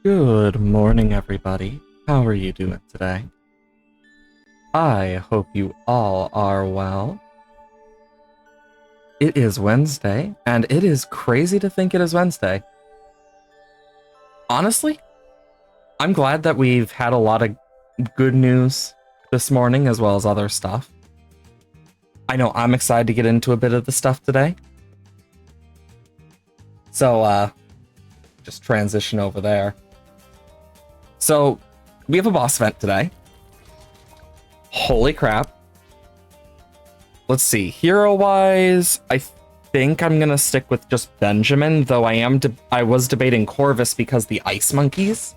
Good morning, everybody. How are you doing today? I hope you all are well. It is Wednesday, and it is crazy to think it is Wednesday. Honestly, I'm glad that we've had a lot of good news this morning as well as other stuff. I know I'm excited to get into a bit of the stuff today. So, just transition over there. So, we have a boss event today. Holy crap. Let's see. Hero-wise, I think I'm gonna stick with just Benjamin, though I was debating Corvus because the Ice Monkeys.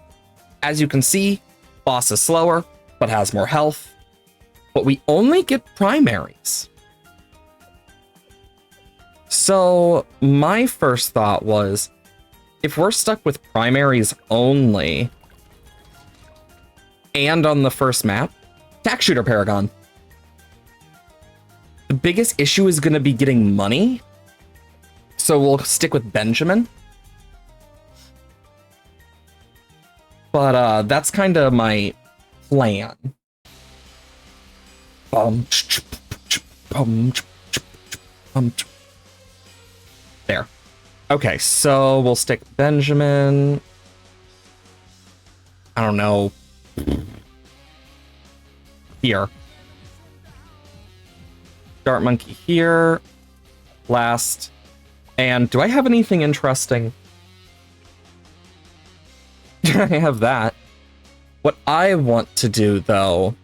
As you can see, boss is slower, but has more health. But we only get primaries. So, my first thought was, if we're stuck with primaries only, and on the first map, Tack Shooter Paragon. The biggest issue is going to be getting money, so we'll stick with Benjamin. But that's kind of my plan. There. Okay, so we'll stick Benjamin. I don't know. Here. Dart Monkey here. Last. And do I have anything interesting? I have that. What I want to do, though,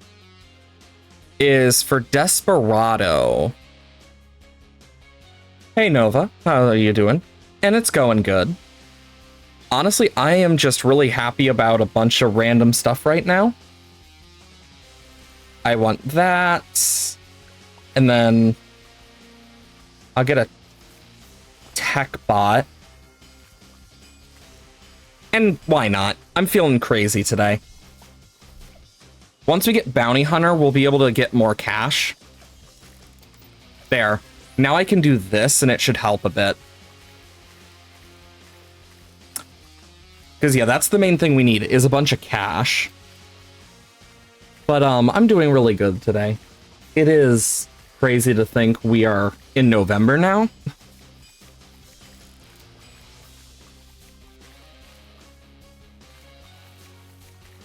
is for Desperado. Hey, Nova. How are you doing? And it's going good. Honestly, I am just really happy about a bunch of random stuff right now. I want that. And then I'll get a tech bot. And why not? I'm feeling crazy today. Once we get Bounty Hunter, we'll be able to get more cash. There. Now I can do this, and it should help a bit. Because, yeah, that's the main thing we need, is a bunch of cash. But, I'm doing really good today. It is crazy to think we are in November now.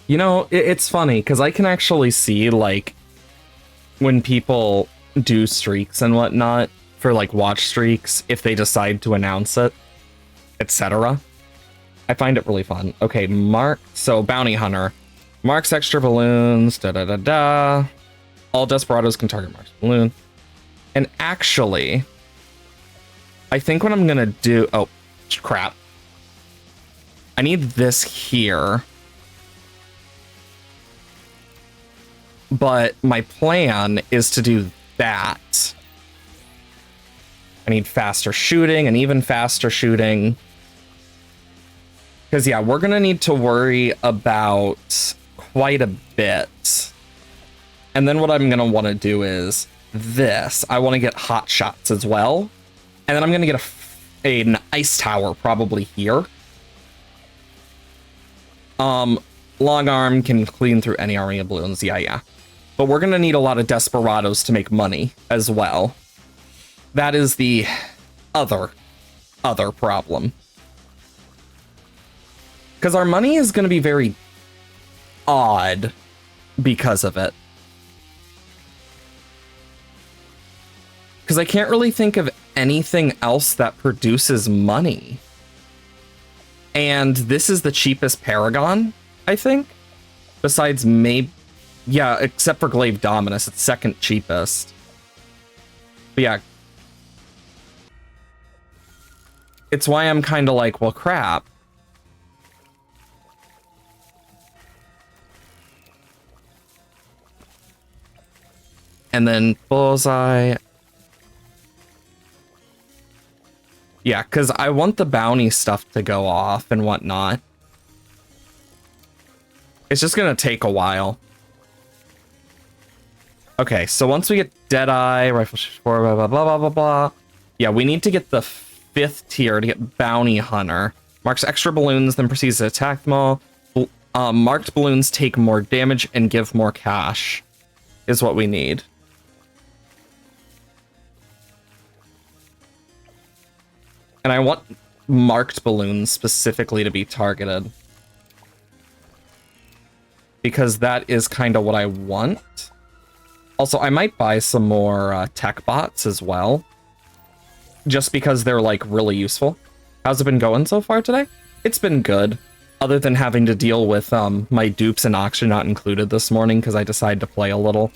You know, it's funny, because I can actually see, like, when people do streaks and whatnot, for, like, watch streaks, if they decide to announce it, etc. I find it really fun. Okay, Mark. So, Bounty Hunter. Marks extra balloons. Da-da-da-da. All Desperados can target Mark's balloon. And actually, I think what I'm going to do... Oh, crap. I need this here. But my plan is to do that. I need faster shooting and even faster shooting. Because, yeah, we're going to need to worry about quite a bit. And then what I'm going to want to do is this. I want to get hot shots as well. And then I'm going to get an ice tower probably here. Long arm can clean through any army of balloons. Yeah. But we're going to need a lot of Desperados to make money as well. That is the other problem. Because our money is going to be very odd because of it. Because I can't really think of anything else that produces money. And this is the cheapest Paragon, I think. Besides maybe... Yeah, except for Glaive Dominus, it's second cheapest. But yeah. It's why I'm kind of like, well, crap. And then Bullseye. Yeah, because I want the bounty stuff to go off and whatnot. It's just going to take a while. Okay, so once we get Deadeye, Rifle Shift 4, blah, blah, blah, blah, blah, blah. Yeah, we need to get the 5th tier to get Bounty Hunter. Marks extra balloons, then proceeds to attack them all. Marked balloons take more damage and give more cash is what we need. And I want marked balloons specifically to be targeted, because that is kind of what I want. Also, I might buy some more tech bots as well, just because they're like really useful. How's it been going so far today? It's been good, other than having to deal with my dupes and Oxygen Not Included this morning because I decided to play a little.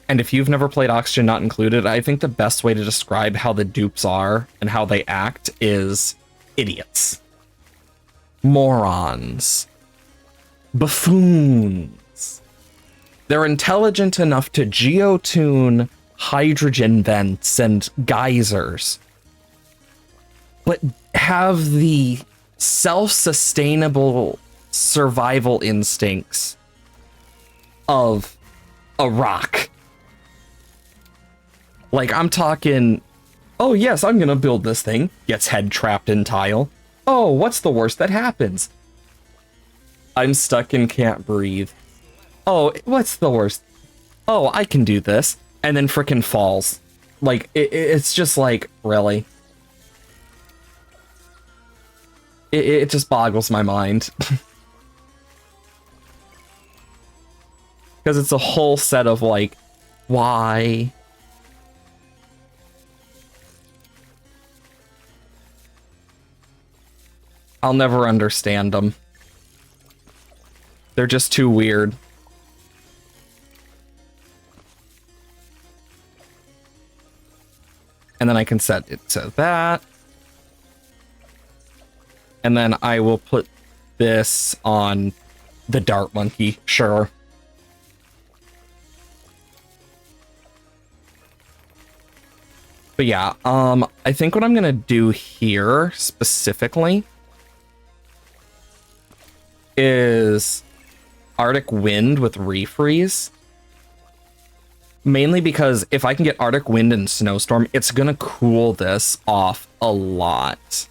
And if you've never played Oxygen Not Included, I think the best way to describe how the dupes are and how they act is idiots, morons, buffoons. They're intelligent enough to geotune hydrogen vents and geysers, but have the self-sustainable survival instincts of a rock. Like, I'm talking, oh yes, I'm gonna build this thing, gets head trapped in tile. Oh, what's the worst that happens? I'm stuck and can't breathe. Oh, what's the worst? Oh, I can do this. And then frickin' falls. Like, it's just like, really? It just boggles my mind. Because it's a whole set of like, why? I'll never understand them. They're just too weird. And then I can set it to that. And then I will put this on the Dart Monkey, sure. But yeah, I think what I'm gonna do here specifically is Arctic Wind with Refreeze. Mainly because if I can get Arctic Wind and Snowstorm, it's gonna cool this off a lot.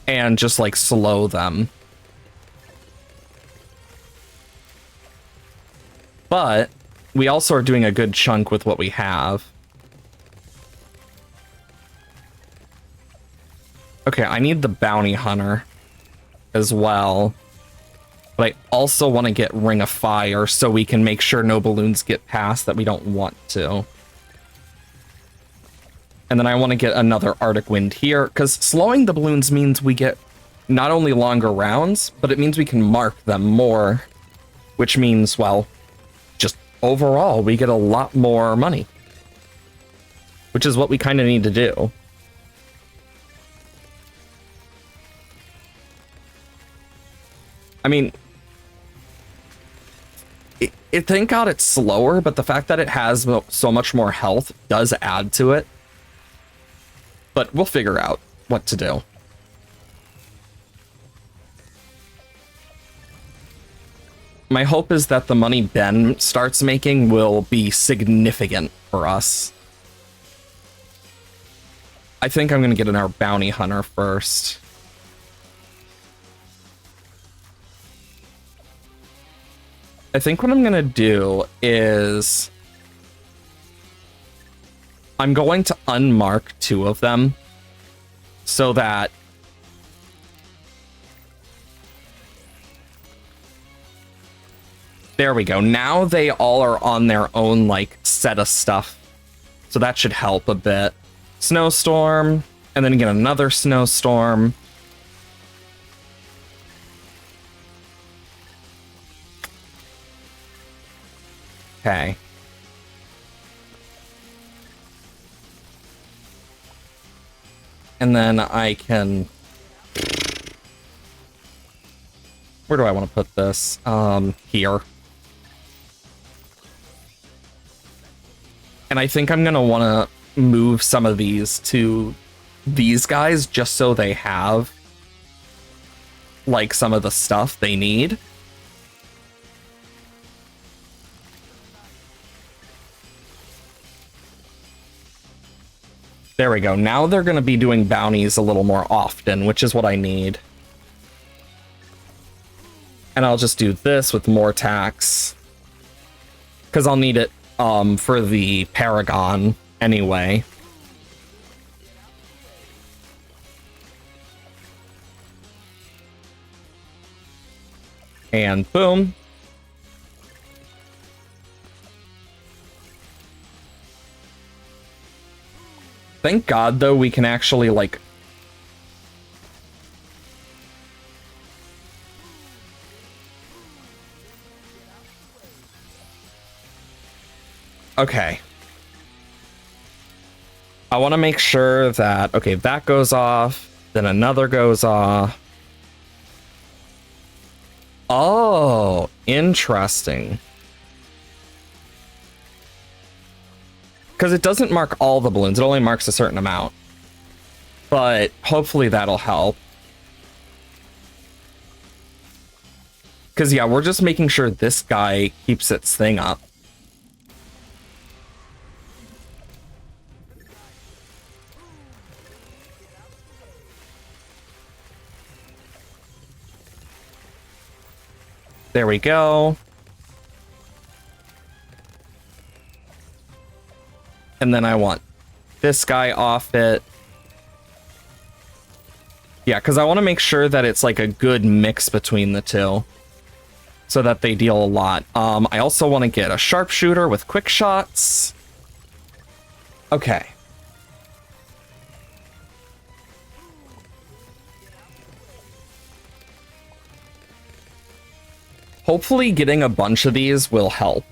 And just like slow them. But we also are doing a good chunk with what we have. Okay, I need the Bounty Hunter as well. But I also want to get Ring of Fire so we can make sure no balloons get past that we don't want to. And then I want to get another Arctic Wind here, because slowing the balloons means we get not only longer rounds, but it means we can mark them more, which means, well, just overall, we get a lot more money, which is what we kind of need to do. I mean, thank God it's slower, but the fact that it has so much more health does add to it. But we'll figure out what to do. My hope is that the money Ben starts making will be significant for us. I think I'm going to get in our Bounty Hunter first. I think what I'm going to do is I'm going to unmark 2 of them so that there we go. Now they all are on their own like set of stuff. So that should help a bit. Snowstorm, and then get another Snowstorm. Okay. And then I can... Where do I want to put this? Here. And I think I'm going to want to move some of these to these guys just so they have like some of the stuff they need. There we go. Now they're going to be doing bounties a little more often, which is what I need. And I'll just do this with more tax. Because I'll need it for the Paragon anyway. And boom. Thank God, though, we can actually, like... Okay. I want to make sure that... Okay, that goes off. Then another goes off. Oh, interesting. Because it doesn't mark all the balloons. It only marks a certain amount. But hopefully that'll help. Because, yeah, we're just making sure this guy keeps its thing up. There we go. And then I want this guy off it. Yeah, because I want to make sure that it's like a good mix between the two. So that they deal a lot. I also want to get a sharpshooter with quick shots. Okay. Hopefully getting a bunch of these will help.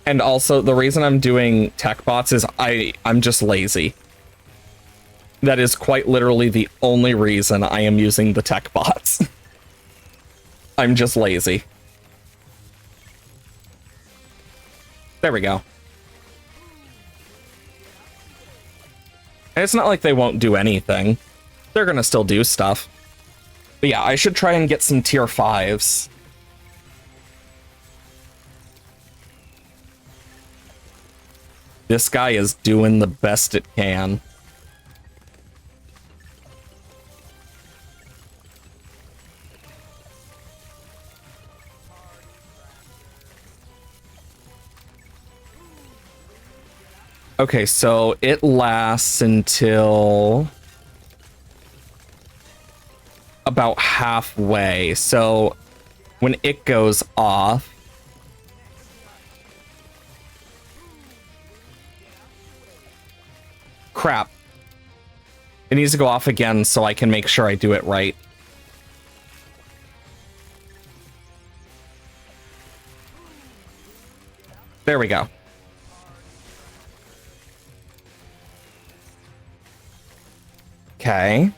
And also, the reason I'm doing tech bots is I'm just lazy. That is quite literally the only reason I am using the tech bots. I'm just lazy. There we go. And it's not like they won't do anything. They're gonna still do stuff. But yeah, I should try and get some tier 5s. This guy is doing the best it can. Okay, so it lasts until about halfway. So when it goes off, crap. It needs to go off again so I can make sure I do it right. There we go. Okay.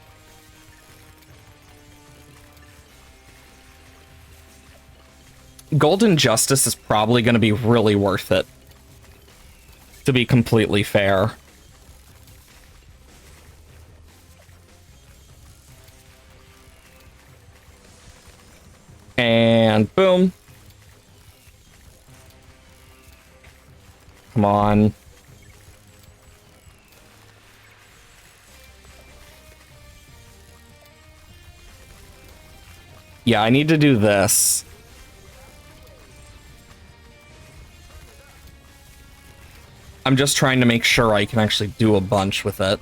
Golden Justice is probably going to be really worth it, to be completely fair. And boom. Come on. Yeah, I need to do this. I'm just trying to make sure I can actually do a bunch with it.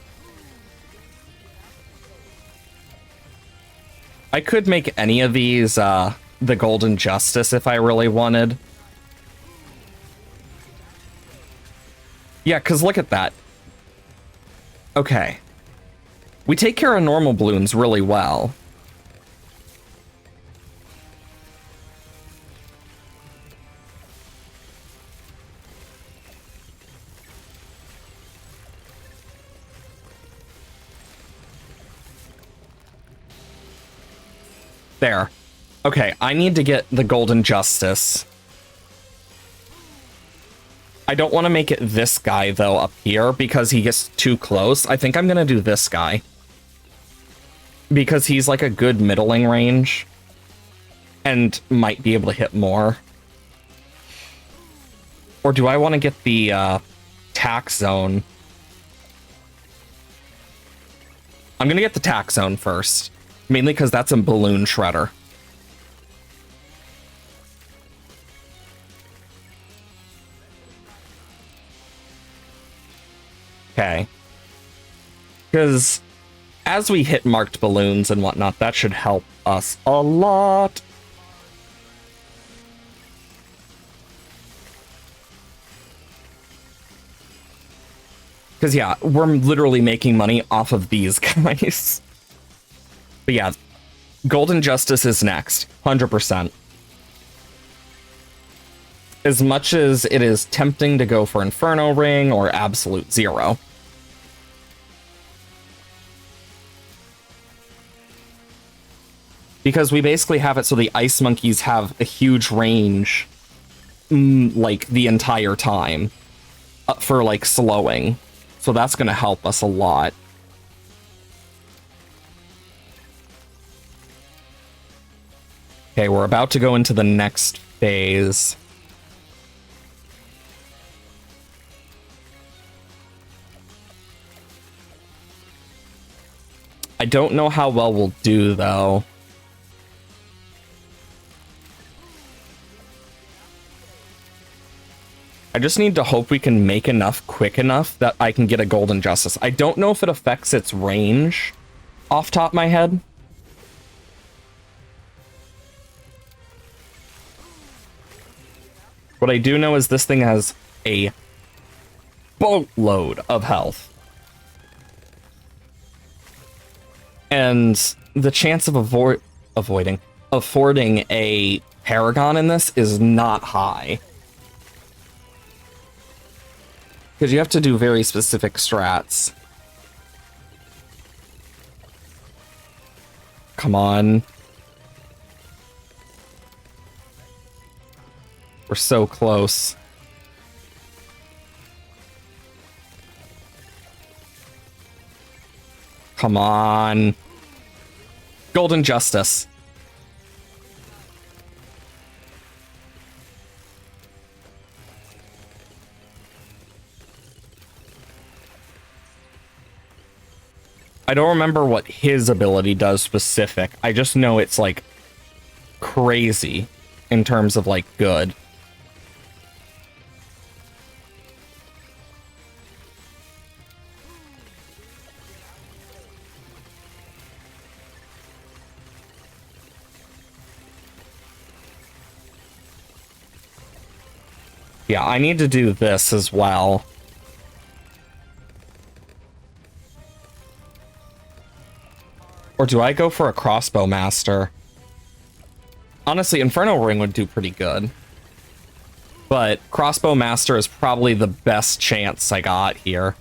I could make any of these the Golden Justice if I really wanted. Yeah, because look at that. Okay. We take care of normal balloons really well. There. Okay, I need to get the Golden Justice. I don't want to make it this guy, though, up here, because he gets too close. I think I'm going to do this guy. Because he's like a good middling range. And might be able to hit more. Or do I want to get the tax zone? I'm going to get the tax zone first. Mainly because that's a balloon shredder. Okay. Because as we hit marked balloons and whatnot, that should help us a lot. Because, yeah, we're literally making money off of these guys. But yeah, Golden Justice is next. 100%. As much as it is tempting to go for Inferno Ring or Absolute Zero. Because we basically have it so the Ice Monkeys have a huge range, like, the entire time. For, like, slowing. So that's going to help us a lot. Okay, we're about to go into the next phase. I don't know how well we'll do, though. I just need to hope we can make enough quick enough that I can get a Golden Justice. I don't know if it affects its range off top of my head. What I do know is this thing has a boatload of health. And the chance of affording a Paragon in this is not high. Because you have to do very specific strats. Come on. We're so close. Come on. Golden Justice. I don't remember what his ability does specific. I just know it's, like, crazy in terms of, like, good. Yeah, I need to do this as well. Or do I go for a Crossbow Master? Honestly, Inferno Ring would do pretty good. But Crossbow Master is probably the best chance I got here.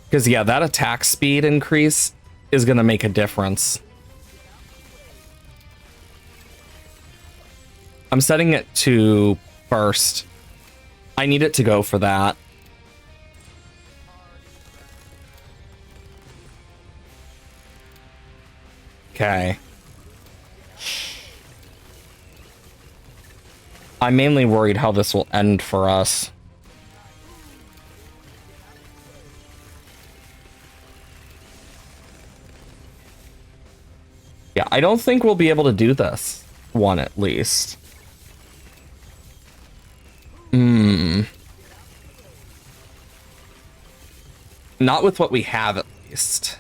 Because, yeah, that attack speed increase is going to make a difference. I'm setting it to first. I need it to go for that. Okay. I'm mainly worried how this will end for us. Yeah, I don't think we'll be able to do this one at least. Not with what we have at least.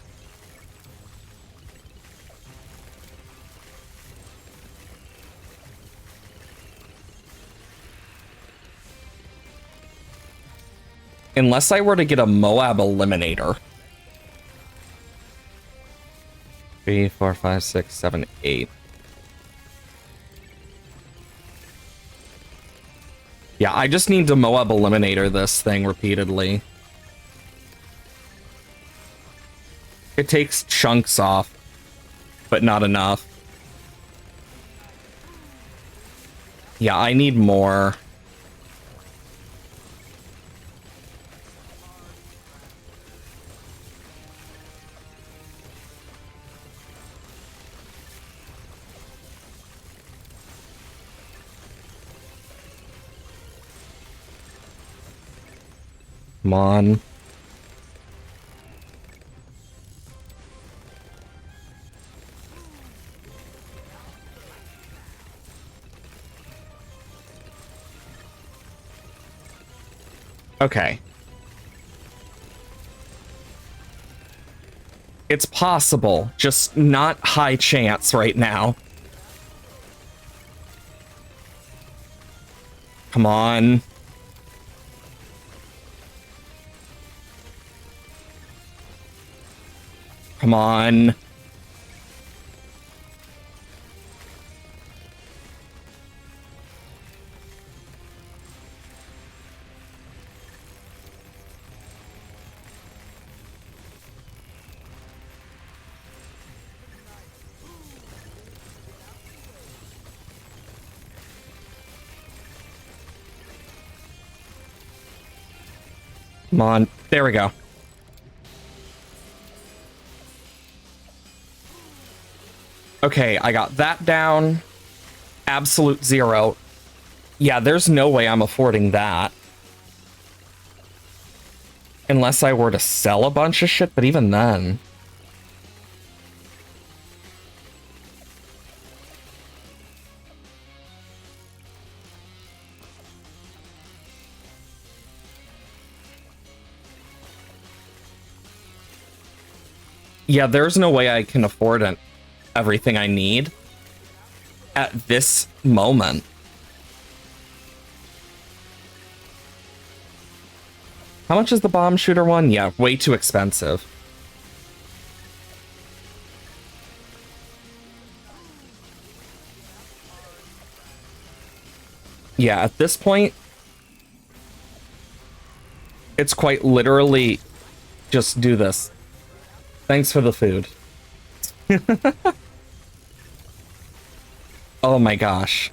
Unless I were to get a Moab Eliminator. 3, 4, 5, 6, 7, 8. Yeah, I just need to Moab Eliminator this thing repeatedly. It takes chunks off, but not enough. Yeah, I need more. Come on. Okay. It's possible, just not high chance right now. Come on. Come on. Come on. There we go. Okay, I got that down. Absolute zero. Yeah, there's no way I'm affording that. Unless I were to sell a bunch of shit, but even then. Yeah, there's no way I can afford everything I need at this moment. How much is the bomb shooter one? Yeah, way too expensive. Yeah, at this point, it's quite literally just do this. Thanks for the food. Oh my gosh.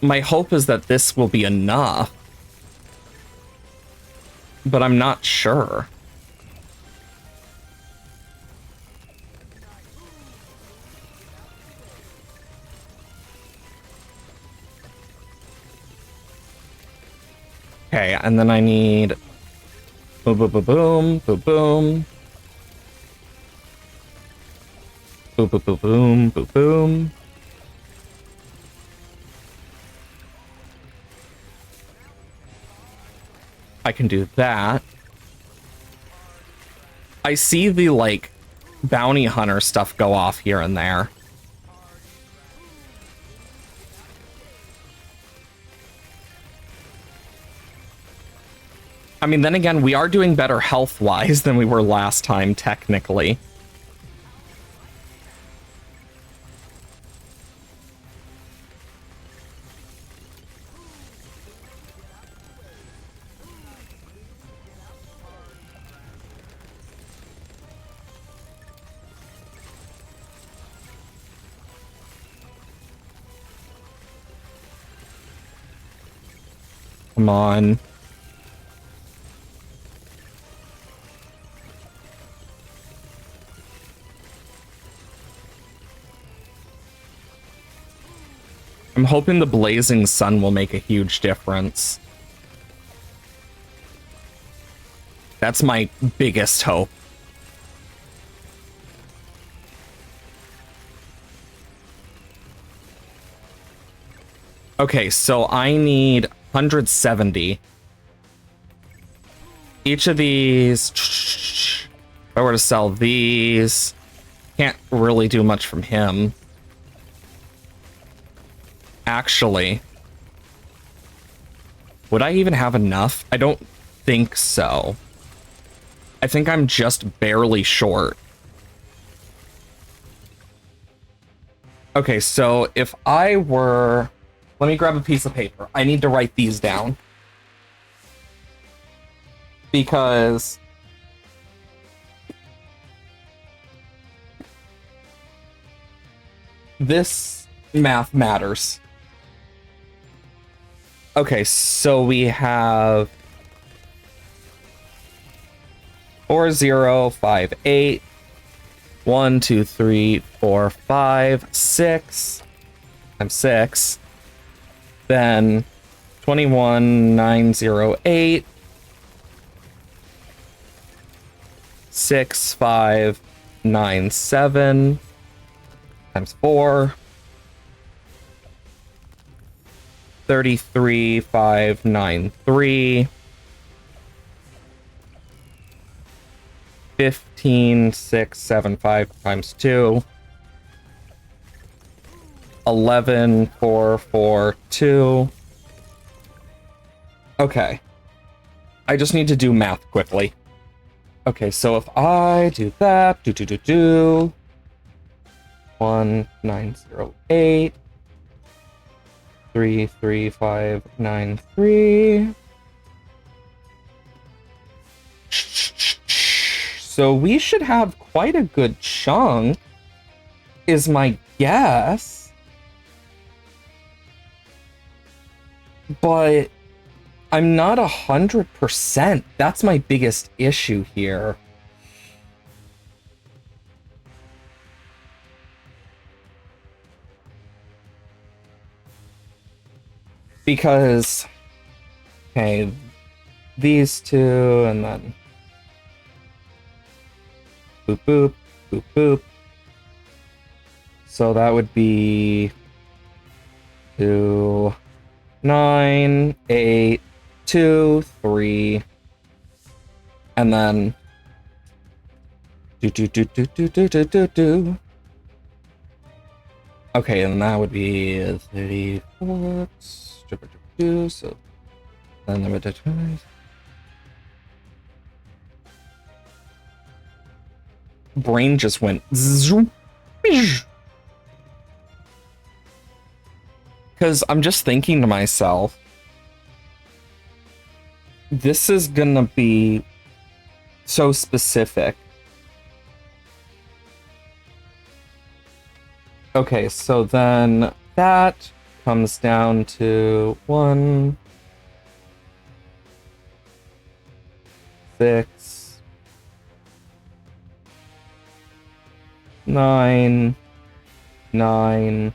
My hope is that this will be enough, but I'm not sure. Okay, and then I need boom, boom, boom, boom, boom, boom. Boom, boom, boom, boom, boom, boom. I can do that. I see the, like, bounty hunter stuff go off here and there. I mean, then again, we are doing better health-wise than we were last time, technically. Come on. I'm hoping the blazing sun will make a huge difference. That's my biggest hope. Okay, so I need 170. Each of these... If I were to sell these... Can't really do much from him. Actually... Would I even have enough? I don't think so. I think I'm just barely short. Okay, so if I were... Let me grab a piece of paper. I need to write these down. Because... this math matters. Okay, so we have... 4058. 1, 2, 3, 4, 5, 6 times 6. Then 21,908. 6,597 times 4. 33,593. 15,675 times 2. 11,442. Okay. I just need to do math quickly. Okay, so if I do that, 1908, 33593. So we should have quite a good chunk, is my guess. But I'm not 100%. That's my biggest issue here. Because, okay, these two, and then boop, boop, boop, boop. So that would be 2, 9, 8, 2, 3, and then do. Okay, and that would be 34. So then the brain just went zoom. Because I'm just thinking to myself, this is gonna be so specific. Okay, so then that comes down to 1, 6, 9, 9,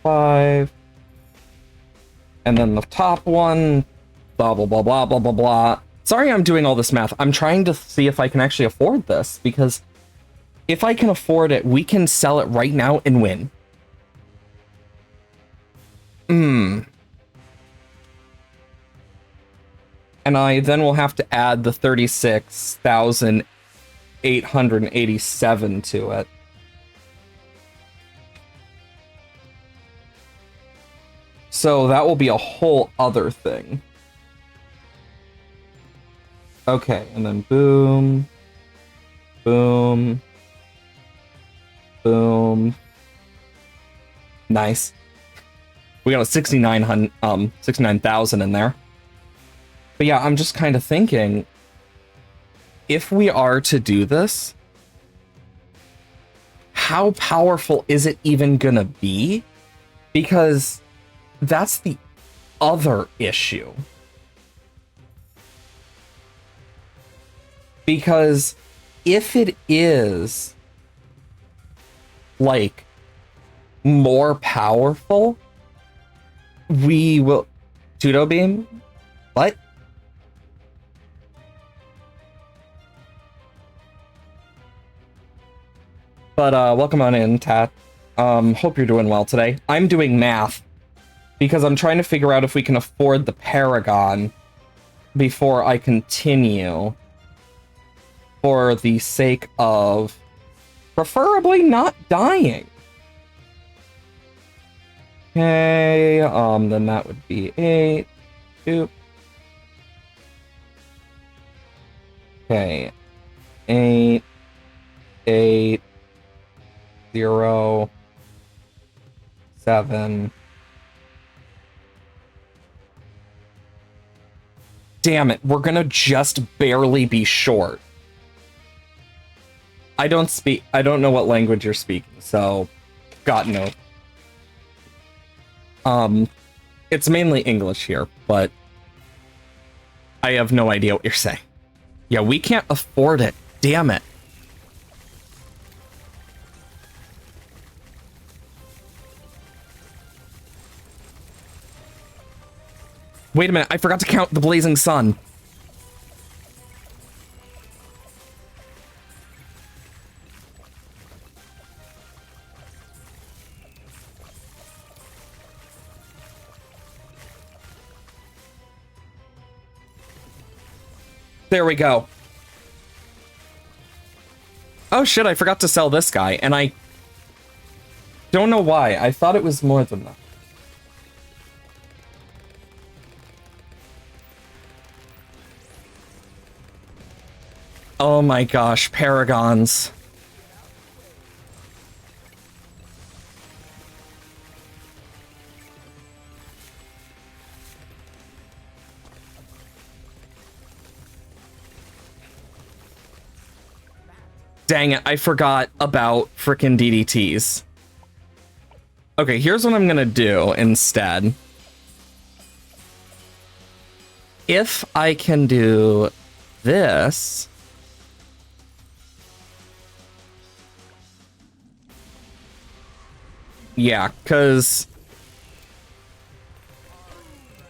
5. And then the top one, blah, blah, blah, blah, blah, blah, blah. Sorry I'm doing all this math. I'm trying to see if I can actually afford this, because if I can afford it, we can sell it right now and win. And I then will have to add the 36,887 to it. So that will be a whole other thing. Okay, and then boom, boom, boom. Nice. We got a 69,000 in there. But yeah, I'm just kind of thinking, if we are to do this, how powerful is it even gonna be? Because that's the other issue. Because if it is, like, more powerful, we will... Tudo Beam? What? But, welcome on in, Tat. Hope you're doing well today. I'm doing math, because I'm trying to figure out if we can afford the Paragon before I continue, for the sake of preferably not dying. Okay, then that would be 8. Oop. Okay. 8, 8, 0, 7. Damn it, we're gonna just barely be short. I don't know what language you're speaking, so got no. It's mainly English here, but I have no idea what you're saying. Yeah, we can't afford it. Damn it. Wait a minute, I forgot to count the blazing sun. There we go. Oh shit, I forgot to sell this guy, and I don't know why. I thought it was more than that. Oh my gosh, paragons. Dang it, I forgot about frickin' DDTs. Okay, here's what I'm gonna do instead. If I can do this... Yeah, because...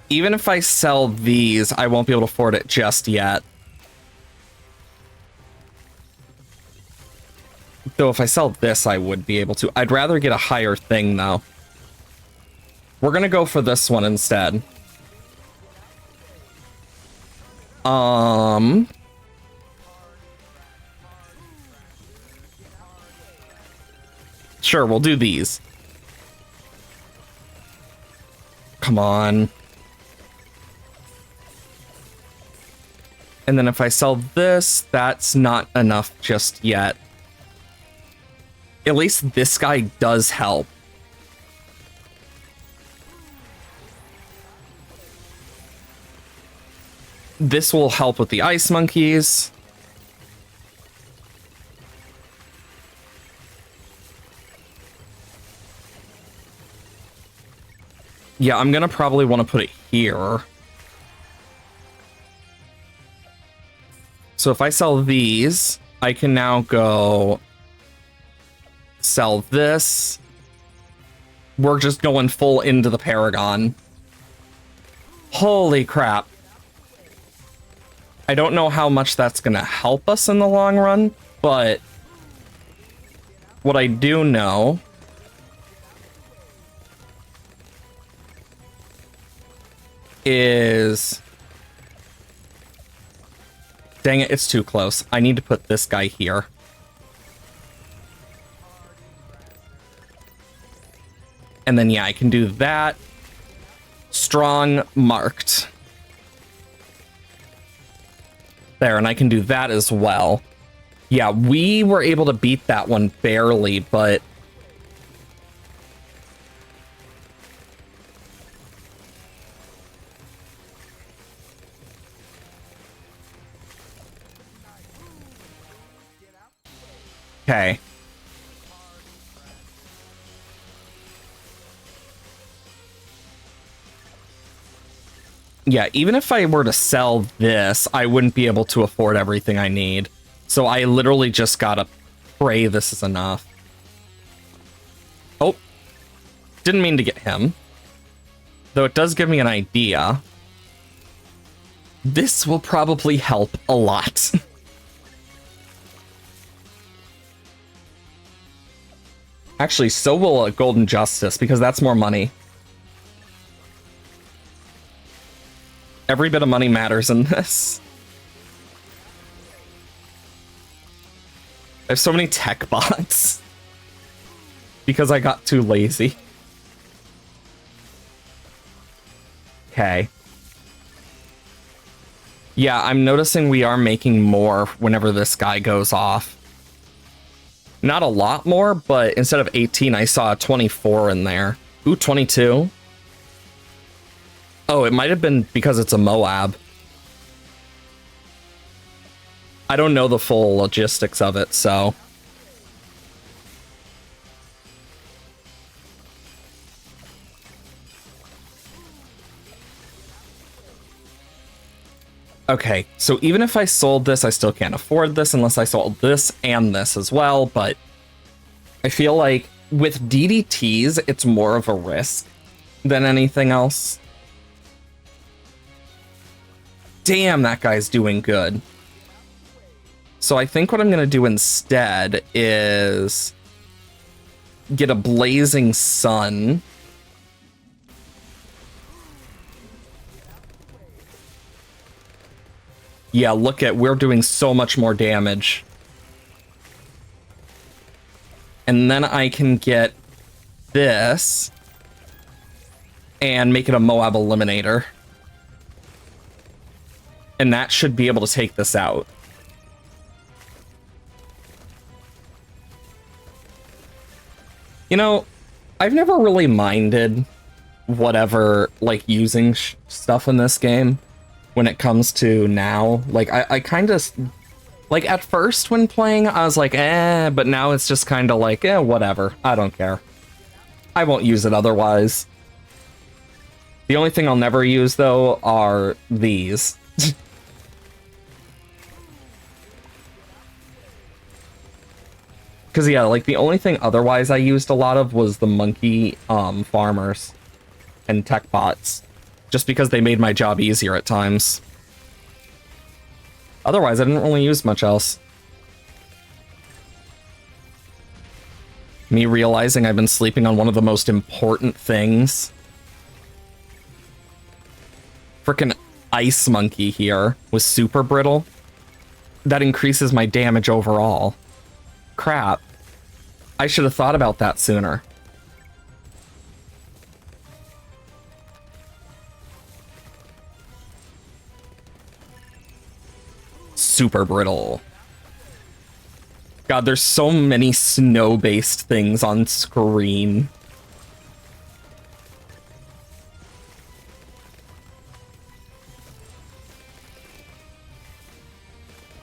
even if I sell these, I won't be able to afford it just yet. Though if I sell this, I would be able to. I'd rather get a higher thing, though. We're gonna go for this one instead. Sure, we'll do these. Come on. And then if I sell this, that's not enough just yet. At least this guy does help. This will help with the ice monkeys. Yeah, I'm gonna probably want to put it here. So if I sell these, I can now go sell this. We're just going full into the Paragon. Holy crap. I don't know how much that's gonna help us in the long run, but what I do know is... Dang it, it's too close. I need to put this guy here. And then, yeah, I can do that. Strong marked. There, and I can do that as well. Yeah, we were able to beat that one barely, but... Okay. Yeah, even if I were to sell this, I wouldn't be able to afford everything I need. So I literally just gotta pray this is enough. Oh. Didn't mean to get him. Though it does give me an idea. This will probably help a lot. Actually, so will a Golden Justice, because that's more money. Every bit of money matters in this. I have so many tech bots. Because I got too lazy. Okay. Yeah, I'm noticing we are making more whenever this guy goes off. Not a lot more, but instead of 18, I saw a 24 in there. Ooh, 22. Oh, it might have been because it's a Moab. I don't know the full logistics of it, so... Okay, so even if I sold this, I still can't afford this unless I sold this and this as well, but I feel like with DDTs, it's more of a risk than anything else. damn, that guy's doing good. So I think what I'm going to do instead is get a Blazing Sun. Yeah, look at, we're doing so much more damage. And then I can get this and make it a Moab Eliminator. And that should be able to take this out. You know, I've never really minded whatever, like, using stuff in this game when it comes to now. Like, I kind of, like, at first when playing, I was like, eh, but now it's just kind of like, eh, whatever. I don't care. I won't use it otherwise. The only thing I'll never use, though, are these. Because, yeah, like, the only thing otherwise I used a lot of was the monkey farmers and tech bots. Just because they made my job easier at times. Otherwise, I didn't really use much else. Me realizing I've been sleeping on one of the most important things. Frickin' Ice Monkey here was super brittle. That increases my damage overall. Crap. I should have thought about that sooner. Super brittle. God, there's so many snow-based things on screen.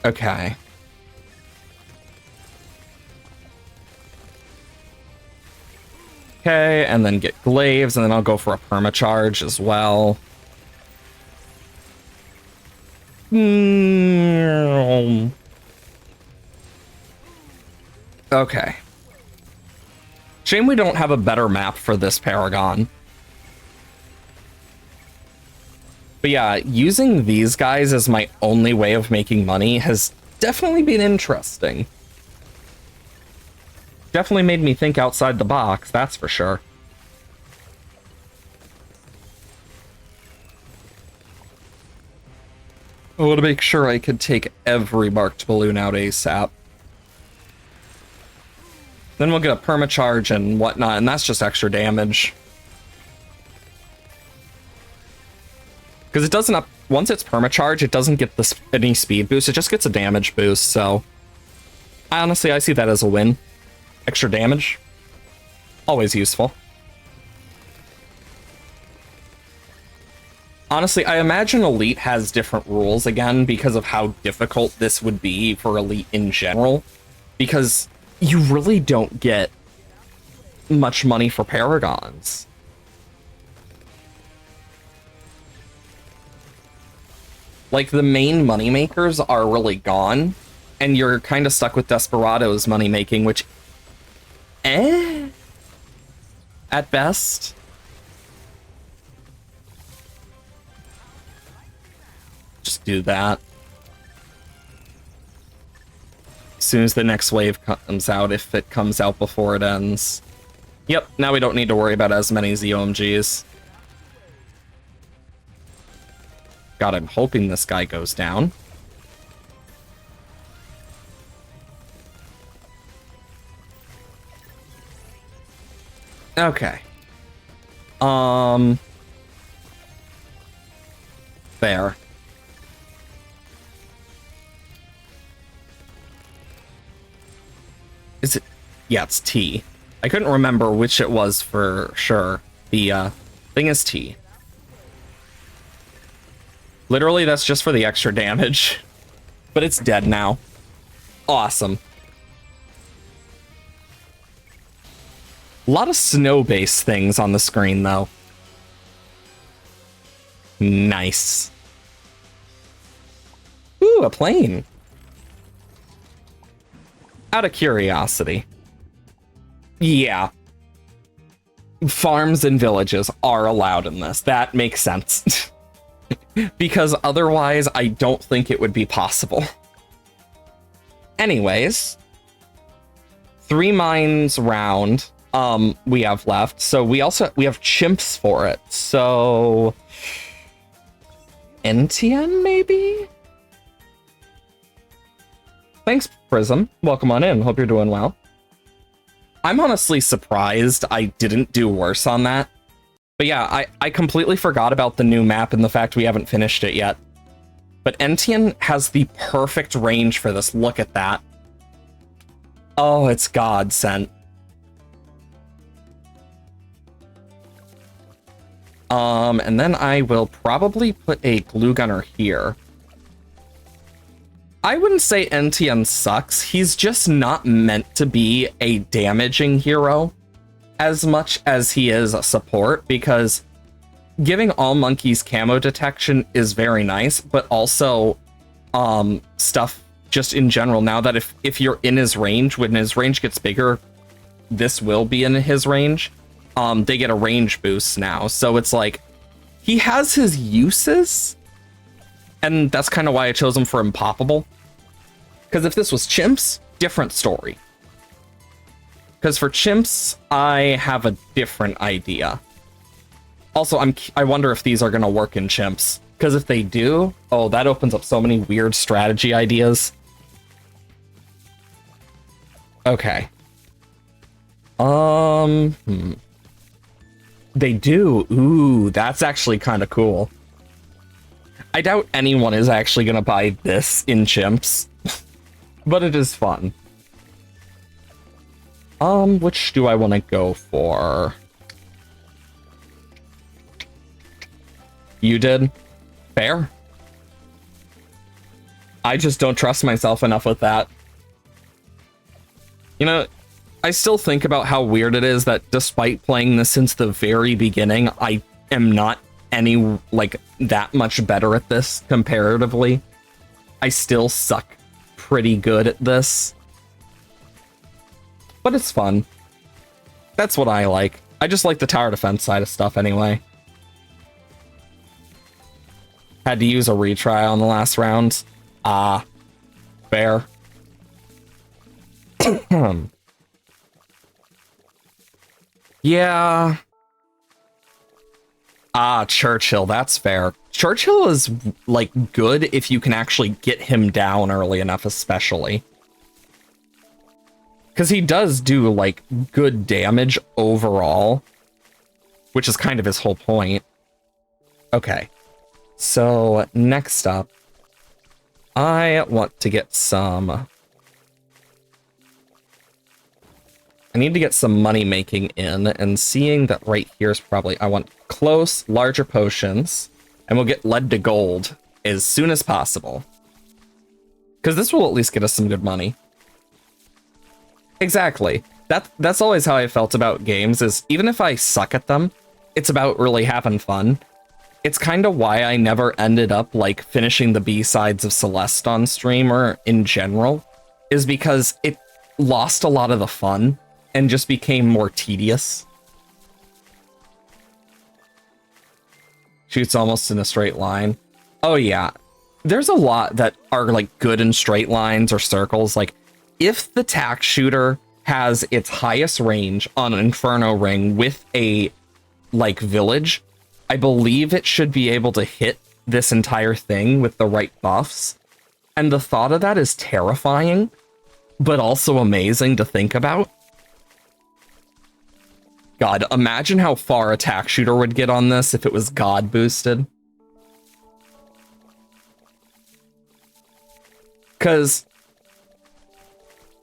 Okay. Okay, and then get glaives, and then I'll go for a permacharge as well. Okay. Shame we don't have a better map for this Paragon. But yeah, using these guys as my only way of making money has definitely been interesting. Definitely made me think outside the box, that's for sure. I want to make sure I could take every marked balloon out ASAP. Then we'll get a permacharge and whatnot, and that's just extra damage. Because it doesn't up once it's permacharge, it doesn't get any speed boost, it just gets a damage boost, so I see that as a win. Extra damage. Always useful. Honestly, I imagine Elite has different rules again because of how difficult this would be for Elite in general. Because you really don't get much money for Paragons. Like, the main moneymakers are really gone, and you're kind of stuck with Desperado's money-making, which... at best. Just do that. As soon as the next wave comes out, if it comes out before it ends. Yep, now we don't need to worry about as many ZOMGs. God, I'm hoping this guy goes down. Okay. There. Is it? Yeah, it's T. I couldn't remember which it was for sure. The thing is T. Literally, that's just for the extra damage. But it's dead now. Awesome. A lot of snow-based things on the screen, though. Nice. Ooh, a plane. Out of curiosity. Yeah. Farms and villages are allowed in this. That makes sense. because otherwise I don't think it would be possible. Anyways, 3 mines round we have left. So we have chimps for it. So NTN maybe? Thanks, Prism. Welcome on in. Hope you're doing well. I'm honestly surprised I didn't do worse on that. But yeah, I completely forgot about the new map and the fact we haven't finished it yet. But Entian has the perfect range for this. Look at that. Oh, it's God sent. And then I will probably put a glue gunner here. I wouldn't say Entian sucks. He's just not meant to be a damaging hero as much as he is a support, because giving all monkeys camo detection is very nice, but also stuff just in general, now that if you're in his range, when his range gets bigger, this will be in his range, they get a range boost now. So it's like, he has his uses, and that's kind of why I chose him for Impoppable. Because if this was chimps, different story. Because for chimps, I have a different idea. Also, I wonder if these are going to work in chimps. Because if they do, oh, that opens up so many weird strategy ideas. Okay. They do. Ooh, that's actually kind of cool. I doubt anyone is actually going to buy this in chimps. But it is fun. Which do I want to go for? You did? Fair. I just don't trust myself enough with that. You know, I still think about how weird it is that despite playing this since the very beginning, I am not any, like, that much better at this comparatively. I still suck pretty good at this. But it's fun. That's what I like. I just like the tower defense side of stuff anyway. Had to use a retry on the last round. Fair. Yeah. Churchill, that's fair. Churchill is, like, good if you can actually get him down early enough, especially. Because he does do, like, good damage overall, which is kind of his whole point. Okay. So, next up, I want to get some... I need to get some money making in, and seeing that right here is probably... I want close, larger potions, and we'll get lead to gold as soon as possible. Because this will at least get us some good money. Exactly. That's always how I felt about games, is even if I suck at them, it's about really having fun. It's kind of why I never ended up, like, finishing the B-sides of Celeste on stream or in general, is because it lost a lot of the fun and just became more tedious. Shoots almost in a straight line. Oh yeah, there's a lot that are, like, good in straight lines or circles. Like, if the tack shooter has its highest range on an Inferno ring with a, like, village, I believe it should be able to hit this entire thing with the right buffs. And the thought of that is terrifying, but also amazing to think about. God, imagine how far a tack shooter would get on this if it was God boosted. Because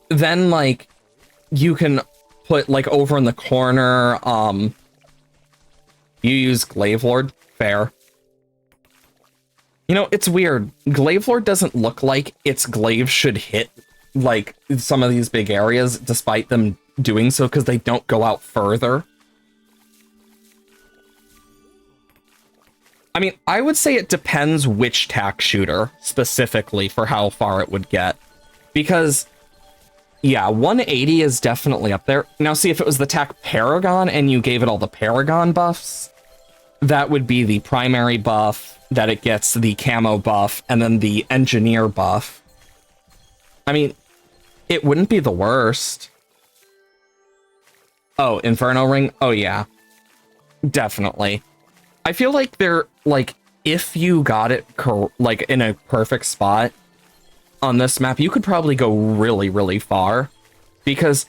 then, like, you can put, like, over in the corner, you use Glaive Lord. Fair. You know, it's weird. Glaive Lord doesn't look like its glaive should hit, like, some of these big areas, despite them doing so, because they don't go out further. I mean, I would say it depends which tack shooter, specifically, for how far it would get. Because, yeah, 180 is definitely up there. Now, see, if it was the tack Paragon and you gave it all the Paragon buffs, that would be the primary buff, that it gets the camo buff, and then the engineer buff. I mean, it wouldn't be the worst. Oh, Inferno Ring? Oh, yeah. Definitely. I feel like they're, like, if you got it, like, in a perfect spot on this map, you could probably go really, really far. Because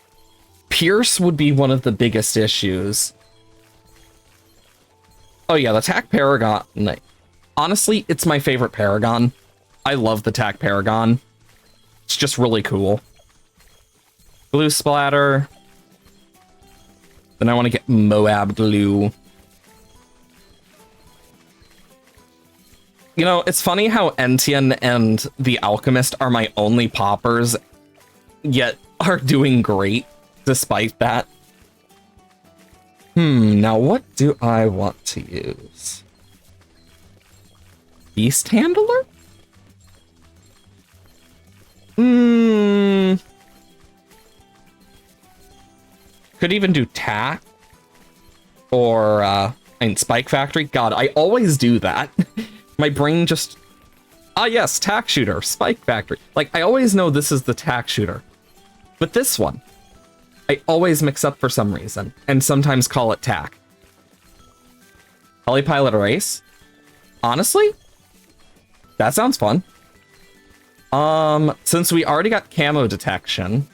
Pierce would be one of the biggest issues. Oh, yeah, the TAC Paragon. Honestly, it's my favorite Paragon. I love the TAC Paragon. It's just really cool. Blue Splatter. Then I want to get Moab Glue. You know, it's funny how Entian and the Alchemist are my only poppers, yet are doing great despite that. Now what do I want to use? Beast Handler? Could even do TAC. Or, Spike Factory. God, I always do that. My brain just... Ah, yes, TAC Shooter, Spike Factory. Like, I always know this is the TAC Shooter. But this one, I always mix up for some reason, and sometimes call it TAC. Helipilot Race? Honestly? That sounds fun. Since we already got camo detection,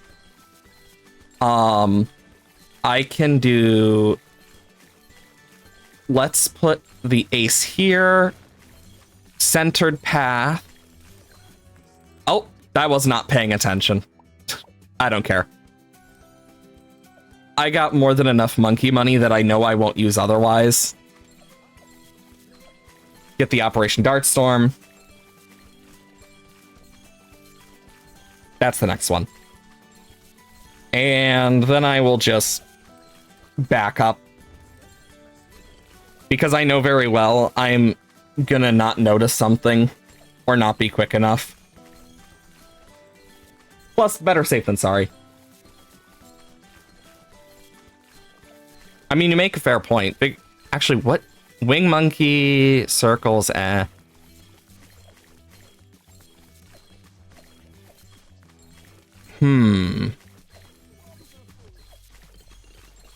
I can do... Let's put the ace here. Centered path. Oh, I was not paying attention. I don't care. I got more than enough monkey money that I know I won't use otherwise. Get the Operation Dartstorm. That's the next one. And then I will just back up. Because I know very well I'm gonna not notice something or not be quick enough. Plus, better safe than sorry. I mean, you make a fair point. Actually, what? Wing Monkey, circles, I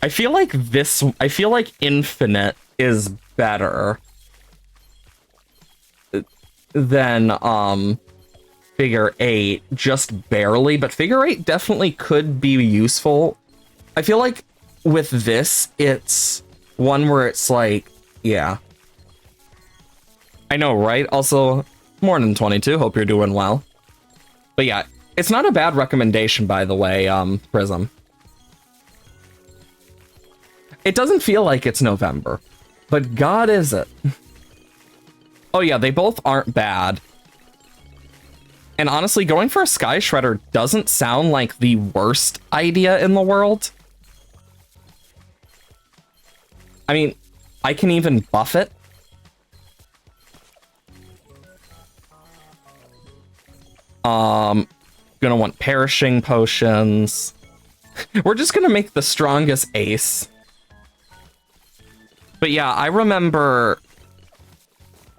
feel like Infinite is better than, Figure 8, just barely, but Figure 8 definitely could be useful. I feel like with this, it's one where it's like, yeah. I know, right? Also, morning 22, hope you're doing well. But yeah, it's not a bad recommendation, by the way, Prism. It doesn't feel like it's November, but God is it. Oh yeah, they both aren't bad. And honestly, going for a Sky Shredder doesn't sound like the worst idea in the world. I mean, I can even buff it. Gonna want Perishing Potions. We're just gonna make the strongest ace. But yeah, I remember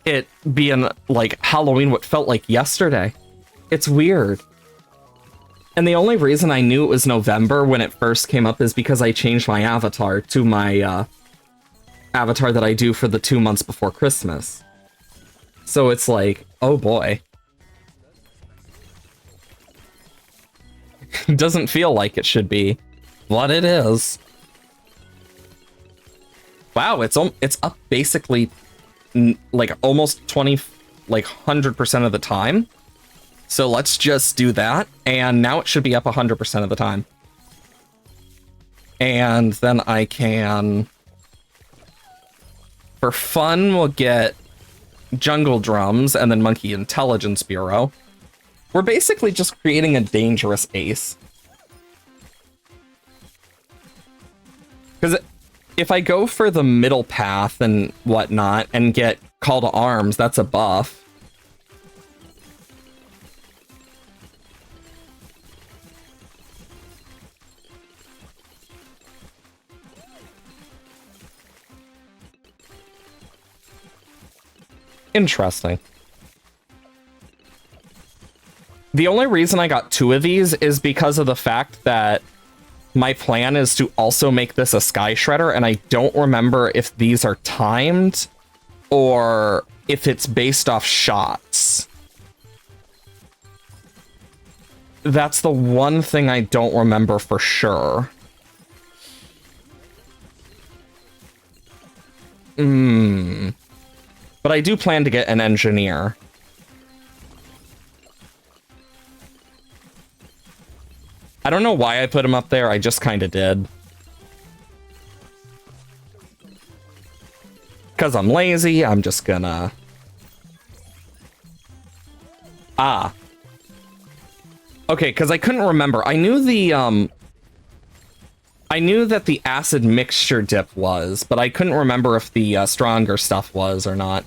it being like Halloween, what felt like yesterday. It's weird. And the only reason I knew it was November when it first came up is because I changed my avatar to my avatar that I do for the 2 months before Christmas. So it's like, oh boy. It doesn't feel like it should be, but it is. Wow, it's up basically like almost 20, like 100% of the time. So let's just do that, and now it should be up 100% of the time. And then I can, for fun, we'll get Jungle Drums and then Monkey Intelligence Bureau. We're basically just creating a dangerous ace. Because if I go for the middle path and whatnot and get Call to Arms, that's a buff. Interesting. The only reason I got 2 of these is because of the fact that my plan is to also make this a Sky Shredder, and I don't remember if these are timed or if it's based off shots. That's the one thing I don't remember for sure. But I do plan to get an engineer. I don't know why I put him up there, I just kind of did. Because I'm lazy, I'm just gonna... Ah. Okay, because I couldn't remember. I knew the, I knew that the acid mixture dip was, but I couldn't remember if the stronger stuff was or not.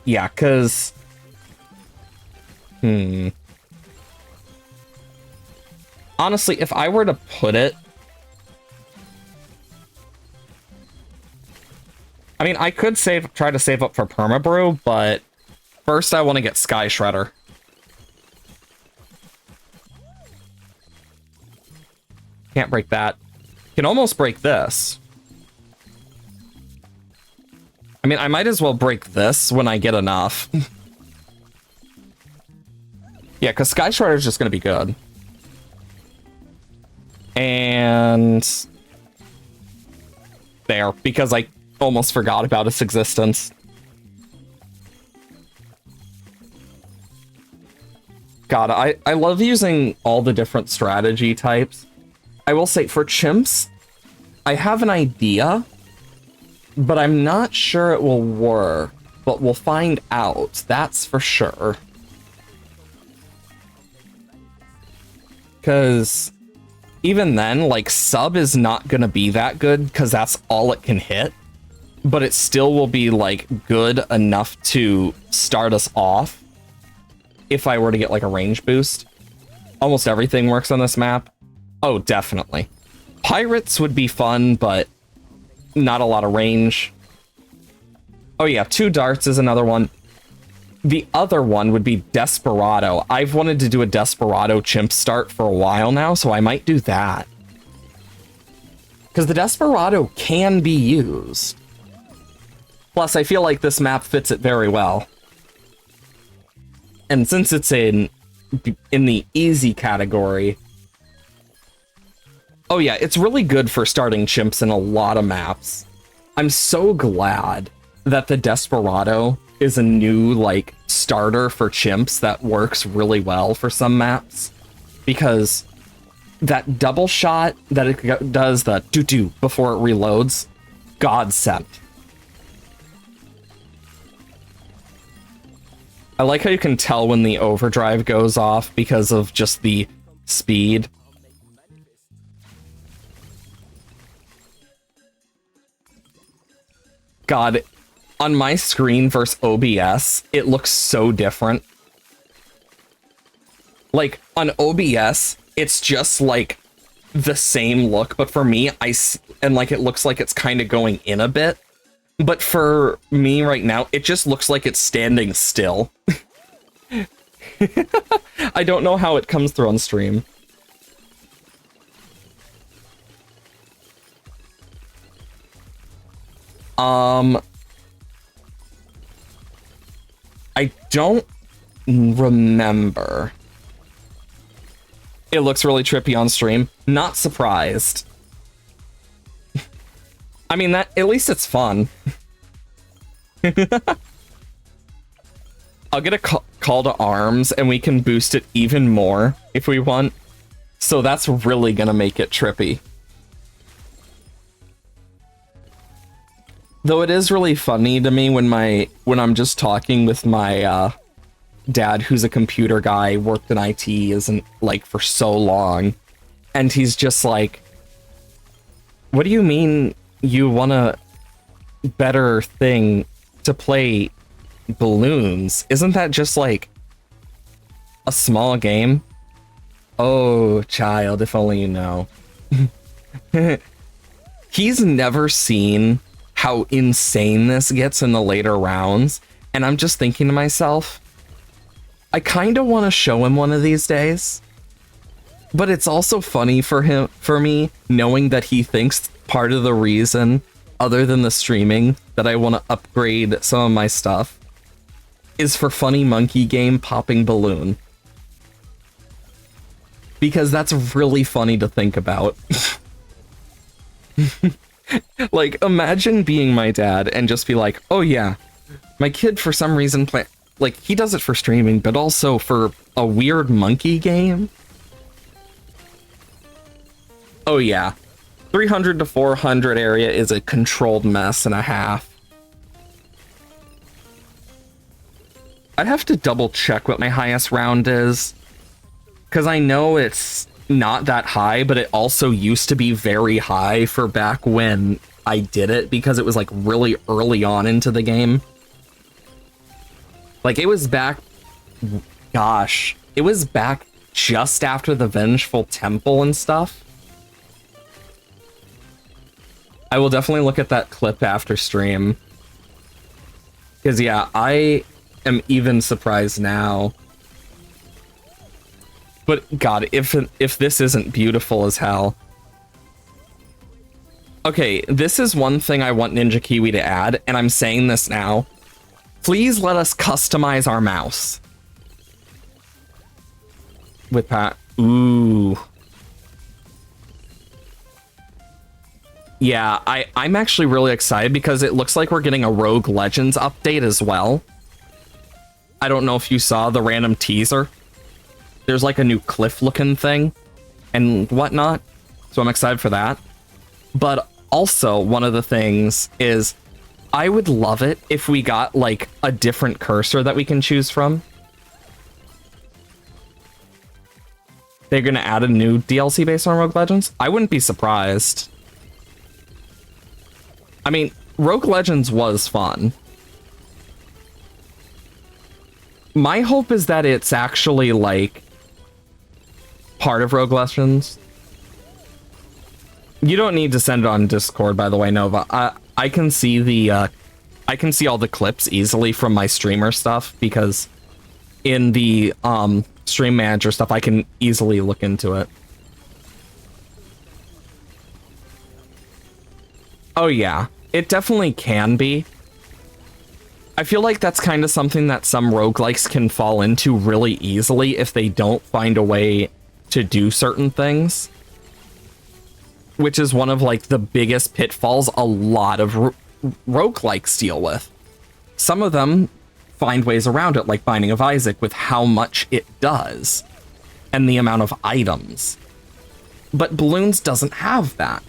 Yeah, because... Honestly, if I were to put it... I mean, I could try to save up for Permabrew, but first I want to get Sky Shredder. Can't break that. Can almost break this. I mean, I might as well break this when I get enough. Yeah, because Sky Shredder is just going to be good. And... there, because I almost forgot about its existence. God, I love using all the different strategy types. I will say, for chimps, I have an idea, but I'm not sure it will work. But we'll find out, that's for sure. Because even then, like, sub is not going to be that good because that's all it can hit. But it still will be, like, good enough to start us off if I were to get, like, a range boost. Almost everything works on this map. Oh, definitely. Pirates would be fun, but not a lot of range. Oh yeah, 2 darts is another one. The other one would be Desperado. I've wanted to do a Desperado chimp start for a while now, so I might do that. Because the Desperado can be used. Plus, I feel like this map fits it very well. And since it's in the easy category... Oh yeah, it's really good for starting chimps in a lot of maps. I'm so glad that the Desperado is a new, like, starter for chimps that works really well for some maps. Because that double shot that it does, the doo-doo before it reloads, godsend. I like how you can tell when the overdrive goes off because of just the speed. God, on my screen versus OBS, it looks so different. Like, on OBS, it's just, like, the same look, but for me, and, like, it looks like it's kind of going in a bit. But for me right now, it just looks like it's standing still. I don't know how it comes through on stream. I don't remember. It looks really trippy on stream. Not surprised. I mean, that at least it's fun. I'll get a call to arms and we can boost it even more if we want. So that's really gonna make it trippy. Though it is really funny to me when I'm just talking with my dad, who's a computer guy, worked in IT, isn't like for so long, and he's just like, "What do you mean you want a better thing to play balloons? Isn't that just like a small game?" Oh, child, if only you know. He's never seen how insane this gets in the later rounds. And I'm just thinking to myself, I kind of want to show him one of these days. But it's also funny for me, knowing that he thinks part of the reason, other than the streaming, that I want to upgrade some of my stuff is for Funny Monkey Game popping balloon. Because that's really funny to think about. Like, imagine being my dad and just be like, oh yeah, my kid for some reason like, he does it for streaming, but also for a weird monkey game. Oh yeah, 300 to 400 area is a controlled mess and a half. I'd have to double check what my highest round is, because I know it's not that high, but it also used to be very high for back when I did it, because it was like really early on into the game. Like, it was back, gosh, it was back just after the Vengeful Temple and stuff. I will definitely look at that clip after stream. Because, yeah, I am even surprised now. But, God, if this isn't beautiful as hell. Okay, this is one thing I want Ninja Kiwi to add, and I'm saying this now. Please let us customize our mouse. With Pat. Ooh. Yeah, I'm actually really excited because it looks like we're getting a Rogue Legends update as well. I don't know if you saw the random teaser. There's like a new cliff looking thing and whatnot. So I'm excited for that. But also, one of the things is I would love it if we got like a different cursor that we can choose from. They're going to add a new DLC based on Rogue Legends? I wouldn't be surprised. I mean, Rogue Legends was fun. My hope is that it's actually like part of Rogue Legends. You don't need to send it on Discord, by the way, Nova. I can see the I can see all the clips easily from my streamer stuff, because in the stream manager stuff I can easily look into it. Oh yeah, it definitely can be. I feel like that's kind of something that some roguelikes can fall into really easily if they don't find a way to do certain things. Which is one of like the biggest pitfalls a lot of roguelikes deal with. Some of them find ways around it, like Binding of Isaac, with how much it does and the amount of items. But Bloons doesn't have that.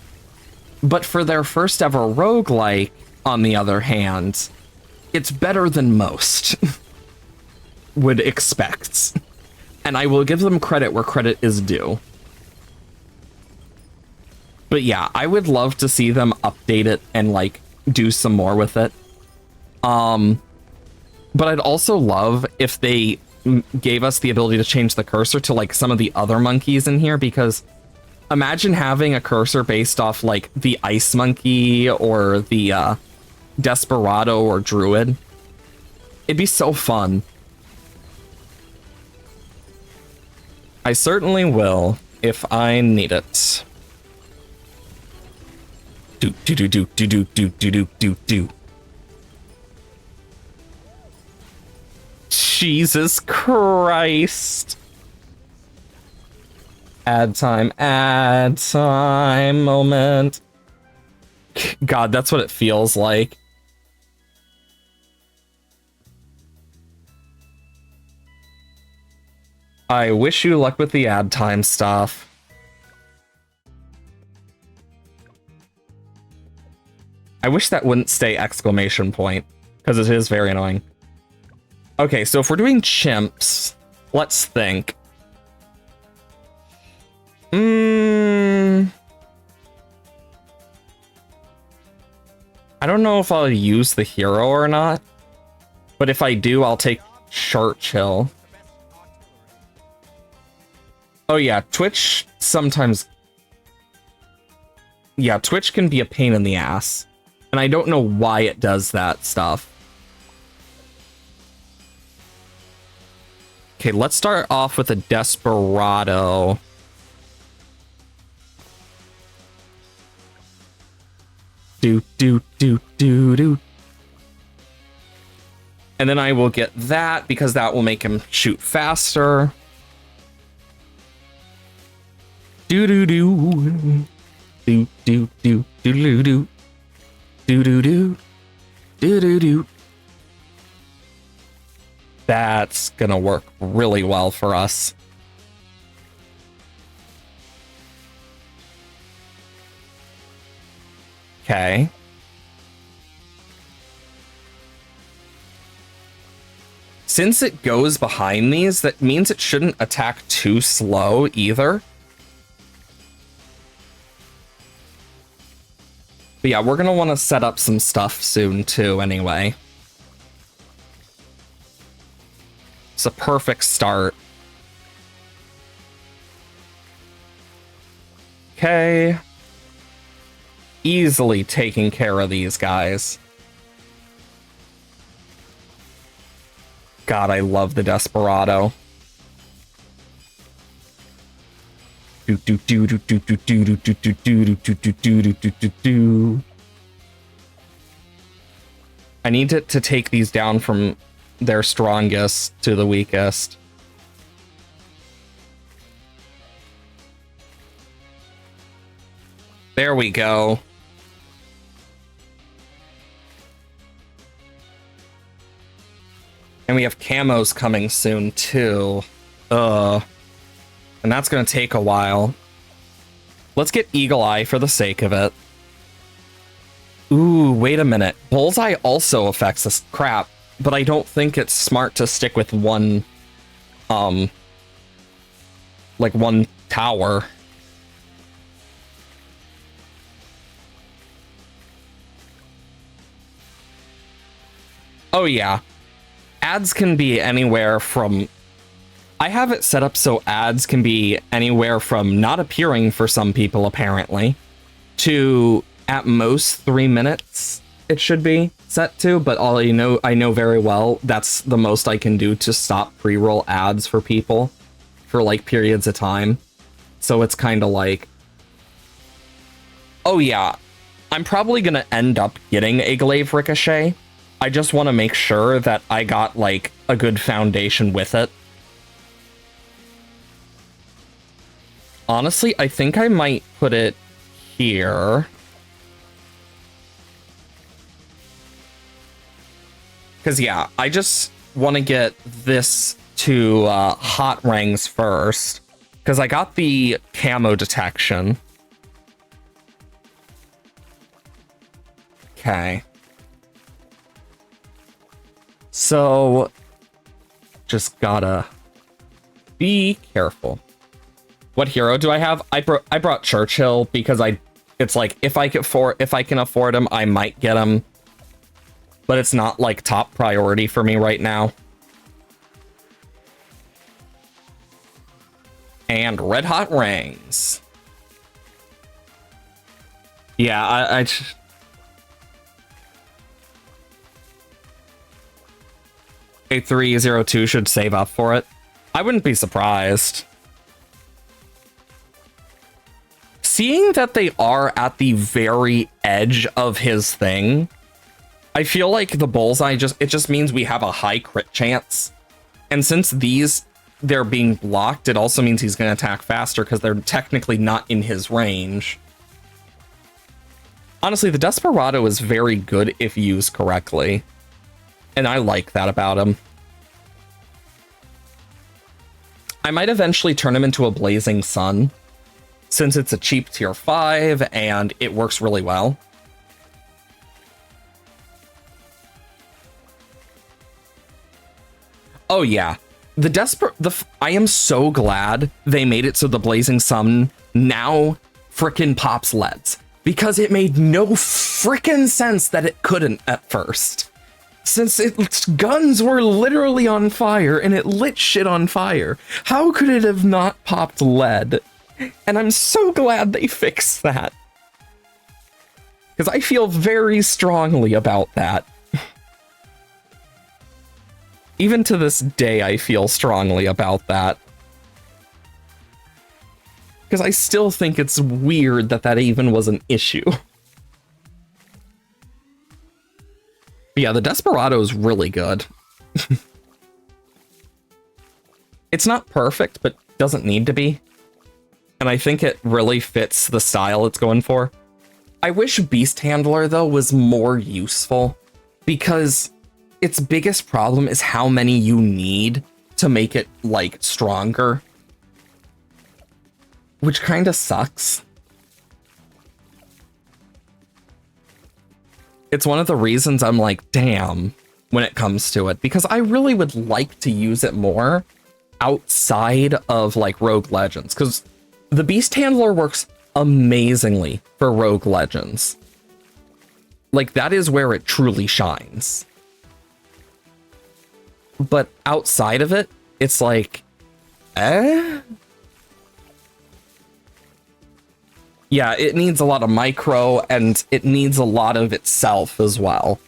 But for their first ever roguelike, on the other hand, it's better than most would expect. And I will give them credit where credit is due. But yeah, I would love to see them update it and like do some more with it. But I'd also love if they gave us the ability to change the cursor to like some of the other monkeys in here, because imagine having a cursor based off like the Ice Monkey or the Desperado or Druid. It'd be so fun. I certainly will if I need it. Do do do do do do do do do do do. Jesus Christ. Ad time moment. God, that's what it feels like. I wish you luck with the ad time stuff. I wish that wouldn't stay exclamation point, because it is very annoying. Okay, so if we're doing chimps, let's think. I don't know if I'll use the hero or not, but if I do, I'll take Churchill. Oh yeah, Twitch sometimes... Yeah, Twitch can be a pain in the ass. And I don't know why it does that stuff. Okay, let's start off with a Desperado. Do, do, do, do, do. And then I will get that because that will make him shoot faster. Do, do, do. Do, do, do, do, do, do. Do, do, do. Do, do, do. That's gonna work really well for us. Okay. Since it goes behind these, that means it shouldn't attack too slow either. But yeah, we're gonna want to set up some stuff soon too anyway. It's a perfect start. Okay. Easily taking care of these guys. God, I love the Desperado. Do do do do do do do do do do do do do do do do. I need to take these down from their strongest to the weakest. There we go. And we have camos coming soon too. And that's gonna take a while. Let's get Eagle Eye for the sake of it. Ooh, wait a minute. Bullseye also affects this crap, but I don't think it's smart to stick with one, like one tower. Oh yeah. Ads can be anywhere from... I have it set up so ads can be anywhere from not appearing for some people, apparently, to at most 3 minutes it should be set to, but I know very well that's the most I can do to stop pre-roll ads for people for like periods of time. So it's kind of like... Oh yeah, I'm probably gonna end up getting a Glaive Ricochet. I just want to make sure that I got, like, a good foundation with it. Honestly, I think I might put it here. Because, yeah, I just want to get this to Hot Rings first. Because I got the camo detection. Okay. So, just gotta be careful. What hero do I have? I brought Churchill because it's like if I can afford him, I might get him, but it's not like top priority for me right now. And Red Hot Rings. Yeah, I A302 should save up for it. I wouldn't be surprised. Seeing that they are at the very edge of his thing, I feel like the Bullseye just means we have a high crit chance. And since they're being blocked, it also means he's going to attack faster because they're technically not in his range. Honestly, the Desperado is very good if used correctly. And I like that about him. I might eventually turn him into a Blazing Sun, since it's a cheap tier 5 and it works really well. Oh yeah, I am so glad they made it so the Blazing Sun now frickin' pops LEDs, because it made no frickin' sense that it couldn't at first. Since its guns were literally on fire and it lit shit on fire, how could it have not popped lead? And I'm so glad they fixed that. Because I feel very strongly about that. Even to this day, I feel strongly about that. Because I still think it's weird that that even was an issue. But yeah, the Desperado is really good. It's not perfect, but doesn't need to be. And I think it really fits the style it's going for. I wish Beast Handler, though, was more useful, because its biggest problem is how many you need to make it, like, stronger. Which kind of sucks. It's one of the reasons I'm like, damn, when it comes to it, because I really would like to use it more outside of, like, Rogue Legends, because the Beast Handler works amazingly for Rogue Legends. Like, that is where it truly shines. But outside of it, it's like, Yeah, it needs a lot of micro, and it needs a lot of itself as well.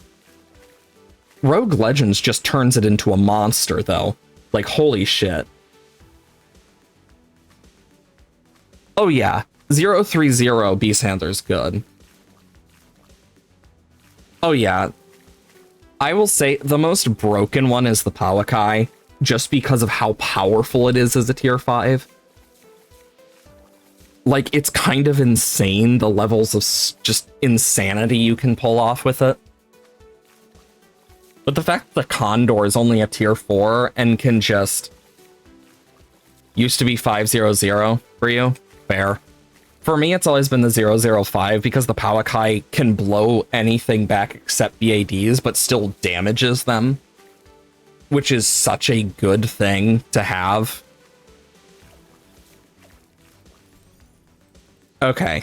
Rogue Legends just turns it into a monster, though. Like, holy shit. Oh yeah, 030 Beast Handler's good. Oh yeah. I will say the most broken one is the Powakai, just because of how powerful it is as a tier 5. Like, it's kind of insane, the levels of just insanity you can pull off with it. But the fact that the Condor is only a tier 4 and can just... Used to be 500 for you? Fair. For me, it's always been the 005 because the Powakai can blow anything back except BADs, but still damages them. Which is such a good thing to have. Okay.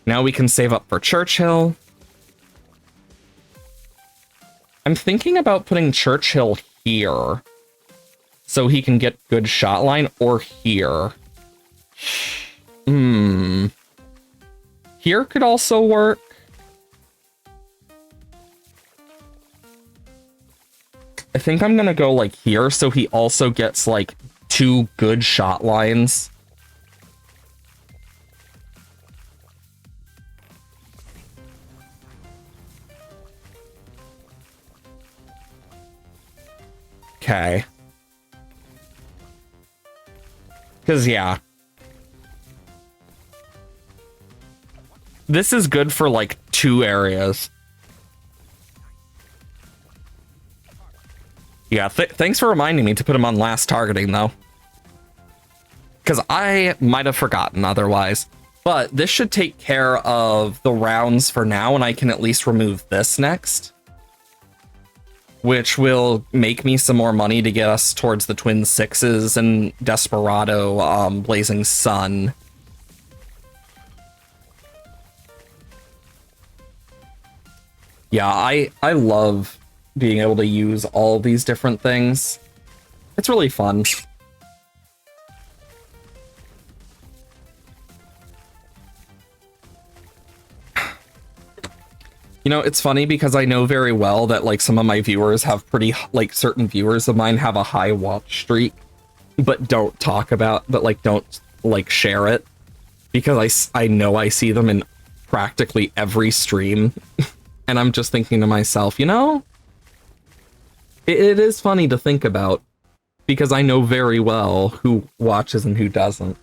Now we can save up for Churchill. I'm thinking about putting Churchill here, so he can get good shot line, or here. Here could also work. I think I'm gonna go like here, so he also gets like 2 good shot lines. Okay. Because, yeah. This is good for, like, 2 areas. Yeah, thanks for reminding me to put him on last targeting, though. Because I might have forgotten otherwise. But this should take care of the rounds for now, and I can at least remove this next. Which will make me some more money to get us towards the Twin Sixes and Desperado, Blazing Sun. Yeah, I love being able to use all these different things. It's really fun. You know, it's funny because I know very well that, like, some of my viewers have pretty, like, certain viewers of mine have a high watch streak, but don't talk about, but, like, don't, like, share it. Because I know I see them in practically every stream. And I'm just thinking to myself, you know, it is funny to think about. Because I know very well who watches and who doesn't.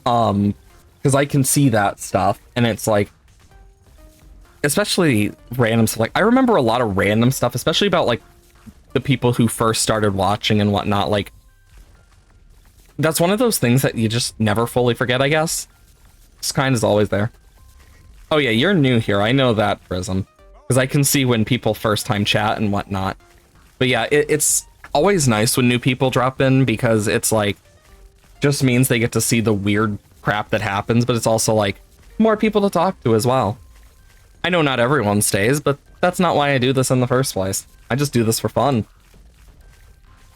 Because I can see that stuff, and it's like, especially random stuff. Like, I remember a lot of random stuff, especially about, like, the people who first started watching and whatnot. Like, that's one of those things that you just never fully forget, I guess. This kind is always there. Oh yeah, you're new here. I know that, Prism. Because I can see when people first time chat and whatnot. But yeah, it's always nice when new people drop in, because it's like, just means they get to see the weird crap that happens, but it's also like more people to talk to as well. I know not everyone stays, but that's not why I do this in the first place. I just do this for fun.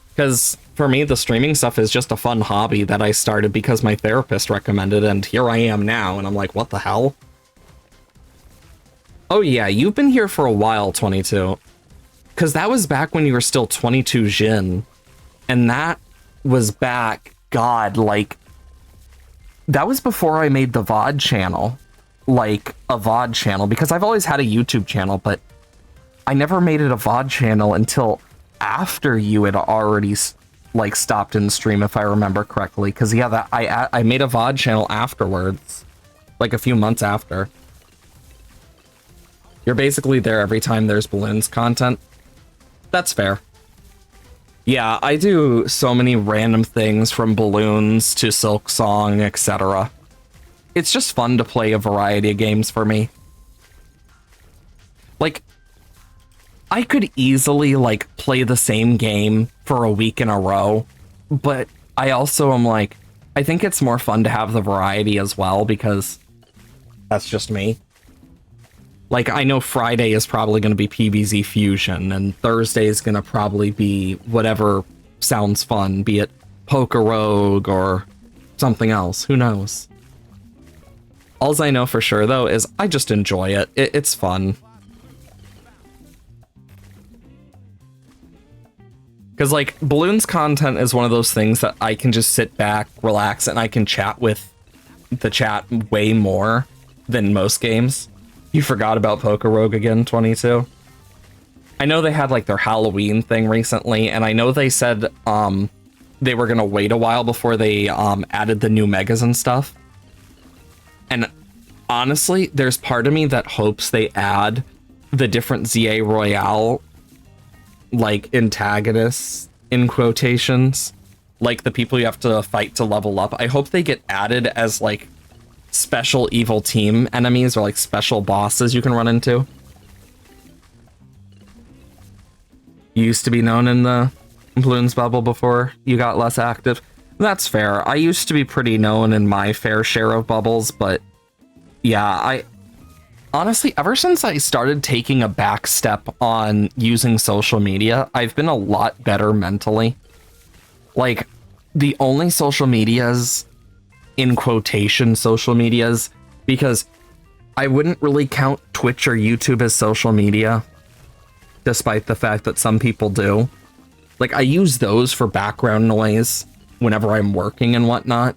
Because for me, the streaming stuff is just a fun hobby that I started because my therapist recommended, and here I am now, and I'm like, what the hell? Oh yeah, you've been here for a while, 22. Because that was back when you were still 22 Jin. And that was back, God, like... That was before I made the VOD channel. Like, a VOD channel. Because I've always had a YouTube channel, but... I never made it a VOD channel until after you had already, like, stopped in stream, if I remember correctly. Because, yeah, that I made a VOD channel afterwards. Like, a few months after. You're basically there every time there's Bloons content. That's fair. Yeah, I do so many random things from Bloons to Silksong, etc. It's just fun to play a variety of games for me. Like, I could easily, like, play the same game for a week in a row, but I also am like, I think it's more fun to have the variety as well, because that's just me. Like, I know Friday is probably going to be PvZ Fusion, and Thursday is going to probably be whatever sounds fun, be it Poker Rogue or something else. Who knows? Alls I know for sure, though, is I just enjoy it. It's fun. Because, like, Bloons content is one of those things that I can just sit back, relax, and I can chat with the chat way more than most games. You forgot about Poker Rogue again, 22? I know they had, like, their Halloween thing recently, and I know they said they were going to wait a while before they added the new megas and stuff. And honestly, there's part of me that hopes they add the different ZA Royale, like, antagonists, in quotations. Like, the people you have to fight to level up. I hope they get added as, like, special evil team enemies or like special bosses you can run into. You used to be known in the Bloons bubble before you got less active. That's fair. I used to be pretty known in my fair share of bubbles, but yeah, I honestly, ever since I started taking a back step on using social media, I've been a lot better mentally. Like, the only social medias, in quotation social medias, because I wouldn't really count Twitch or YouTube as social media, despite the fact that some people do. Like, I use those for background noise whenever I'm working and whatnot.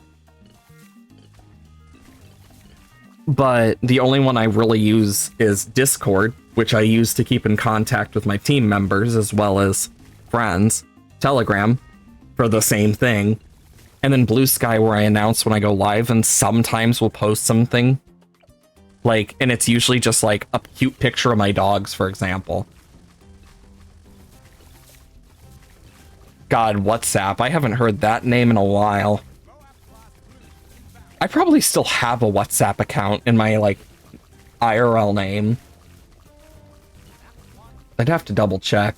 But the only one I really use is Discord, which I use to keep in contact with my team members as well as friends. Telegram, for the same thing. And then Blue Sky, where I announce when I go live, and sometimes we'll post something. Like, and it's usually just like a cute picture of my dogs, for example. God, WhatsApp. I haven't heard that name in a while. I probably still have a WhatsApp account in my, like, IRL name. I'd have to double check.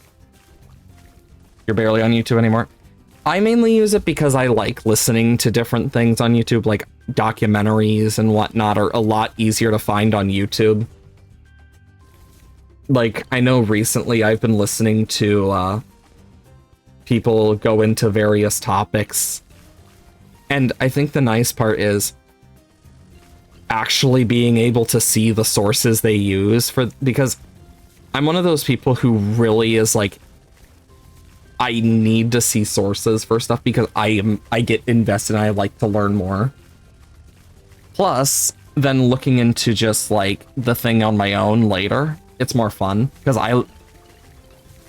You're barely on YouTube anymore? I mainly use it because I like listening to different things on YouTube, like documentaries and whatnot are a lot easier to find on YouTube. Like, I know recently I've been listening to people go into various topics. And I think the nice part is actually being able to see the sources they use because I'm one of those people who really is like, I need to see sources for stuff because I get invested and I like to learn more. Plus, then looking into just like the thing on my own later, it's more fun because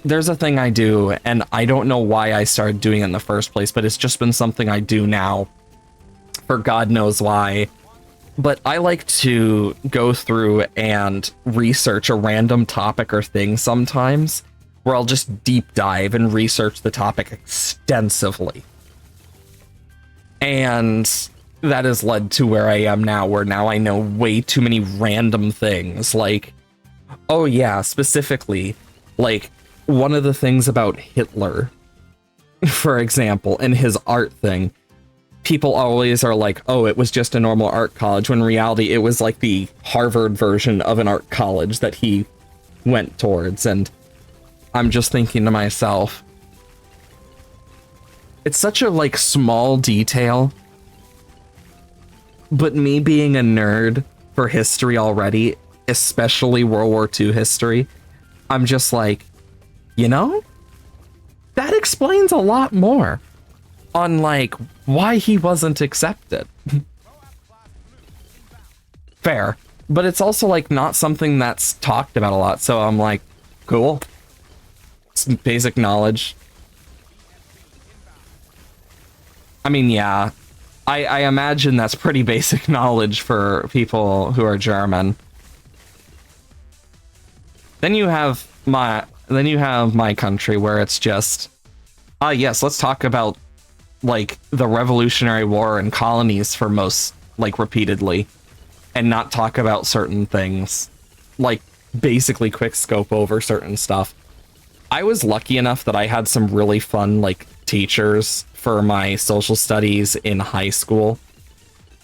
there's a thing I do and I don't know why I started doing it in the first place, but it's just been something I do now for God knows why. But I like to go through and research a random topic or thing sometimes, where I'll just deep dive and research the topic extensively. And that has led to where I am now, where now I know way too many random things. Like, oh yeah, specifically, like, one of the things about Hitler, for example, and his art thing, people always are like, oh, it was just a normal art college, when in reality it was like the Harvard version of an art college that he went towards. And I'm just thinking to myself, It's such a like small detail, but me being a nerd for history already, especially World War II history, I'm just like, you know, that explains a lot more on like why he wasn't accepted. Fair, but it's also like not something that's talked about a lot, so I'm like, cool. Some basic knowledge. I mean, yeah, I imagine that's pretty basic knowledge for people who are German. Then you have my country where it's just, yes, let's talk about like the Revolutionary War and colonies for most, like, repeatedly, and not talk about certain things, like basically quick scope over certain stuff. I was lucky enough that I had some really fun like teachers for my social studies in high school.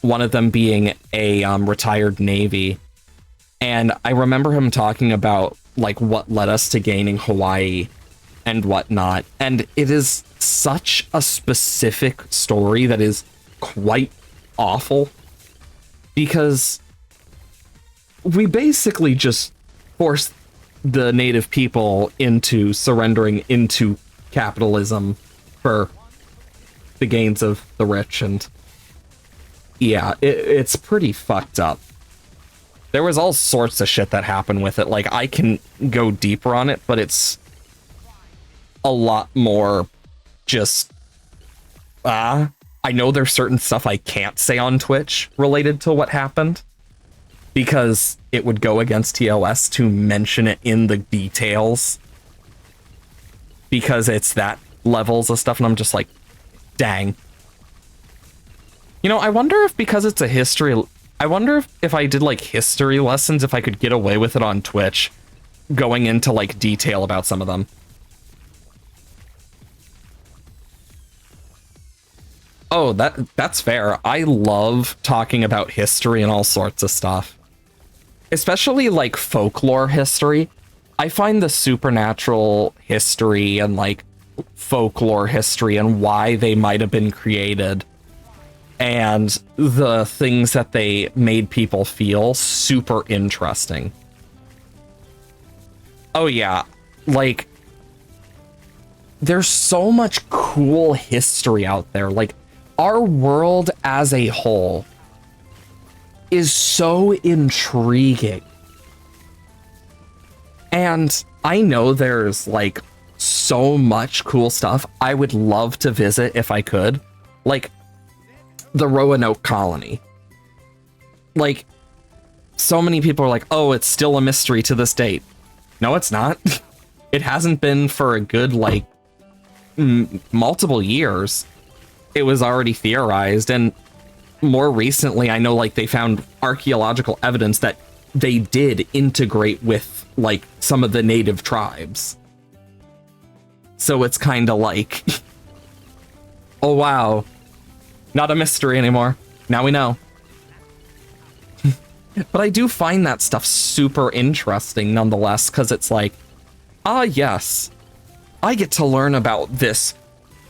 One of them being a retired Navy, and I remember him talking about like what led us to gaining Hawaii and whatnot. And it is such a specific story that is quite awful, because we basically just forced the native people into surrendering into capitalism for the gains of the rich. And yeah, it's pretty fucked up. There was all sorts of shit that happened with it. Like, I can go deeper on it, but it's a lot more just, I know there's certain stuff I can't say on Twitch related to what happened, because it would go against TOS to mention it in the details, because it's that levels of stuff, and I'm just like, dang. You know, I wonder if, because it's a history, I wonder if I did like history lessons, if I could get away with it on Twitch, going into like detail about some of them. Oh, that's fair. I love talking about history and all sorts of stuff. Especially like folklore history. I find the supernatural history and like folklore history and why they might have been created and the things that they made people feel super interesting. Oh yeah, like there's so much cool history out there. Like, our world as a whole is so intriguing. And I know there's like so much cool stuff I would love to visit if I could. Like the Roanoke colony. Like, so many people are like, oh, it's still a mystery to this date. No, it's not. It hasn't been for a good, like, multiple years. It was already theorized, and more recently, I know, like, they found archaeological evidence that they did integrate with, like, some of the native tribes. So it's kind of like, oh, wow. Not a mystery anymore. Now we know. But I do find that stuff super interesting nonetheless, because it's like, yes, I get to learn about this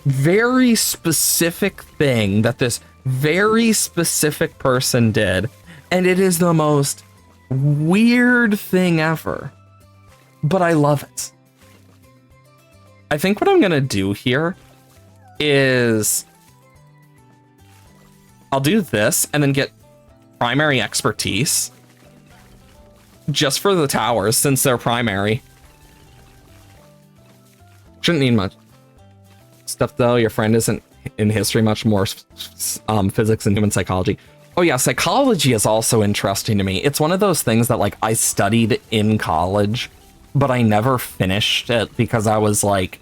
very specific thing that this very specific person did, and it is the most weird thing ever. But I love it. I think what I'm gonna do here is I'll do this and then get primary expertise just for the towers, since they're primary. Shouldn't need much stuff though. Your friend isn't in history much, more physics and human psychology. Oh yeah, psychology is also interesting to me. It's one of those things that like I studied in college, but I never finished it because I was like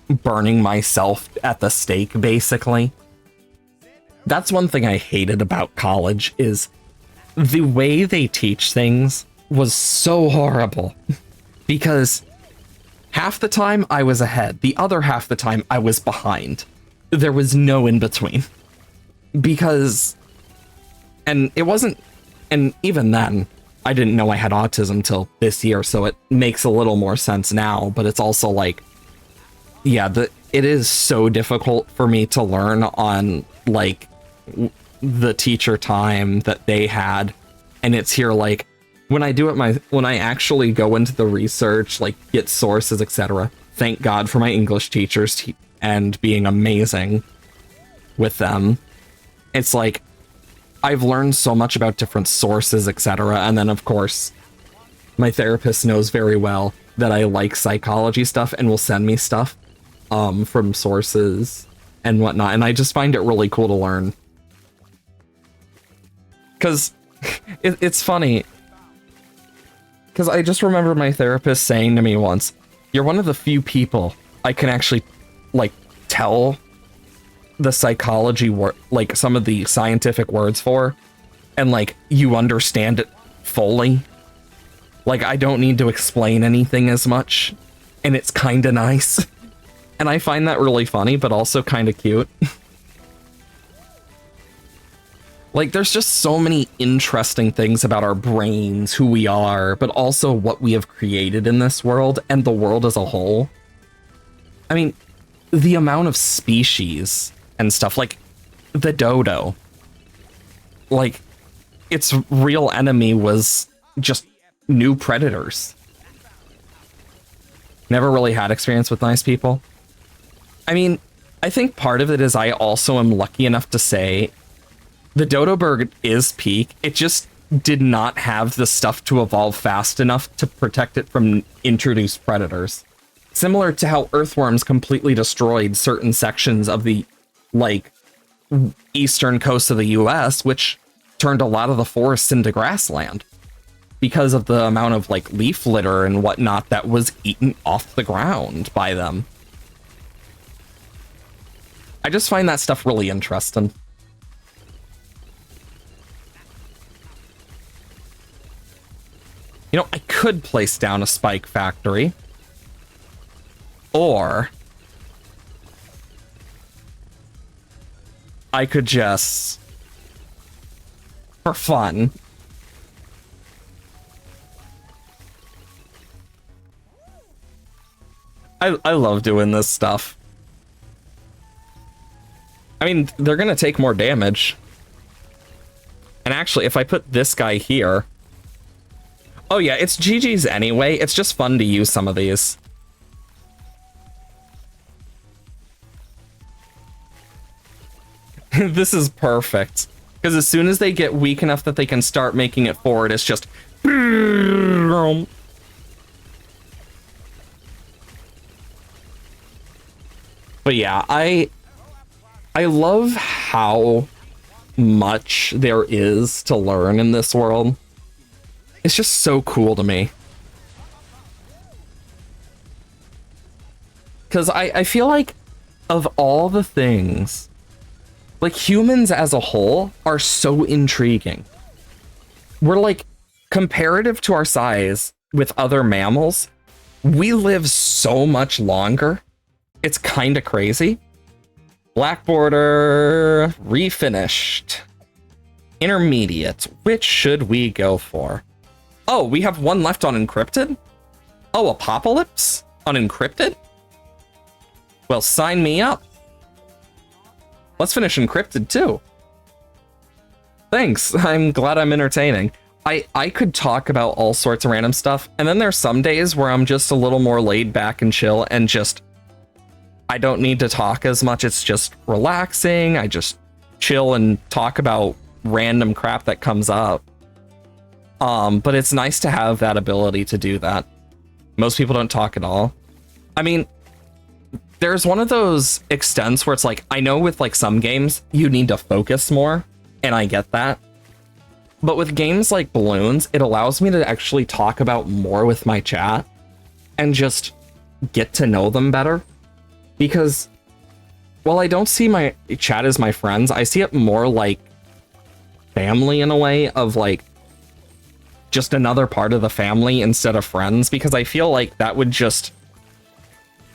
burning myself at the stake basically. That's one thing I hated about college, is the way they teach things was so horrible. Because half the time I was ahead, the other half the time I was behind. There was no in between. Because, and it wasn't, and even then, I didn't know I had autism till this year, so it makes a little more sense now, but it's also like, yeah, it is so difficult for me to learn on like the teacher time that they had, and it's here like when I actually go into the research, like get sources, etc. Thank God for my English teachers and being amazing with them. It's like I've learned so much about different sources, etc. And then of course my therapist knows very well that I like psychology stuff and will send me stuff from sources and whatnot, and I just find it really cool to learn. Because it's funny, because I just remember my therapist saying to me once, you're one of the few people I can actually, like, tell the psychology word, like, some of the scientific words for, and, like, you understand it fully. Like, I don't need to explain anything as much, and it's kind of nice. And I find that really funny, but also kind of cute. Like, there's just so many interesting things about our brains, who we are, but also what we have created in this world and the world as a whole. I mean, the amount of species and stuff, like the dodo. Like, its real enemy was just new predators. Never really had experience with nice people. I mean, I think part of it is I also am lucky enough to say the dodo bird is peak. It just did not have the stuff to evolve fast enough to protect it from introduced predators. Similar to how earthworms completely destroyed certain sections of the, like, eastern coast of the US, which turned a lot of the forests into grassland because of the amount of, like, leaf litter and whatnot that was eaten off the ground by them. I just find that stuff really interesting. You know, I could place down a spike factory. Or I could just, for fun, I love doing this stuff. I mean, they're gonna take more damage. And actually, if I put this guy here... Oh yeah, it's GG's anyway. It's just fun to use some of these. This is perfect. Because as soon as they get weak enough that they can start making it forward, it's just... But yeah, I love how much there is to learn in this world. It's just so cool to me. Because I feel like of all the things, like humans as a whole are so intriguing. We're like, comparative to our size with other mammals, we live so much longer. It's kind of crazy. Black border, refinished. Intermediate, which should we go for? Oh, we have one left on encrypted? Oh, Apocalypse on encrypted? Well, sign me up. Let's finish encrypted too. Thanks, I'm glad I'm entertaining. I could talk about all sorts of random stuff, and then there's some days where I'm just a little more laid back and chill and just, I don't need to talk as much. It's just relaxing. I just chill and talk about random crap that comes up. But it's nice to have that ability to do that. Most people don't talk at all. I mean, there's one of those extents where it's like, I know with like some games, you need to focus more, and I get that. But with games like Bloons, it allows me to actually talk about more with my chat and just get to know them better. Because while I don't see my chat as my friends, I see it more like family in a way, of like just another part of the family instead of friends, because I feel like that would just,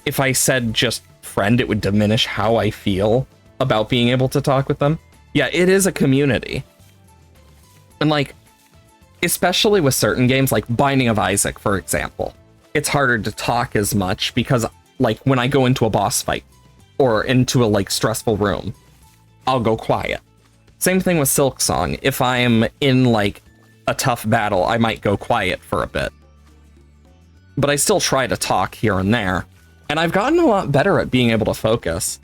if I said just friend, it would diminish how I feel about being able to talk with them. Yeah, it is a community. And like, especially with certain games like Binding of Isaac, for example, it's harder to talk as much because like when I go into a boss fight, or into a like stressful room, I'll go quiet. Same thing with Silksong. If I'm in like a tough battle, I might go quiet for a bit. But I still try to talk here and there. And I've gotten a lot better at being able to focus.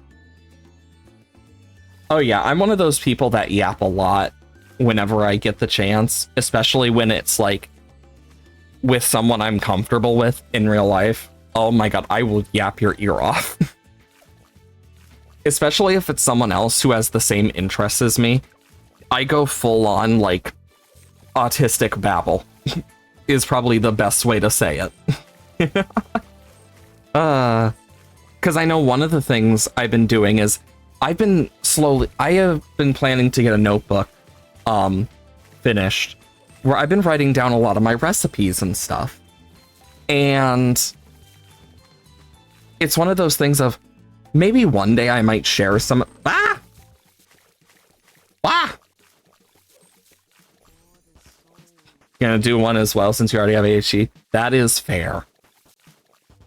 Oh yeah, I'm one of those people that yap a lot whenever I get the chance, especially when it's like with someone I'm comfortable with in real life. Oh my god, I will yap your ear off. Especially if it's someone else who has the same interests as me. I go full on like autistic babble is probably the best way to say it. Because I know one of the things I've been doing is I have been planning to get a notebook finished where I've been writing down a lot of my recipes and stuff. And it's one of those things of maybe one day I might share some. Gonna do one as well since you already have AHD. That is fair.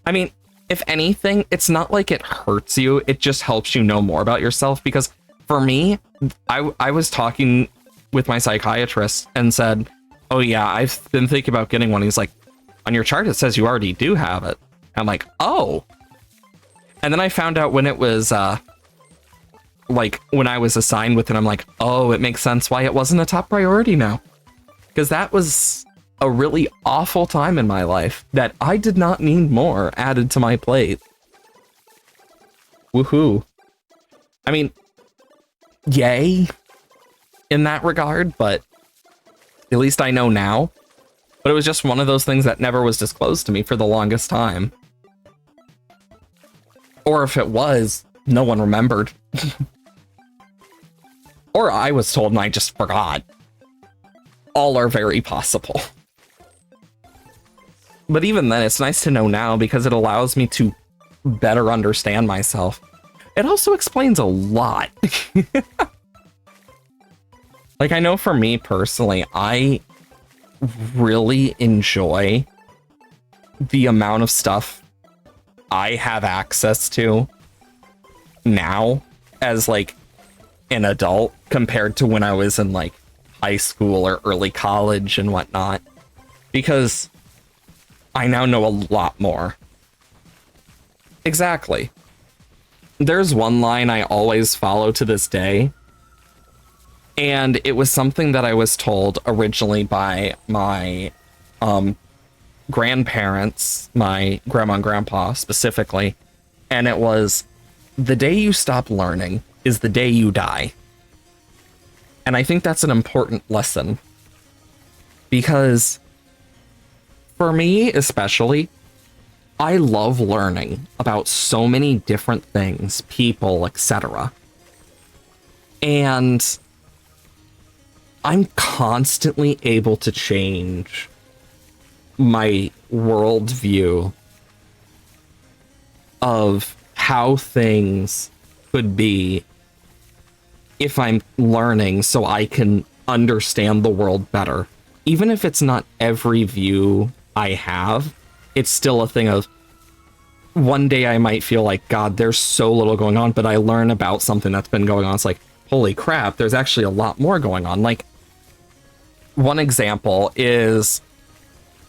I mean, if anything, it's not like it hurts you. It just helps you know more about yourself. Because for me, I was talking with my psychiatrist and said, oh yeah, I've been thinking about getting one. He's like, on your chart, it says you already do have it. I'm like, oh. And then I found out when it was, like, when I was assigned with it, I'm like, oh, it makes sense why it wasn't a top priority now. Because that was a really awful time in my life that I did not need more added to my plate. Woohoo. I mean, yay in that regard, but at least I know now. But it was just one of those things that never was disclosed to me for the longest time. Or if it was, no one remembered. Or I was told and I just forgot. All are very possible. But even then, it's nice to know now because it allows me to better understand myself. It also explains a lot. Like, I know for me personally, I really enjoy the amount of stuff I have access to now as like an adult compared to when I was in like high school or early college and whatnot, because I now know a lot more. Exactly. There's one line I always follow to this day, and it was something that I was told originally by my grandparents, my grandma and grandpa specifically, and it was, the day you stop learning is the day you die. And I think that's an important lesson, because for me especially, I love learning about so many different things, people, etc. And I'm constantly able to change my worldview of how things could be if I'm learning so I can understand the world better. Even if it's not every view I have, it's still a thing of one day I might feel like, God, there's so little going on, but I learn about something that's been going on. It's like, holy crap, there's actually a lot more going on. Like, one example is,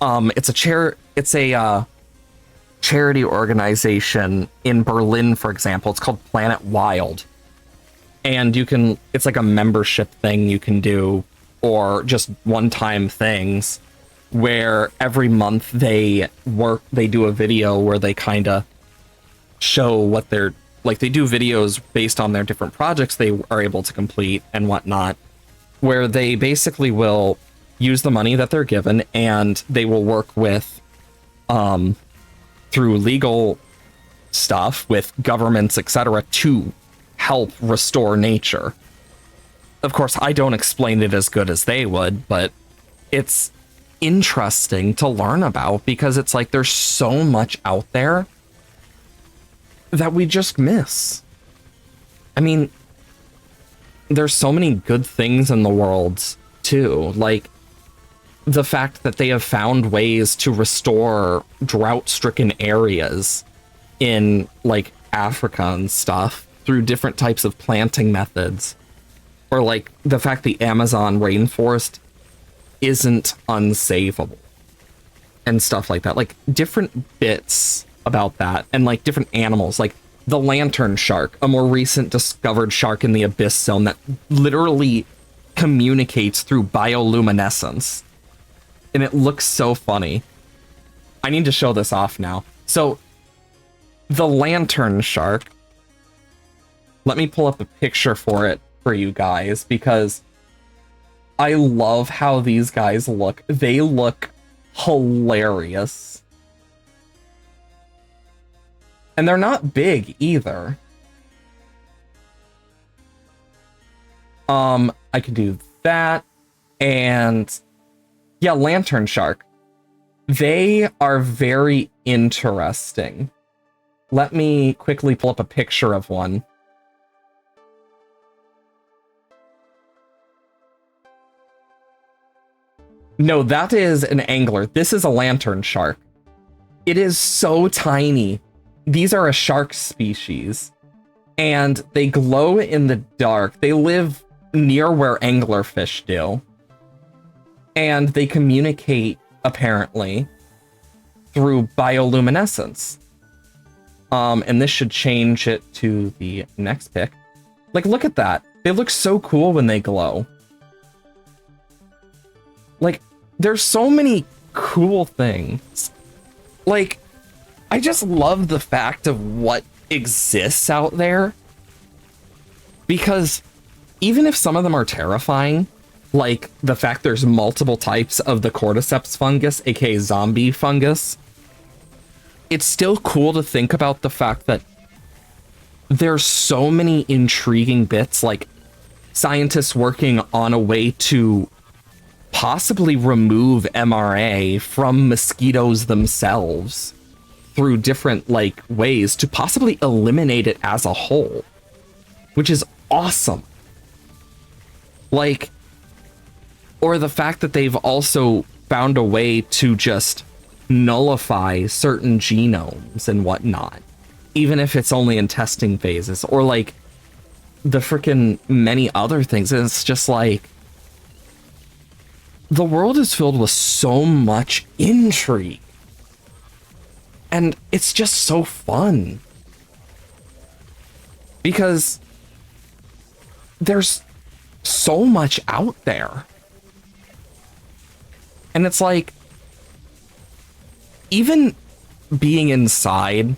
it's a charity organization in Berlin, for example. It's called Planet Wild. And it's like a membership thing you can do, or just one-time things, where every month they do a video where they kind of show what they're, like, they do videos based on their different projects they are able to complete and whatnot, where they basically will use the money that they're given and they will work with, through legal stuff with governments, etc., to help restore nature. Of course, I don't explain it as good as they would, but it's interesting to learn about because it's like there's so much out there that we just miss. I mean, there's so many good things in the world too, like the fact that they have found ways to restore drought-stricken areas in like Africa and stuff through different types of planting methods, or like the fact the Amazon rainforest isn't unsavable and stuff like that. Like different bits about that, and like different animals, like the lantern shark, a more recent discovered shark in the Abyss Zone that literally communicates through bioluminescence. And it looks so funny. I need to show this off now. So, the lantern shark, let me pull up a picture for it for you guys, because I love how these guys look. They look hilarious. And they're not big either. I could do that. And yeah, lantern shark. They are very interesting. Let me quickly pull up a picture of one. No, that is an angler. This is a lantern shark. It is so tiny. These are a shark species, and they glow in the dark. They live near where anglerfish do, and they communicate, apparently, through bioluminescence. And this should change it to the next pic. Like, look at that. They look so cool when they glow. Like, there's so many cool things. Like, I just love the fact of what exists out there. Because even if some of them are terrifying, like the fact there's multiple types of the cordyceps fungus, aka zombie fungus, it's still cool to think about the fact that there's so many intriguing bits, like scientists working on a way to possibly remove MRA from mosquitoes themselves through different like ways to possibly eliminate it as a whole, which is awesome. Like, or the fact that they've also found a way to just nullify certain genomes and whatnot, even if it's only in testing phases, or like the freaking many other things. And it's just like, the world is filled with so much intrigue. And it's just so fun. Because there's so much out there. And it's like, even being inside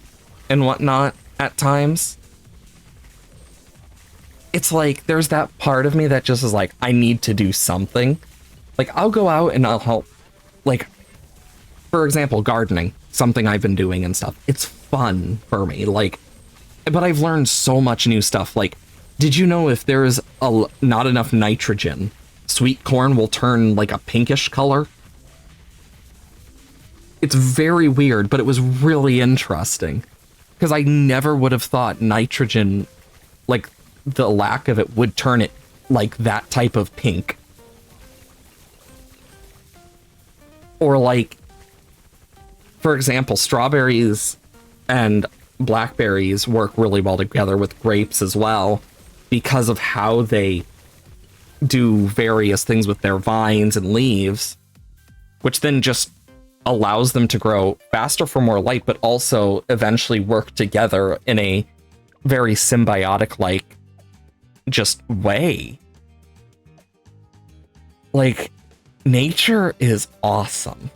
and whatnot at times, it's like, there's that part of me that just is like, I need to do something. Like, I'll go out and I'll help, like, for example, gardening, something I've been doing and stuff. It's fun for me, like, but I've learned so much new stuff. Like, did you know if there's not enough nitrogen, sweet corn will turn like a pinkish color? It's very weird, but it was really interesting, because I never would have thought nitrogen, like, the lack of it would turn it like that type of pink. Or like, for example, strawberries and blackberries work really well together with grapes as well, because of how they do various things with their vines and leaves, which then just allows them to grow faster for more light, but also eventually work together in a very symbiotic-like just way. Like, nature is awesome.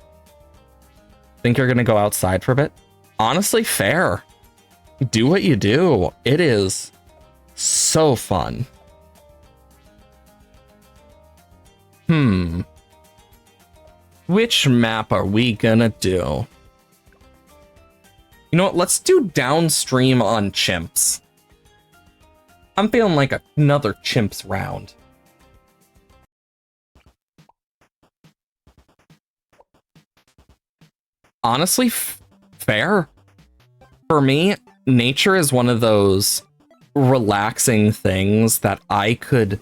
Think you're gonna go outside for a bit? Honestly, fair. Do what you do. It is so fun. Which map are we gonna do? You know what? Let's do downstream on chimps. I'm feeling like another chimps round. Honestly, fair. For me, nature is one of those relaxing things that I could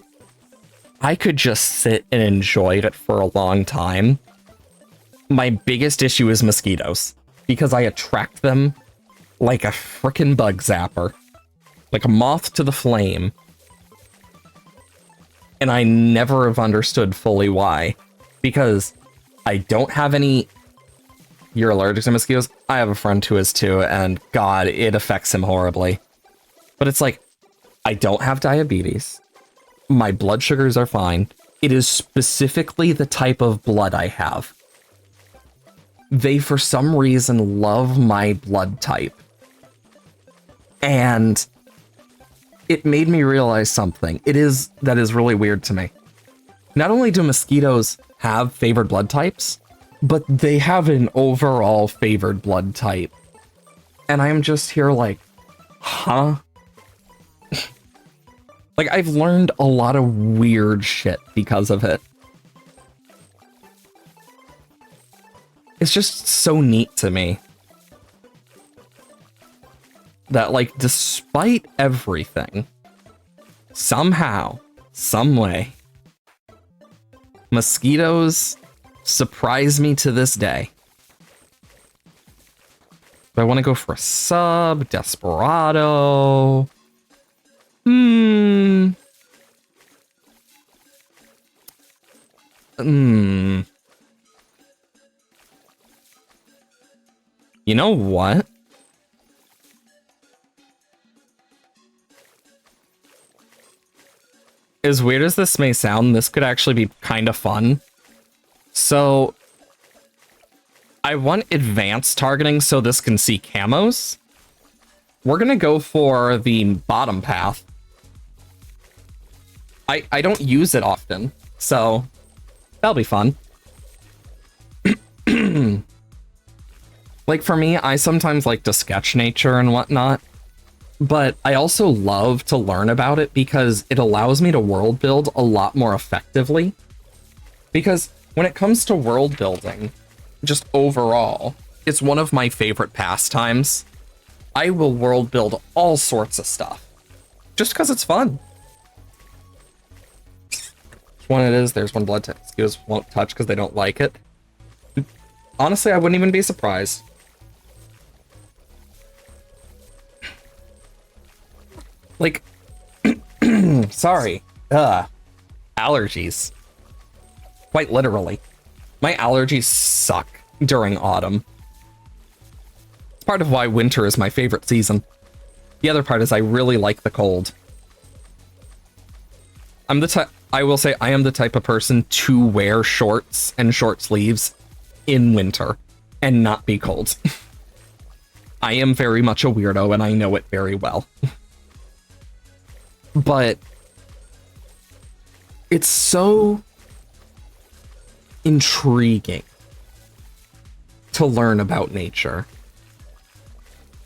just sit and enjoy it for a long time. My biggest issue is mosquitoes, because I attract them like a frickin' bug zapper. Like a moth to the flame. And I never have understood fully why. Because I don't have any... You're allergic to mosquitoes? I have a friend who is too, and God, it affects him horribly. But it's like, I don't have diabetes. My blood sugars are fine. It is specifically the type of blood I have. They, for some reason, love my blood type. And it made me realize something. That is really weird to me. Not only do mosquitoes have favored blood types, but they have an overall favored blood type. And I'm just here like, huh? Like, I've learned a lot of weird shit because of it. It's just so neat to me. That, like, despite everything, somehow, some way, mosquitoes surprise me to this day. Do I want to go for a sub? Desperado? You know what? As weird as this may sound, this could actually be kind of fun. So, I want advanced targeting so this can see camos. We're gonna go for the bottom path. I don't use it often, so that'll be fun. Like for me, I sometimes like to sketch nature and whatnot, but I also love to learn about it because it allows me to world build a lot more effectively. Because when it comes to world building, just overall, it's one of my favorite pastimes. I will world build all sorts of stuff just because it's fun. Which one it is? There's one blood type mosquitoes won't touch because they don't like it. Honestly, I wouldn't even be surprised. Like, sorry. Allergies. Quite literally. My allergies suck during autumn. It's part of why winter is my favorite season. The other part is I really like the cold. I will say I am the type of person to wear shorts and short sleeves in winter and not be cold. I am very much a weirdo and I know it very well. But it's so intriguing to learn about nature.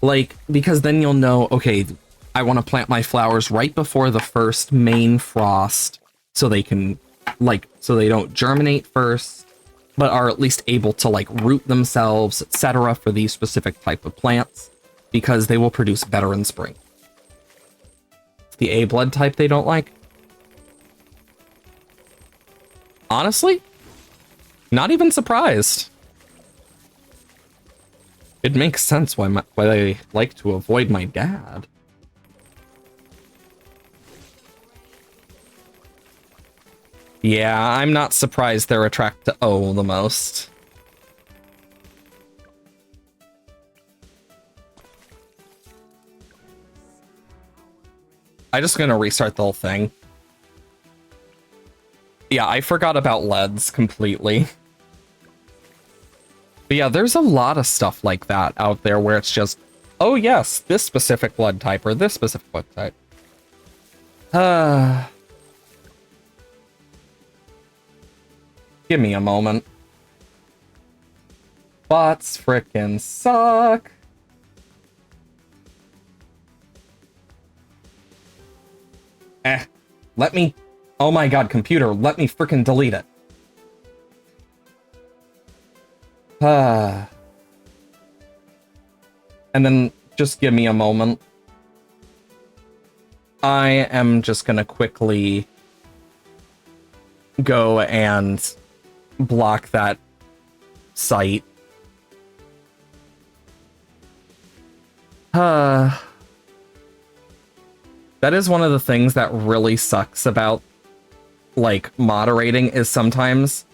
Like, because then you'll know, okay, I want to plant my flowers right before the first main frost so they can, like, so they don't germinate first, but are at least able to, like, root themselves, etc. for these specific type of plants, because they will produce better in spring. The A blood type they don't like? Honestly, not even surprised. It makes sense why they like to avoid my dad. Yeah, I'm not surprised they're attracted to O the most. I'm just gonna restart the whole thing. Yeah, I forgot about LEDs completely. But yeah, there's a lot of stuff like that out there where it's just, oh yes, this specific blood type or this specific blood type. Give me a moment. Bots frickin' suck. Let me... Oh my god, computer, let me frickin' delete it. And then just give me a moment. I am just gonna quickly go and block that site. that is one of the things that really sucks about like moderating is sometimes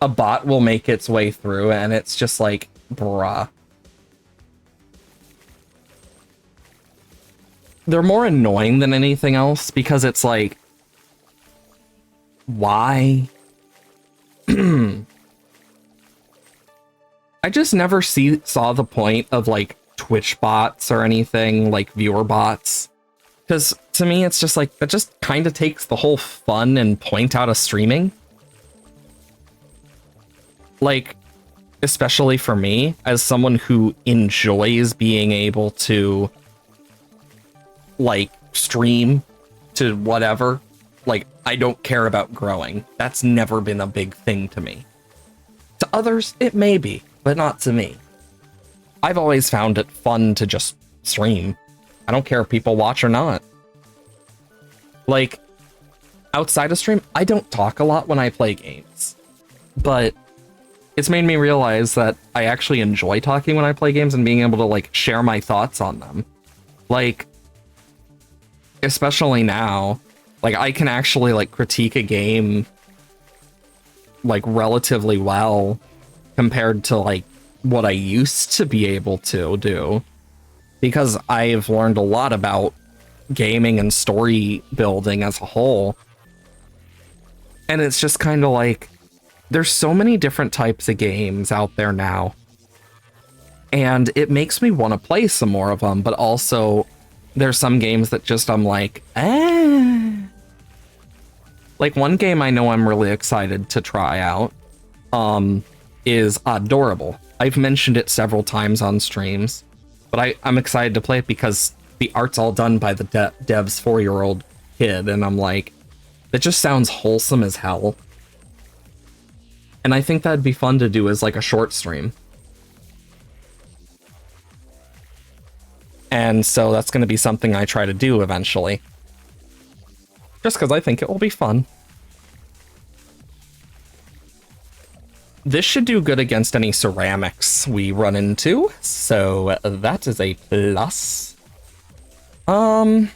a bot will make its way through and it's just like, bruh. They're more annoying than anything else because it's like, why? I just never saw the point of like Twitch bots or anything, like viewer bots. Because to me, it's just like, that just kind of takes the whole fun and point out of streaming. Like, especially for me, as someone who enjoys being able to, like, stream to whatever. Like, I don't care about growing. That's never been a big thing to me. To others, it may be, but not to me. I've always found it fun to just stream. I don't care if people watch or not. Like, outside of stream, I don't talk a lot when I play games. But it's made me realize that I actually enjoy talking when I play games and being able to, like, share my thoughts on them. Like, especially now, like, I can actually, like, critique a game, like, relatively well compared to, like, what I used to be able to do. Because I've learned a lot about gaming and story building as a whole. And it's just kind of like, there's so many different types of games out there now. And it makes me want to play some more of them, but also there's some games that just I'm like, eh. Like one game I know I'm really excited to try out is Adorable. I've mentioned it several times on streams, but I'm excited to play it because the art's all done by the dev's 4-year-old kid, and I'm like, it just sounds wholesome as hell. And I think that'd be fun to do as like a short stream. And so that's going to be something I try to do eventually. Just because I think it will be fun. This should do good against any ceramics we run into, so that is a plus. I'm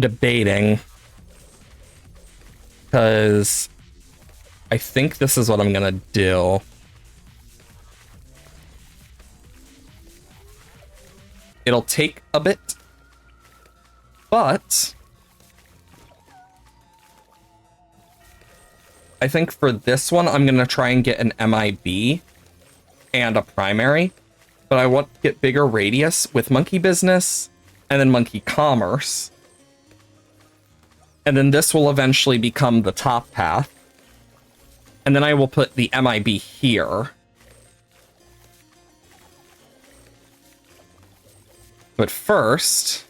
debating. Because I think this is what I'm gonna do. It'll take a bit, but I think for this one, I'm gonna try and get an MIB and a primary, but I want to get bigger radius with Monkey Business and then Monkey Commerce. And then this will eventually become the top path. And then I will put the MIB here. But first,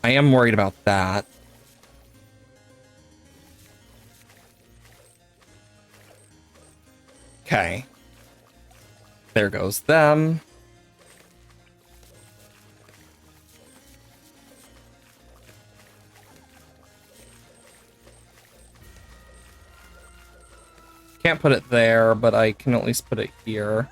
I am worried about that. Okay. There goes them. Can't put it there, but I can at least put it here.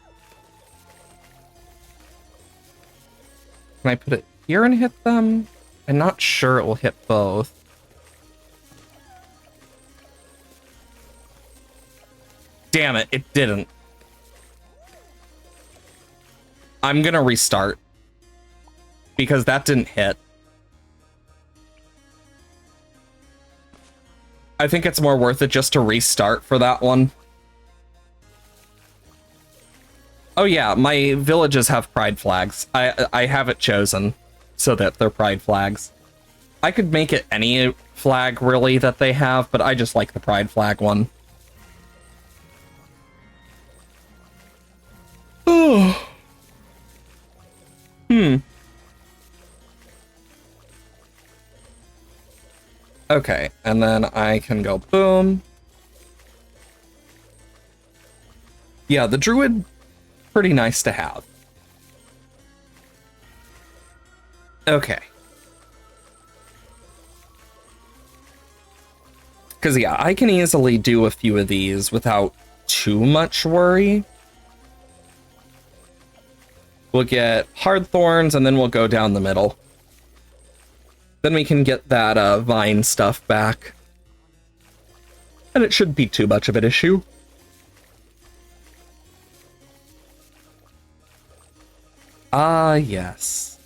Can I put it here and hit them? I'm not sure it will hit both. Damn it, it didn't. I'm gonna restart. Because that didn't hit. I think it's more worth it just to restart for that one. Oh yeah, my villages have pride flags. I have it chosen so that they're pride flags. I could make it any flag, really, that they have, but I just like the pride flag one. Oh. Okay, and then I can go boom. Yeah, the druid, pretty nice to have. Okay. Because, yeah, I can easily do a few of these without too much worry. We'll get hard thorns, and then we'll go down the middle. Then we can get that vine stuff back. And it shouldn't be too much of an issue. Ah, yes.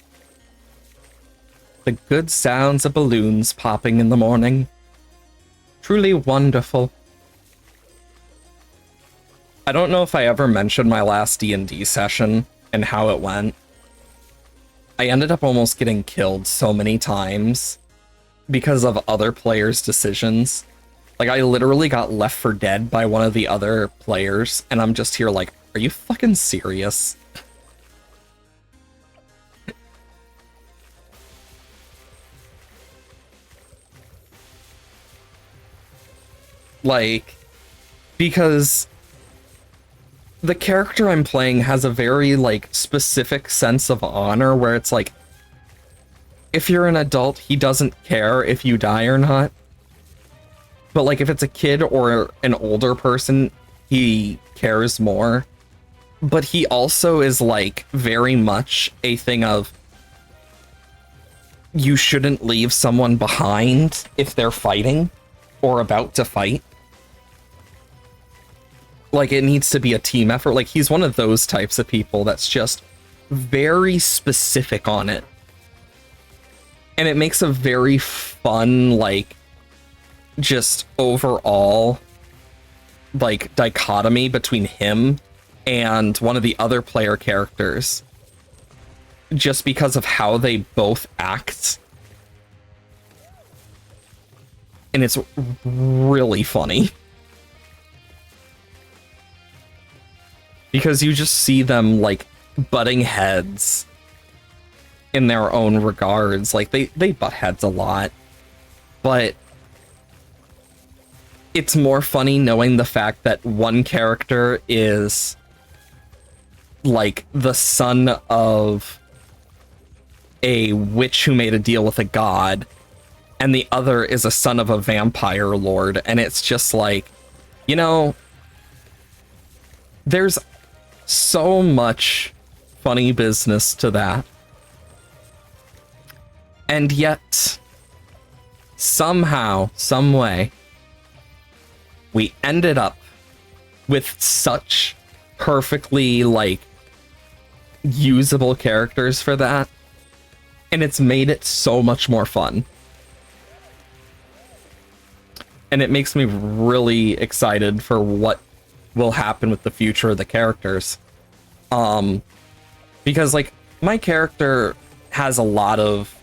The good sounds of balloons popping in the morning. Truly wonderful. I don't know if I ever mentioned my last D&D session and how it went. I ended up almost getting killed so many times because of other players' decisions. Like, I literally got left for dead by one of the other players, and I'm just here like, are you fucking serious? Like, because the character I'm playing has a very, like, specific sense of honor where it's like, if you're an adult, he doesn't care if you die or not. But, like, if it's a kid or an older person, he cares more. But he also is, like, very much a thing of, you shouldn't leave someone behind if they're fighting or about to fight. Like, it needs to be a team effort. Like, he's one of those types of people that's just very specific on it. And it makes a very fun, like, just overall, like, dichotomy between him and one of the other player characters. Just because of how they both act. And it's really funny. Because you just see them, like, butting heads in their own regards. Like, they butt heads a lot. But it's more funny knowing the fact that one character is, like, the son of a witch who made a deal with a god, and the other is a son of a vampire lord. And it's just like, you know, there's so much funny business to that. And yet, somehow, some way, we ended up with such perfectly, like, usable characters for that. And it's made it so much more fun. And it makes me really excited for what will happen with the future of the characters. Because, like, my character has a lot of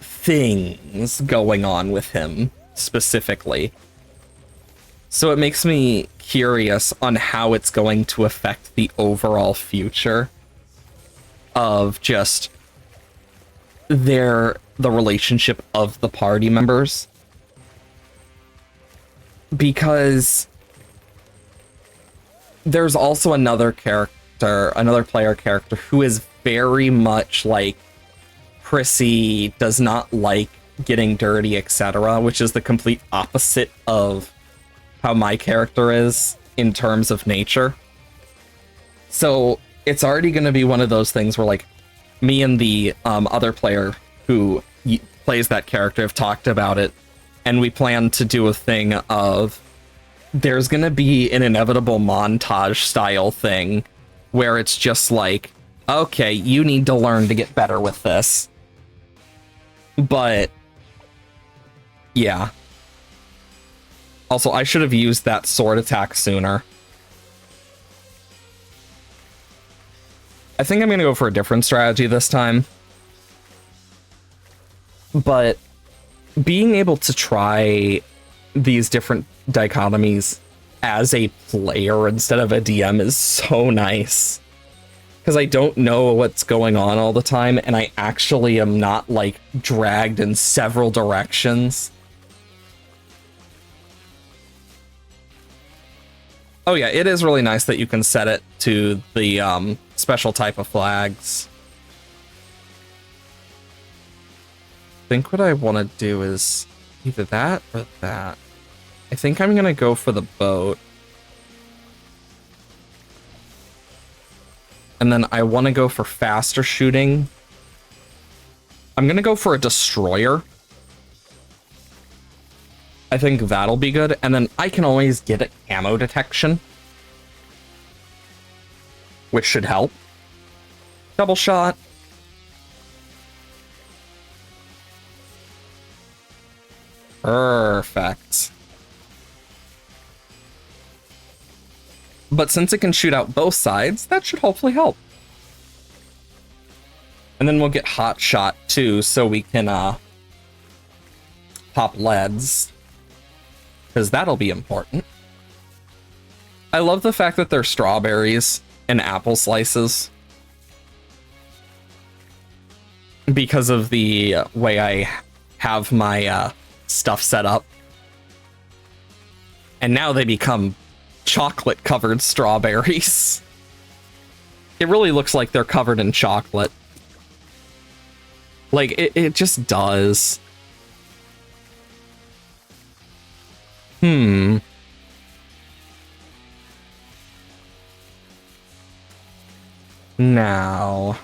things going on with him, specifically. So it makes me curious on how it's going to affect the overall future of just the relationship of the party members. Because there's also another player character who is very much like prissy, does not like getting dirty, etc., which is the complete opposite of how my character is in terms of nature. So it's already going to be one of those things where, like, me and the other player who plays that character have talked about it, and we plan to do a thing of there's going to be an inevitable montage style thing where it's just like, okay, you need to learn to get better with this. But yeah. Also, I should have used that sword attack sooner. I think I'm going to go for a different strategy this time. But being able to try these different dichotomies as a player instead of a DM is so nice. Because I don't know what's going on all the time, and I actually am not, like, dragged in several directions. Oh yeah, it is really nice that you can set it to the special type of flags. I think what I want to do is either that or that. I think I'm gonna go for the boat. And then I want to go for faster shooting. I'm gonna go for a destroyer. I think that'll be good. And then I can always get a camo detection, which should help. Double shot. Perfect. But since it can shoot out both sides, that should hopefully help. And then we'll get hot shot too, so we can pop leads, because that'll be important. I love the fact that they're strawberries and apple slices, because of the way I have my stuff set up. And now they become chocolate covered strawberries. It really looks like they're covered in chocolate. Like, it just does. Now,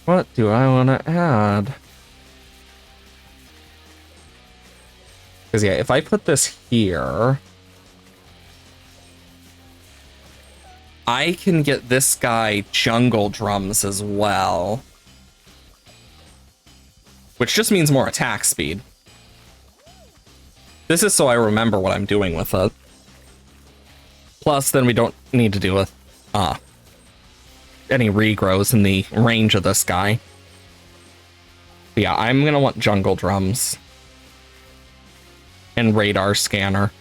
what do I want to add? Because yeah, if I put this here, I can get this guy jungle drums as well, which just means more attack speed. This is so I remember what I'm doing with it. Plus, then we don't need to deal with any regrows in the range of this guy. But yeah, I'm gonna want jungle drums and radar scanner.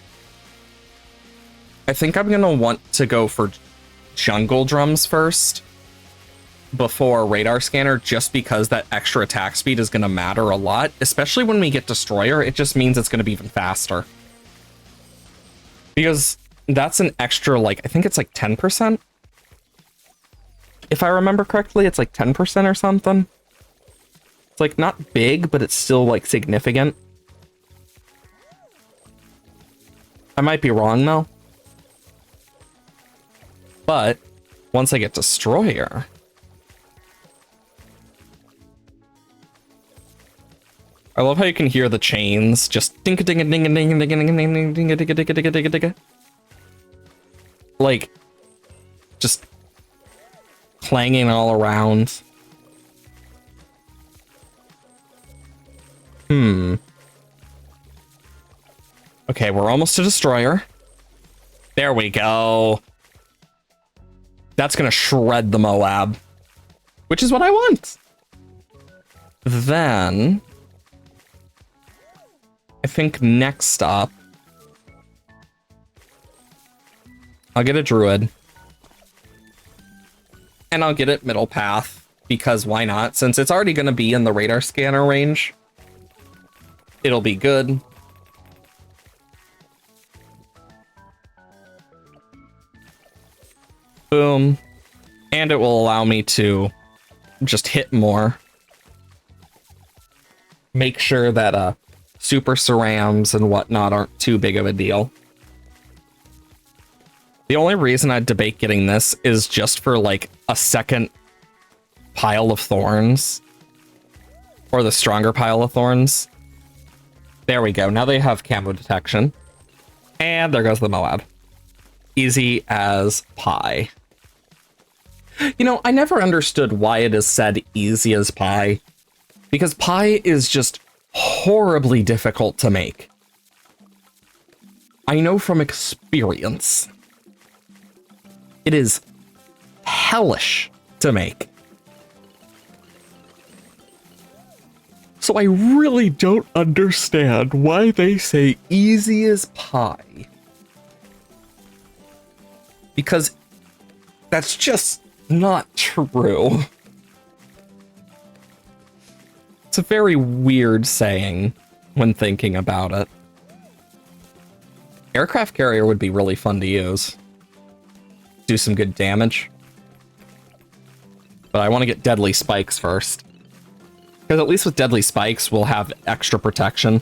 I think I'm gonna want to go for jungle drums first before radar scanner, just because that extra attack speed is gonna matter a lot, especially when we get destroyer. It just means it's gonna be even faster, because that's an extra, like, I think it's like 10%. If I remember correctly, it's like 10% or something. It's like not big, but it's still like significant. I might be wrong though. But once I get destroyer, I love how you can hear the chains just ding a ding a ding a ding a ding a ding a ding a ding a ding a ding a ding a ding a ding a, like, just clanging all around. Okay, we're almost to destroyer. There we go. That's gonna shred the Moab, which is what I want. Then I think next up, I'll get a druid. And I'll get it middle path, because why not? Since it's already going to be in the radar scanner range, it'll be good. Boom. And it will allow me to just hit more. Make sure that super cerams and whatnot aren't too big of a deal. The only reason I'd debate getting this is just for like a second pile of thorns, or the stronger pile of thorns. There we go. Now they have camo detection. And there goes the Moab. Easy as pie. You know, I never understood why it is said easy as pie, because pie is just horribly difficult to make. I know from experience. It is hellish to make. So I really don't understand why they say easy as pie. Because that's just not true. It's a very weird saying when thinking about it. Aircraft carrier would be really fun to use. Do some good damage. But I want to get deadly spikes first. Because at least with deadly spikes, we'll have extra protection.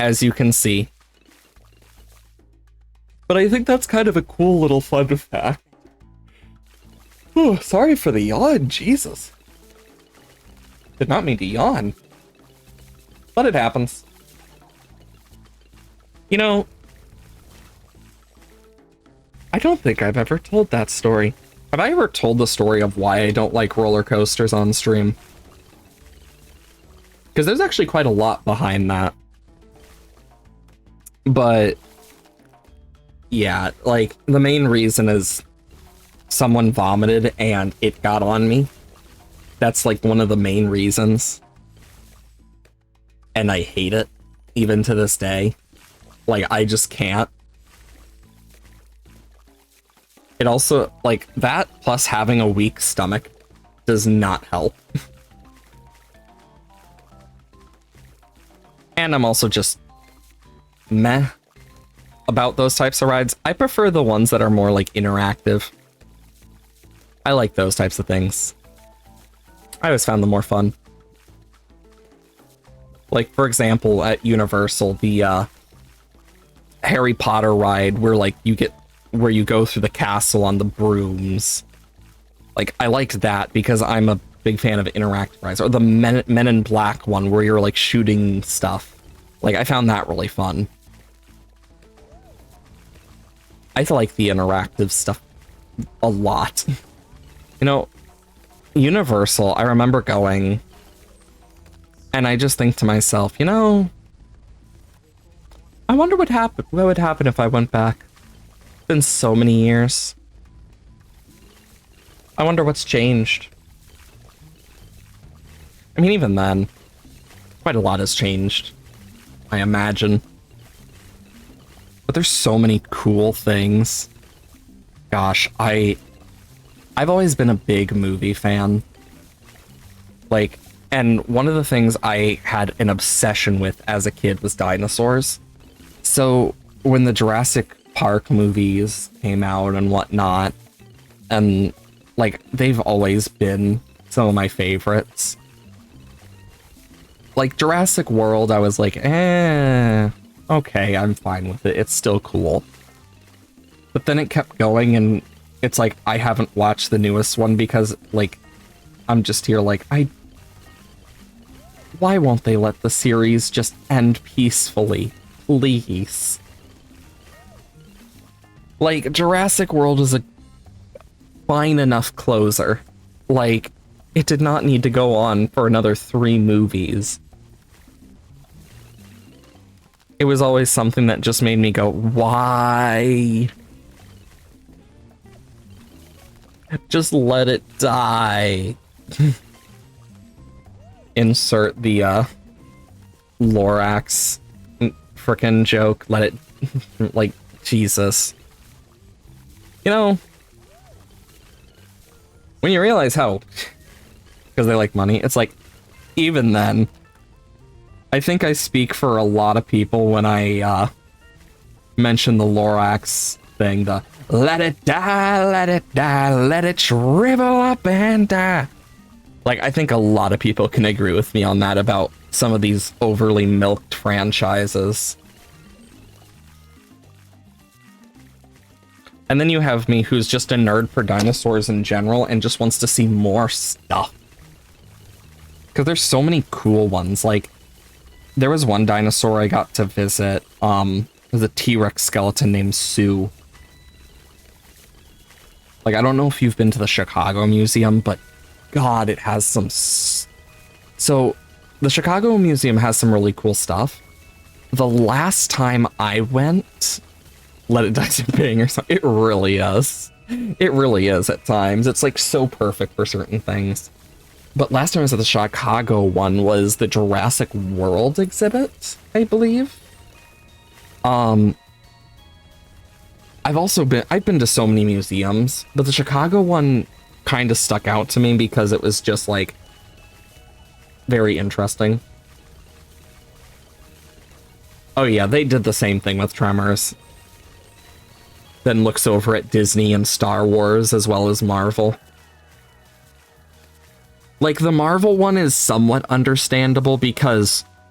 as you can see. But I think that's kind of a cool little fun fact. Oh, sorry for the yawn, Jesus. Did not mean to yawn. But it happens. You know, I don't think I've ever told that story. Have I ever told the story of why I don't like roller coasters on stream? Because there's actually quite a lot behind that. But yeah, like the main reason is someone vomited and it got on me. That's like one of the main reasons. And I hate it, even to this day. Like, I just can't. It also, like, that plus having a weak stomach does not help. And I'm also just meh about those types of rides. I prefer the ones that are more, like, interactive. I like those types of things. I always found them more fun. Like, for example, at Universal, the Harry Potter ride where, like, where you go through the castle on the brooms. Like, I liked that because I'm a big fan of interactive rides. Or the Men in Black one where you're, like, shooting stuff. Like, I found that really fun. I like the interactive stuff a lot. You know, Universal, I remember going, and I just think to myself, you know, I wonder what would happen if I went back. It's been so many years. I wonder what's changed. I mean, even then, quite a lot has changed, I imagine. But there's so many cool things. Gosh, I've always been a big movie fan. Like, and one of the things I had an obsession with as a kid was dinosaurs. So when the Jurassic Park movies came out and whatnot, and like, they've always been some of my favorites. Like Jurassic World, I was like, okay, I'm fine with it. It's still cool. But then it kept going, and it's like, I haven't watched the newest one because, like, I'm just here like, why won't they let the series just end peacefully? Please. Like, Jurassic World is a fine enough closer. Like, it did not need to go on for another 3 movies. It was always something that just made me go, why? Just let it die. Insert the Lorax frickin' joke. Let it, like, Jesus. You know, when you realize how, because they like money, it's like, even then, I think I speak for a lot of people when I mention the Lorax thing, the let it die, let it shrivel up and die. Like, I think a lot of people can agree with me on that about some of these overly milked franchises. And then you have me, who's just a nerd for dinosaurs in general and just wants to see more stuff. Because there's so many cool ones. Like, there was one dinosaur I got to visit. It was a T-Rex skeleton named Sue. Like, I don't know if you've been to the Chicago Museum, but God, it has some... So, the Chicago Museum has some really cool stuff. The last time I went, Let It Die Bang or something, it really is. It really is at times. It's like so perfect for certain things. But last time I was at the Chicago one was the Jurassic World exhibit, I believe. I've been to so many museums, but the Chicago one kind of stuck out to me because it was just like very interesting. Oh yeah, they did the same thing with Tremors. Then looks over at Disney and Star Wars as well as Marvel. Like, the Marvel one is somewhat understandable because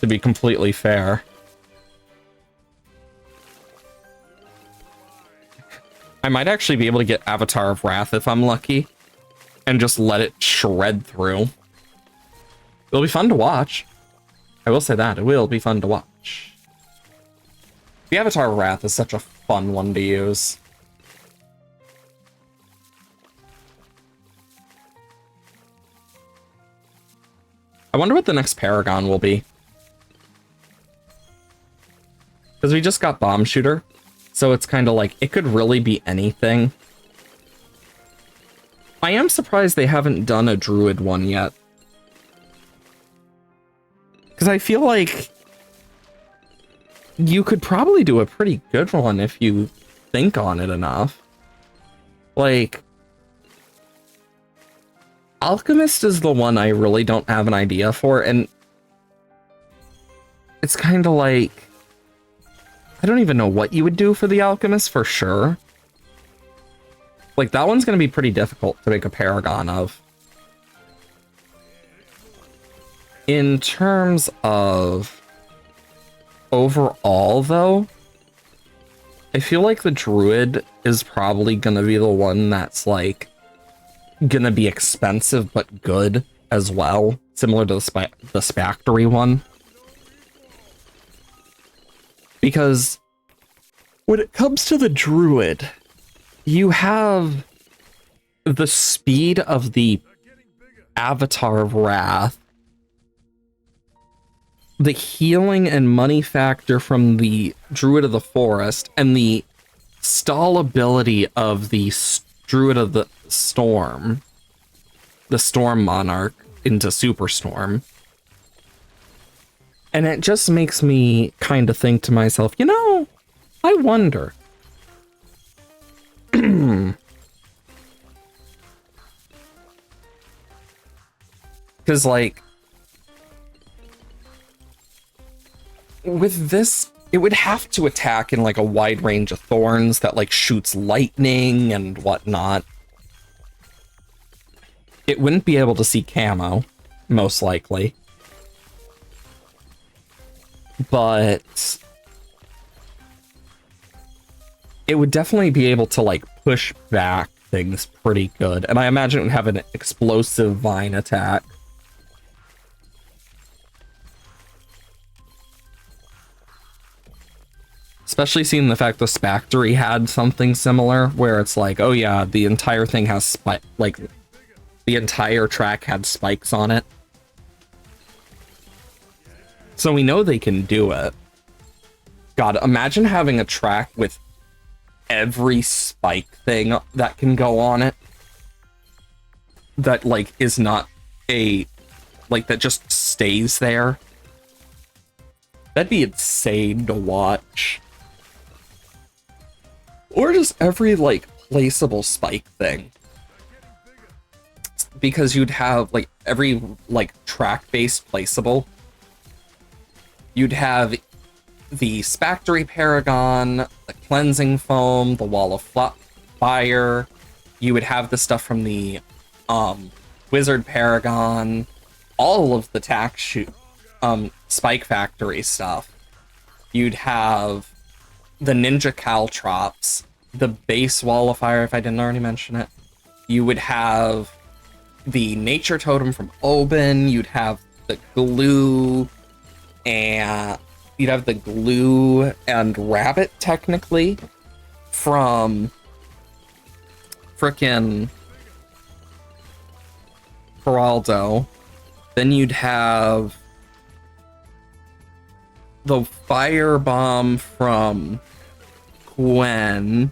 to be completely fair. I might actually be able to get Avatar of Wrath if I'm lucky, and just let it shred through. It'll be fun to watch. I will say that. It will be fun to watch. The Avatar of Wrath is such a fun one to use. I wonder what the next Paragon will be. Because we just got Bomb Shooter, so it's kind of like, it could really be anything. I am surprised they haven't done a Druid one yet. Because I feel like you could probably do a pretty good one if you think on it enough. Like, Alchemist is the one I really don't have an idea for, and it's kind of like, I don't even know what you would do for the Alchemist for sure. Like, that one's going to be pretty difficult to make a Paragon of. In terms of overall, though, I feel like the Druid is probably going to be the one that's, like, going to be expensive but good as well, similar to the Spactory one. Because when it comes to the Druid, you have the speed of the Avatar of Wrath, the healing and money factor from the Druid of the Forest, and the stall ability of the Druid of the Storm, the Storm Monarch into Superstorm. And it just makes me kind of think to myself, you know, I wonder. Because, like, with this, it would have to attack in, like, a wide range of thorns that, like, shoots lightning and whatnot. It wouldn't be able to see camo, most likely. But it would definitely be able to, like, push back things pretty good. And I imagine it would have an explosive vine attack. Especially seeing the fact the Spactory had something similar, where it's like, oh yeah, the entire thing has like, the entire track had spikes on it. So we know they can do it. God, imagine having a track with every spike thing that can go on it. That, like, is not a, like, that just stays there. That'd be insane to watch. Or just every, like, placeable spike thing. Because you'd have, like, every, like, track-based placeable. You'd have the Spactory Paragon, the Cleansing Foam, the Wall of Fire. You would have the stuff from the Wizard Paragon. All of the Spike Factory stuff. You'd have the Ninja Caltrops, the base Wall of Fire, if I didn't already mention it. You would have the Nature Totem from Oban. You'd have the glue, and you'd have the glue and rabbit, technically, from frickin' Geraldo. Then you'd have the firebomb from Gwen,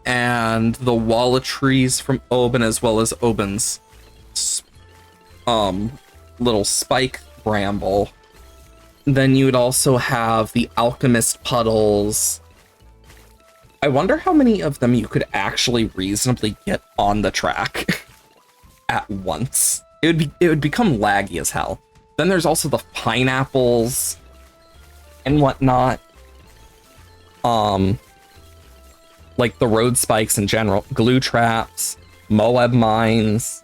and the Wall of Trees from Oban, as well as Oban's little spike bramble. Then you would also have the Alchemist puddles. I wonder how many of them you could actually reasonably get on the track at once. It would become laggy as hell. Then there's also the pineapples and whatnot. Like the road spikes in general, glue traps, Moab mines.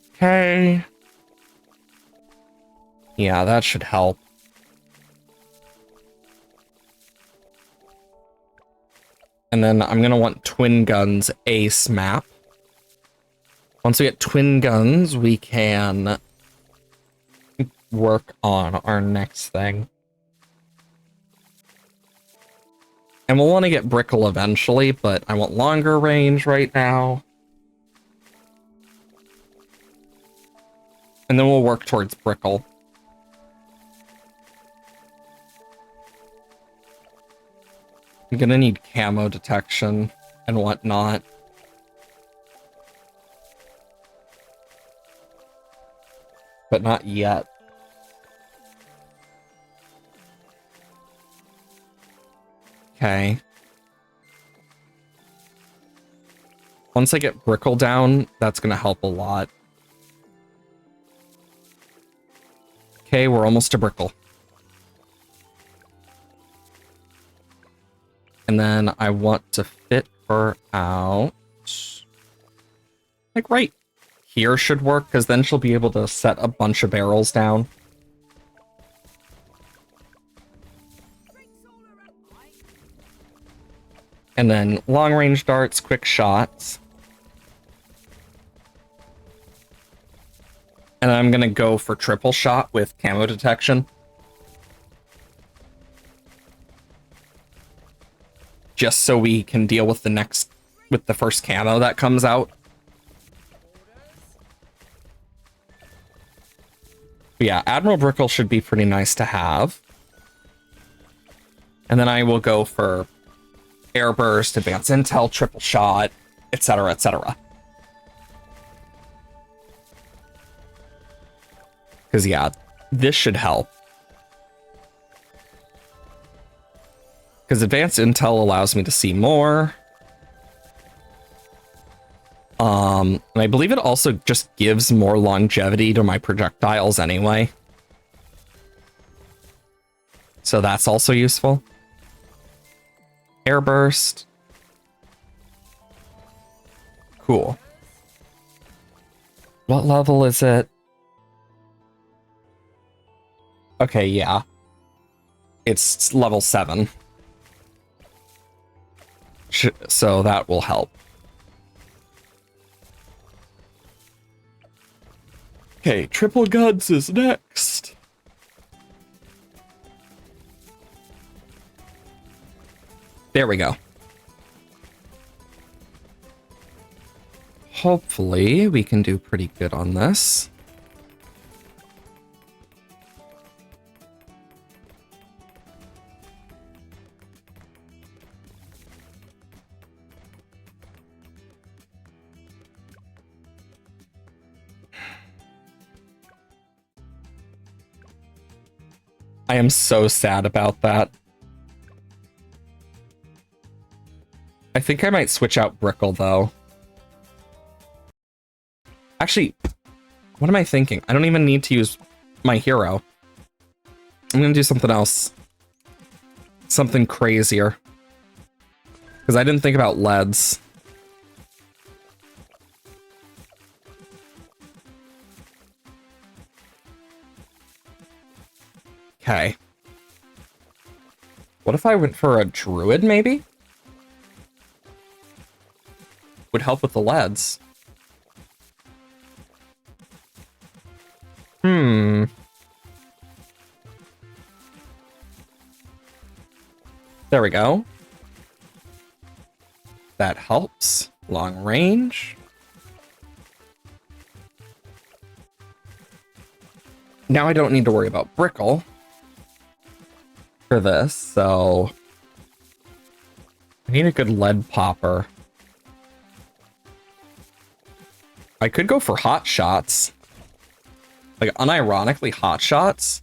Okay. Yeah, that should help. And then I'm gonna want twin guns ace map. Once we get twin guns, we can work on our next thing. And we'll want to get Brickle eventually, but I want longer range right now. And then we'll work towards Brickle. I'm gonna need camo detection and whatnot. But not yet. Okay. Once I get Brickle down, that's gonna help a lot. Okay, we're almost to Brickle. And then I want to fit her out. Like right here should work, because then she'll be able to set a bunch of barrels down. And then long range darts, quick shots. And I'm gonna go for triple shot with camo detection. Just so we can deal with the first camo that comes out. But yeah, Admiral Brickle should be pretty nice to have. And then I will go for Airburst, Advanced Intel, Triple Shot, etc., etc. Because yeah, this should help. Because Advanced Intel allows me to see more. And I believe it also just gives more longevity to my projectiles anyway. So that's also useful. Airburst. Cool. What level is it? Okay, yeah. It's level 7. So that will help. Okay, triple guns is next. There we go. Hopefully we can do pretty good on this. I am so sad about that. I think I might switch out Brickle, though. Actually, what am I thinking? I don't even need to use my hero. I'm gonna do something else. Something crazier. Because I didn't think about leads. Okay. What if I went for a druid, maybe? Would help with the leads. There we go. That helps. Long range. Now I don't need to worry about Brickle for this, so I need a good lead popper. I could go for hot shots. Like, unironically, hot shots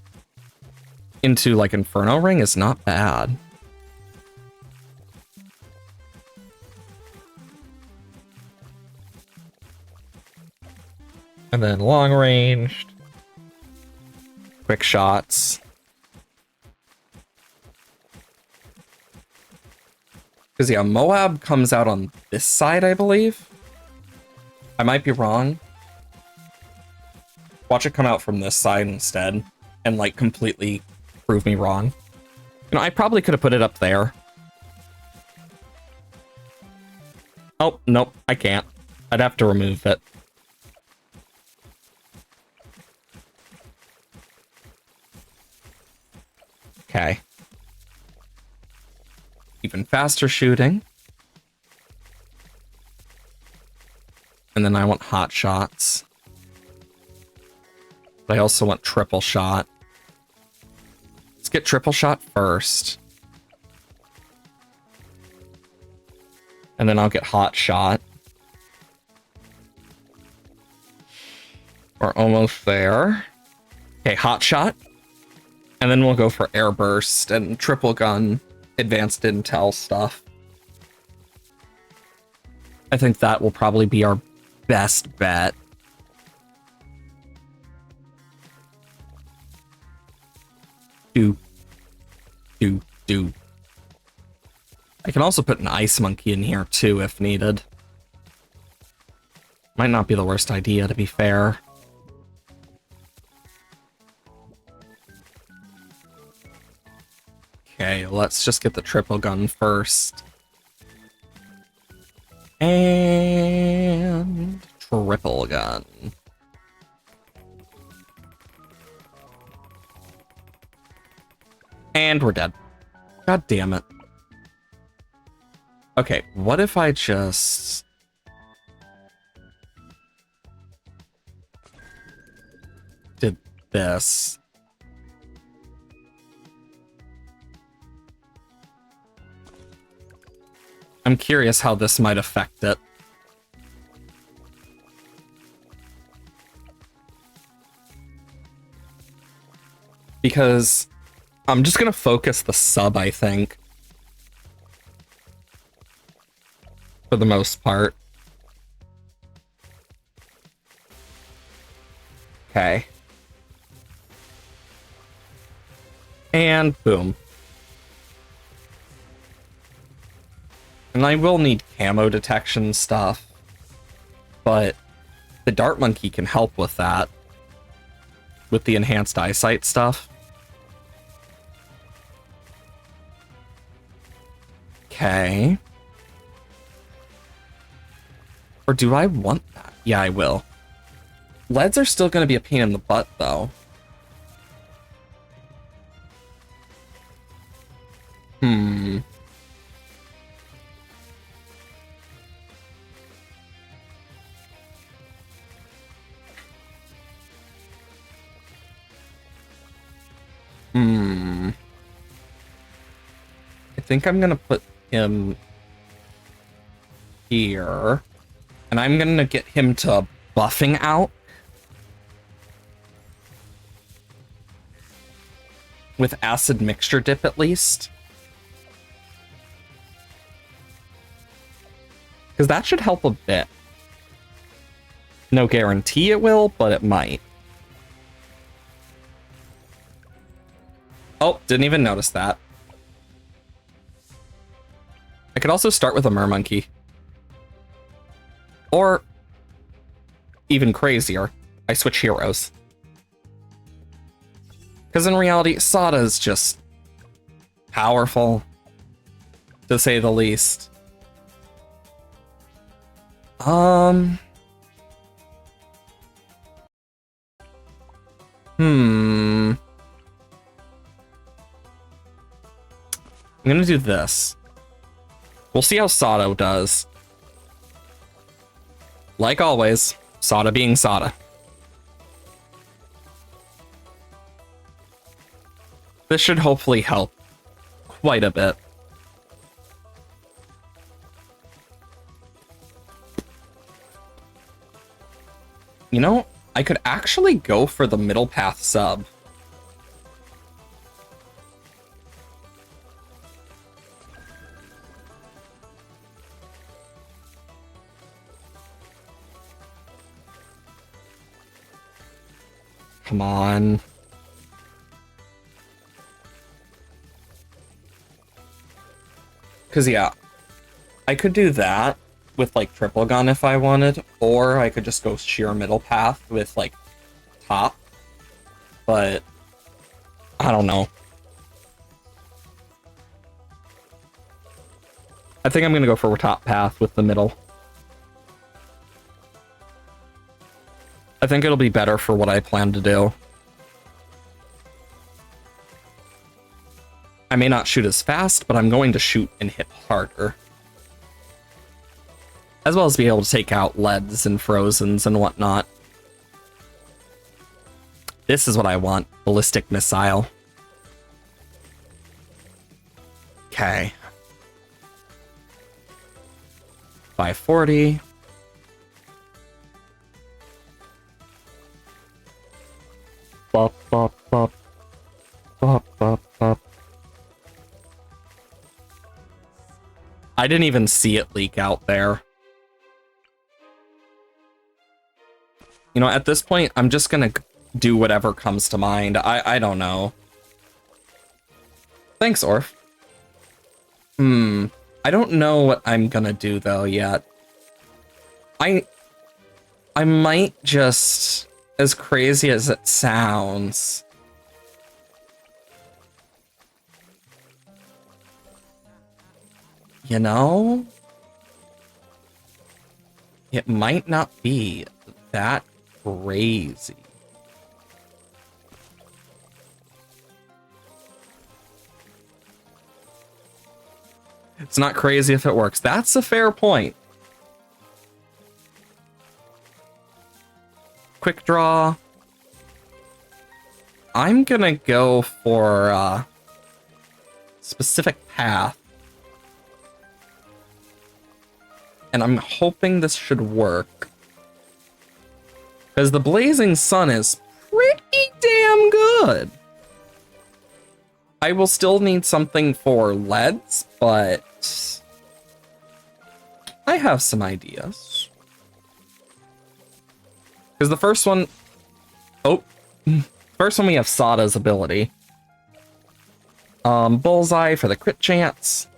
into, like, Inferno Ring is not bad. And then long ranged. Quick shots. Because, yeah, Moab comes out on this side, I believe. I might be wrong. Watch it come out from this side instead, and like completely prove me wrong. You know, I probably could have put it up there. Oh, nope, I can't. I'd have to remove it. Okay. Even faster shooting. And then I want hot shots. But I also want triple shot. Let's get triple shot first. And then I'll get hot shot. We're almost there. Okay, hot shot. And then we'll go for air burst and triple gun, advanced intel stuff. I think that will probably be our best bet. Do. I can also put an ice monkey in here too if needed. Might not be the worst idea, to be fair. Okay, let's just get the triple gun first. And triple gun. And we're dead. God damn it. Okay, what if I just... did this? I'm curious how this might affect it. Because I'm just gonna focus the sub, I think. For the most part. Okay. And boom. And I will need camo detection stuff, but the Dart Monkey can help with that. With the enhanced eyesight stuff. Okay. Or do I want that? Yeah, I will. Leads are still going to be a pain in the butt, though. I think I'm going to put him here. And I'm going to get him to buffing out. With acid mixture dip, at least. Because that should help a bit. No guarantee it will, but it might. Oh, didn't even notice that. I could also start with a Mermonkey. Or, even crazier, I switch heroes. Because in reality, Sada is just powerful, to say the least. I'm gonna do this. We'll see how Sada does. Like always, Sada being Sada. This should hopefully help quite a bit. You know, I could actually go for the middle path sub. Come on. Because, yeah, I could do that with, like, triple gun if I wanted, or I could just go sheer middle path with, like, top, but I don't know. I think I'm gonna go for top path with the middle. I think it'll be better for what I plan to do. I may not shoot as fast, but I'm going to shoot and hit harder. As well as be able to take out leads and frozens and whatnot. This is what I want. Ballistic missile. Okay. 540. Bop, bop, bop. Bop, bop, bop. I didn't even see it leak out there. You know, at this point, I'm just gonna do whatever comes to mind. I don't know. Thanks, Orf. I don't know what I'm gonna do, though, yet. I might just, as crazy as it sounds, you know, it might not be that crazy. It's not crazy if it works. That's a fair point. Quick draw. I'm gonna go for specific path. And I'm hoping this should work. Because the Blazing Sun is pretty damn good. I will still need something for leads, but I have some ideas. Because the first one... Oh. First one we have Sada's ability. Bullseye for the crit chance.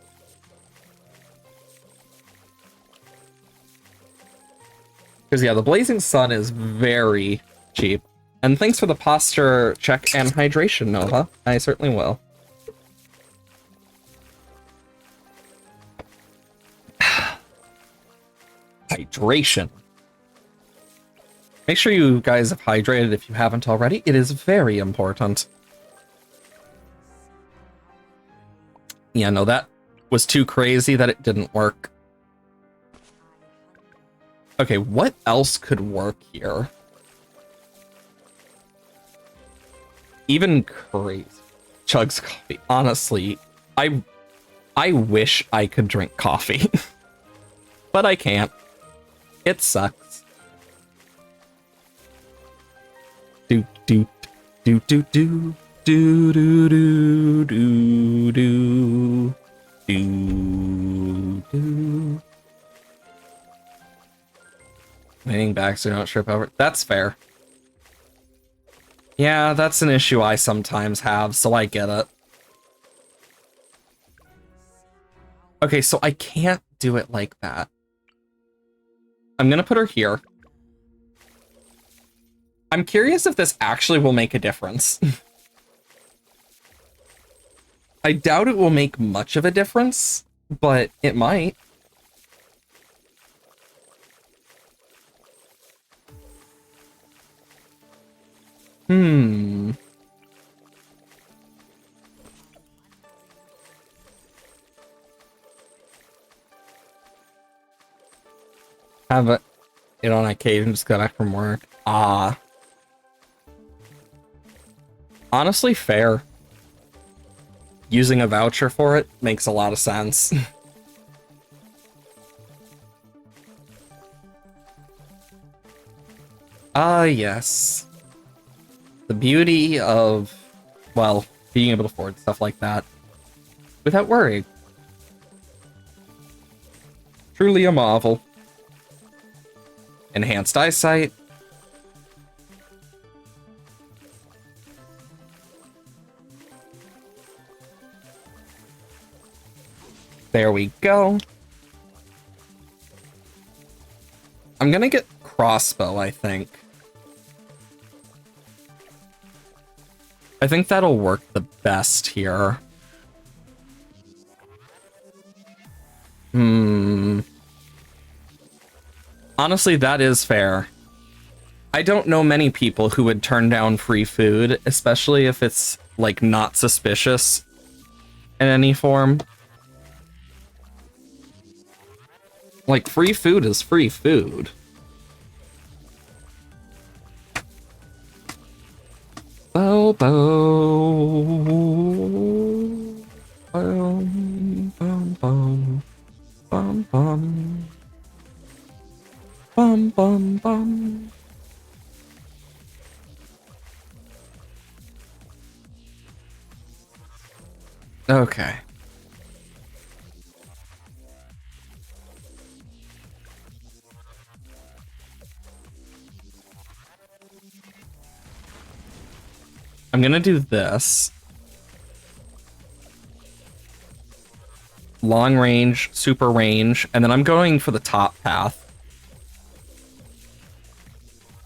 Because, yeah, the Blazing Sun is very cheap. And thanks for the posture check and hydration, Nova. I certainly will. Hydration. Make sure you guys have hydrated if you haven't already. It is very important. Yeah, no, that was too crazy that it didn't work. Okay, what else could work here? Even crazy. Chugs coffee. Honestly, I wish I could drink coffee. But I can't. It sucks. Do do do do do do do do do do do do. Waiting back so don't trip over. That's fair. Yeah, that's an issue I sometimes have, so I get it. Okay, so I can't do it like that. I'm gonna put her here. I'm curious if this actually will make a difference. I doubt it will make much of a difference, but it might. Have it on occasion, just got back from work. Honestly, fair. Using a voucher for it makes a lot of sense. Yes. The beauty of, well, being able to afford stuff like that without worrying. Truly a marvel. Enhanced eyesight. There we go. I'm gonna get crossbow, I think. I think that'll work the best here. Honestly, that is fair. I don't know many people who would turn down free food, especially if it's, like, not suspicious in any form. Like, free food is free food. Bobo. Bum, bum, bum. Bum, bum. Bum, bum, bum. Okay. I'm gonna do this. Long range, super range, and then I'm going for the top path.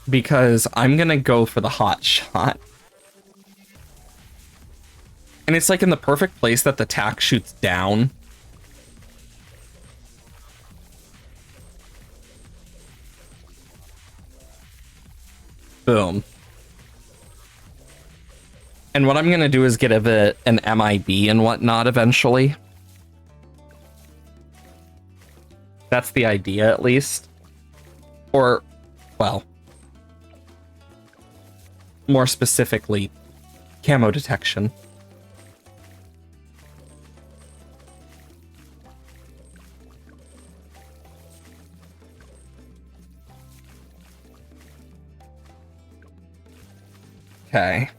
Because I'm gonna go for the hot shot. And it's like in the perfect place that the tack shoots down. Boom. And what I'm gonna do is get a bit an MIB and whatnot eventually. That's the idea, at least. Or, well, more specifically, camo detection. Okay.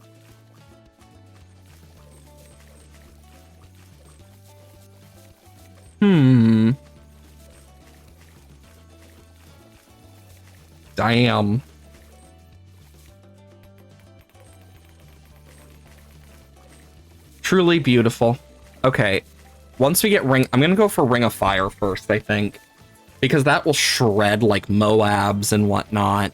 Damn. Truly beautiful. Okay. Once we get Ring... I'm gonna go for Ring of Fire first, I think. Because that will shred, like, Moabs and whatnot.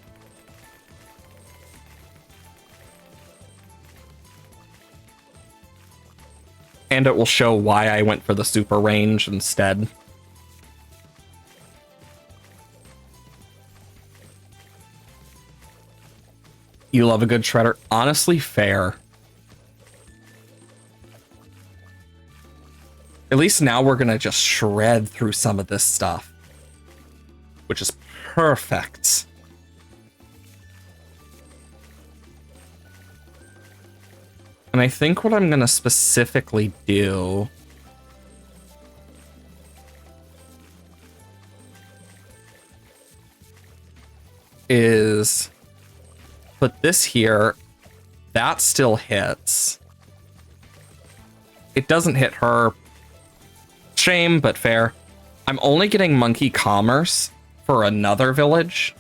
And it will show why I went for the super range instead. You love a good shredder? Honestly, fair. At least now we're gonna just shred through some of this stuff. Which is perfect. And I think what I'm gonna specifically do is put this here. That still hits. It doesn't hit her. Shame, but fair. I'm only getting Monkey Commerce for another village.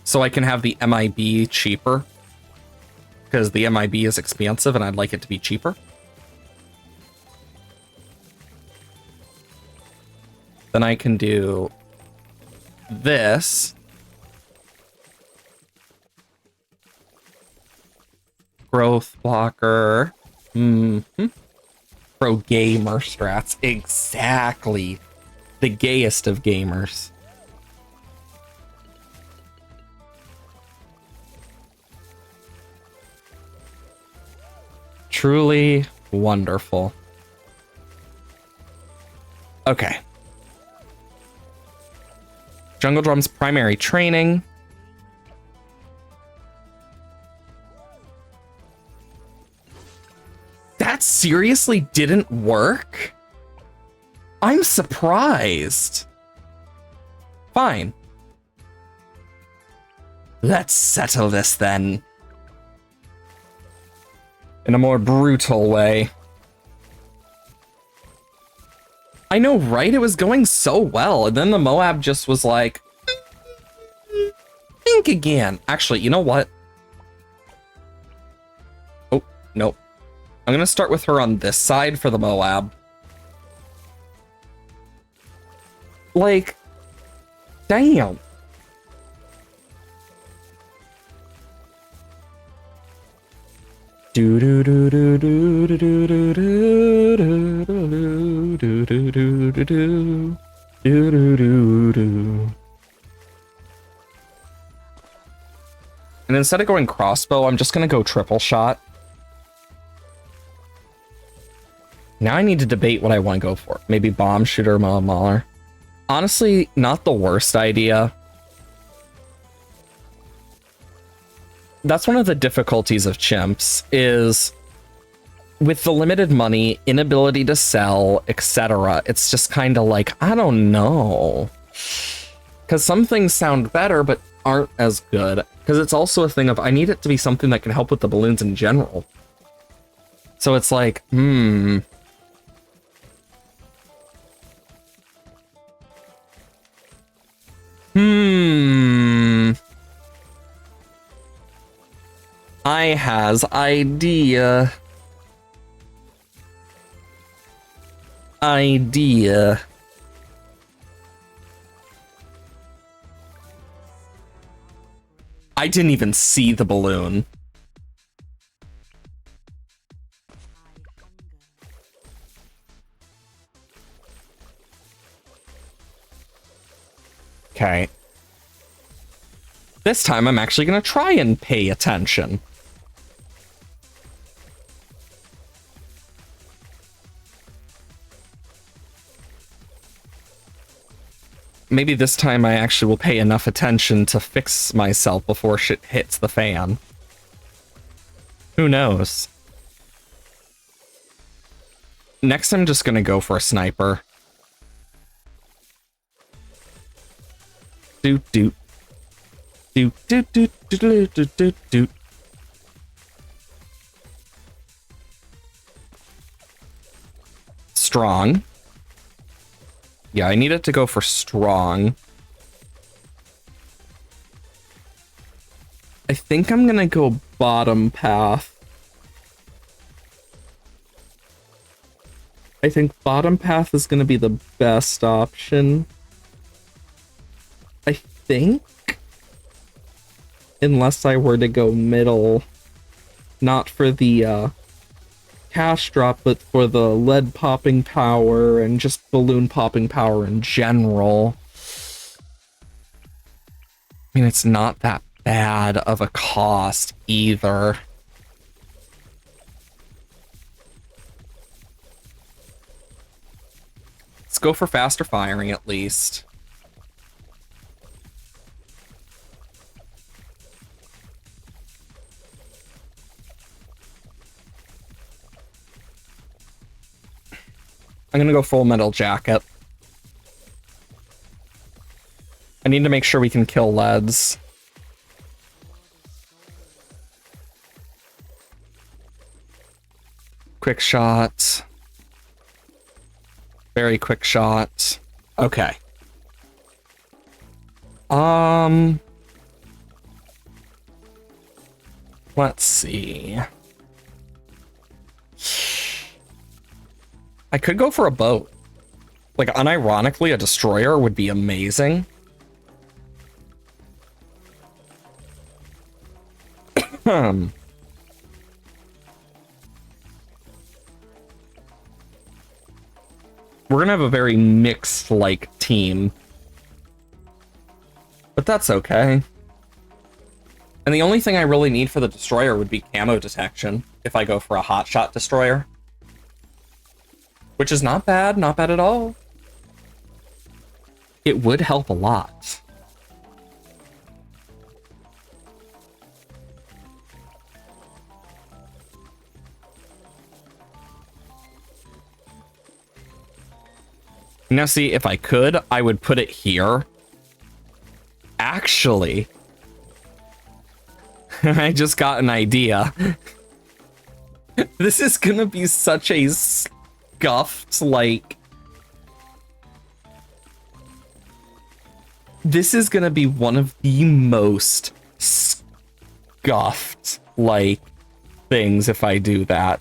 So I can have the MIB cheaper. Because the MIB is expensive and I'd like it to be cheaper. Then I can do this. Growth blocker. Pro gamer strats. Exactly. The gayest of gamers. Truly wonderful. Okay. Jungle Drum's primary training. That seriously didn't work? I'm surprised. Fine. Let's settle this then. In a more brutal way. I know, right? It was going so well, and then the Moab just was like... Think again. Actually, you know what? Oh, no. I'm gonna start with her on this side for the Moab. Like... Damn. Do do do do do do do do do do do do do do do do do do. And instead of going crossbow, I'm just gonna go triple shot. Now I need to debate what I want to go for. Maybe bomb shooter, mauler. Honestly, not the worst idea. That's one of the difficulties of chimps, is with the limited money, inability to sell, etc. It's just kind of like, I don't know. Because some things sound better, but aren't as good. Because it's also a thing of, I need it to be something that can help with the balloons in general. So it's like, I has idea. Idea. I didn't even see the balloon. Okay. This time I'm actually going to try and pay attention. Maybe this time I actually will pay enough attention to fix myself before shit hits the fan. Who knows? Next, I'm just gonna go for a sniper. Doot doot. Doot doot doot doot doot doot doot. Strong. Yeah, I need it to go for strong. I think I'm gonna go bottom path. I think bottom path is gonna be the best option. I think. Unless I were to go middle. Not for the, cash drop, but for the lead popping power and just balloon popping power in general. I mean, it's not that bad of a cost either. Let's go for faster firing at least. I'm gonna go full metal jacket. I need to make sure we can kill leads. Quick shot. Very quick shot. Okay. Let's see. I could go for a boat. Like, unironically, a destroyer would be amazing. We're gonna have a very mixed, like, team. But that's okay. And the only thing I really need for the destroyer would be camo detection, if I go for a hotshot destroyer. Which is not bad at all. It would help a lot. Now see, if I could, I would put it here. Actually, I just got an idea. This is gonna be such a scuffed, like... This is gonna be one of the most scuffed, like, things if I do that.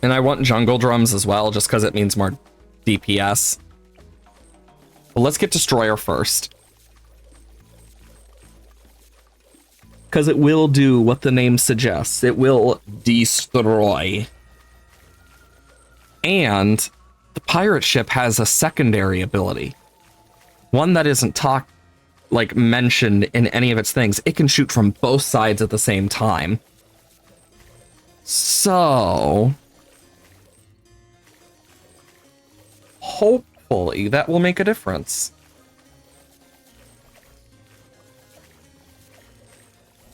And I want jungle drums as well, just because it means more DPS. But let's get Destroyer first. Because it will do what the name suggests. It will destroy. And the pirate ship has a secondary ability. One that isn't mentioned in any of its things. It can shoot from both sides at the same time. So hopefully that will make a difference.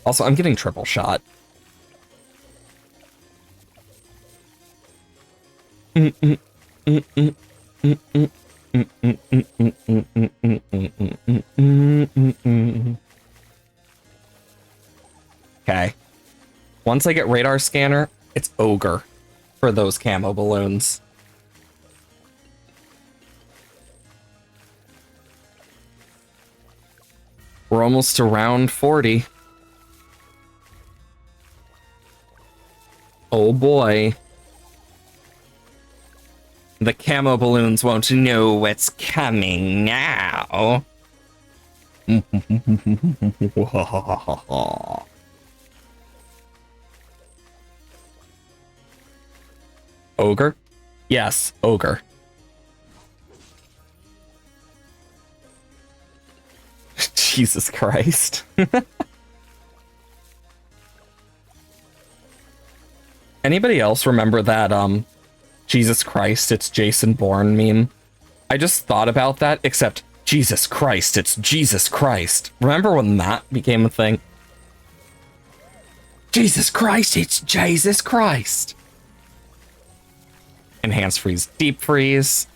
Also, I'm getting triple shot. Okay. Once I get radar scanner, it's ogre for those camo balloons. We're almost to round 40. Oh boy. The camo balloons won't know what's coming now. Ogre? Yes, ogre. Jesus Christ. Anybody else remember that, Jesus Christ, it's Jason Bourne meme? I just thought about that, except Jesus Christ, it's Jesus Christ. Remember when that became a thing? Jesus Christ, it's Jesus Christ. Enhanced freeze, deep freeze.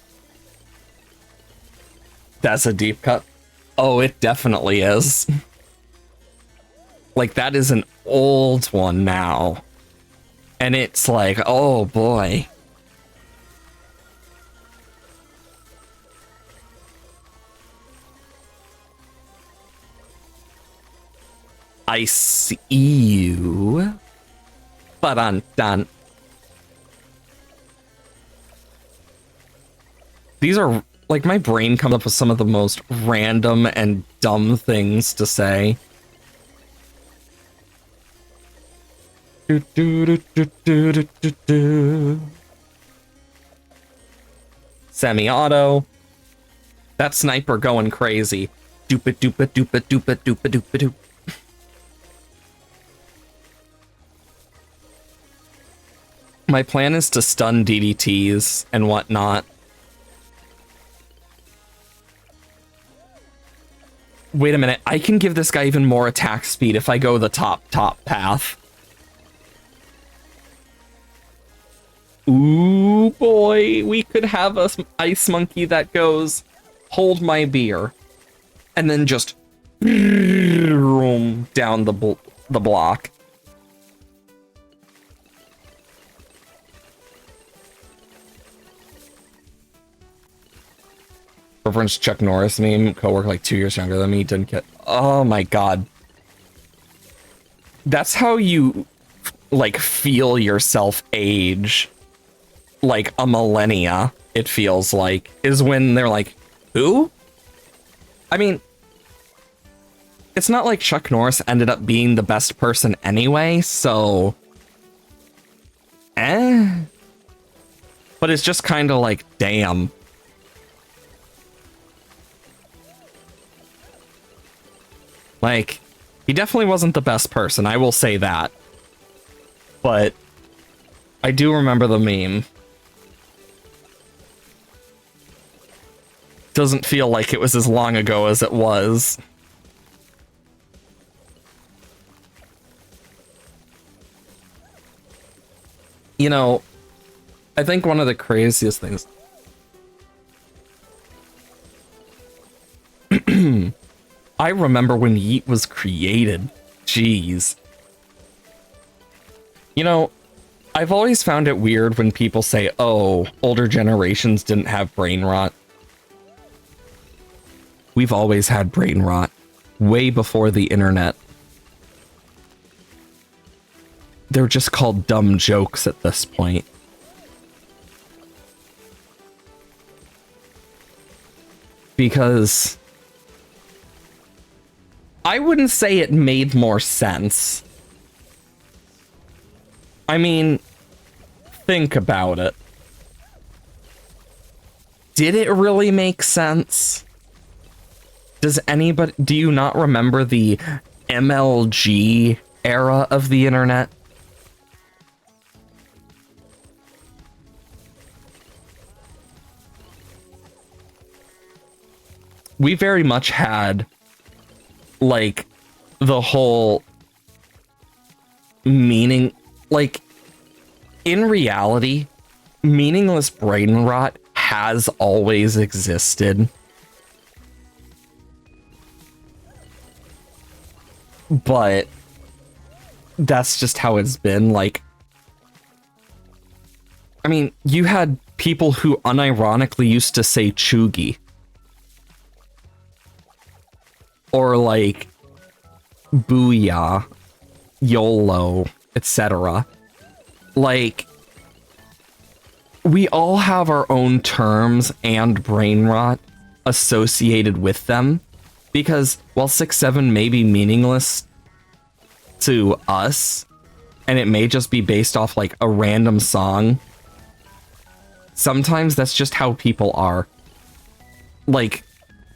That's a deep cut. Oh, it definitely is. Like, that is an old one now. And it's like, oh boy. I see you. But I'm done. These are, like, my brain comes up with some of the most random and dumb things to say. Semi-auto. That sniper going crazy. Doopa doopa doopa doopa doopa doopa doop. My plan is to stun DDTs and whatnot. Wait a minute, I can give this guy even more attack speed if I go the top path. Ooh boy, we could have a ice monkey that goes, hold my beer, and then just down the block. Reference Chuck Norris meme, coworker like 2 years younger than me, didn't get. Oh my god. That's how you, like, feel yourself age. Like a millennia, it feels like, is when they're like, who? I mean, it's not like Chuck Norris ended up being the best person anyway, so. But it's just kind of like, damn. Like, he definitely wasn't the best person, I will say that. But I do remember the meme. Doesn't feel like it was as long ago as it was. You know, I think one of the craziest things... I remember when Yeet was created. Jeez. You know, I've always found it weird when people say, oh, older generations didn't have brain rot. We've always had brain rot. Way before the internet. They're just called dumb jokes at this point. because I wouldn't say it made more sense. I mean, think about it. Did it really make sense? Do you not remember the MLG era of the internet? We very much had, like, the whole meaning, like, in reality, meaningless brain rot has always existed. But that's just how it's been. Like, I mean, you had people who unironically used to say chuggy. Or like booyah, YOLO, etc. Like, we all have our own terms and brain rot associated with them. Because while 6-7 may be meaningless to us, and it may just be based off like a random song, sometimes that's just how people are. Like,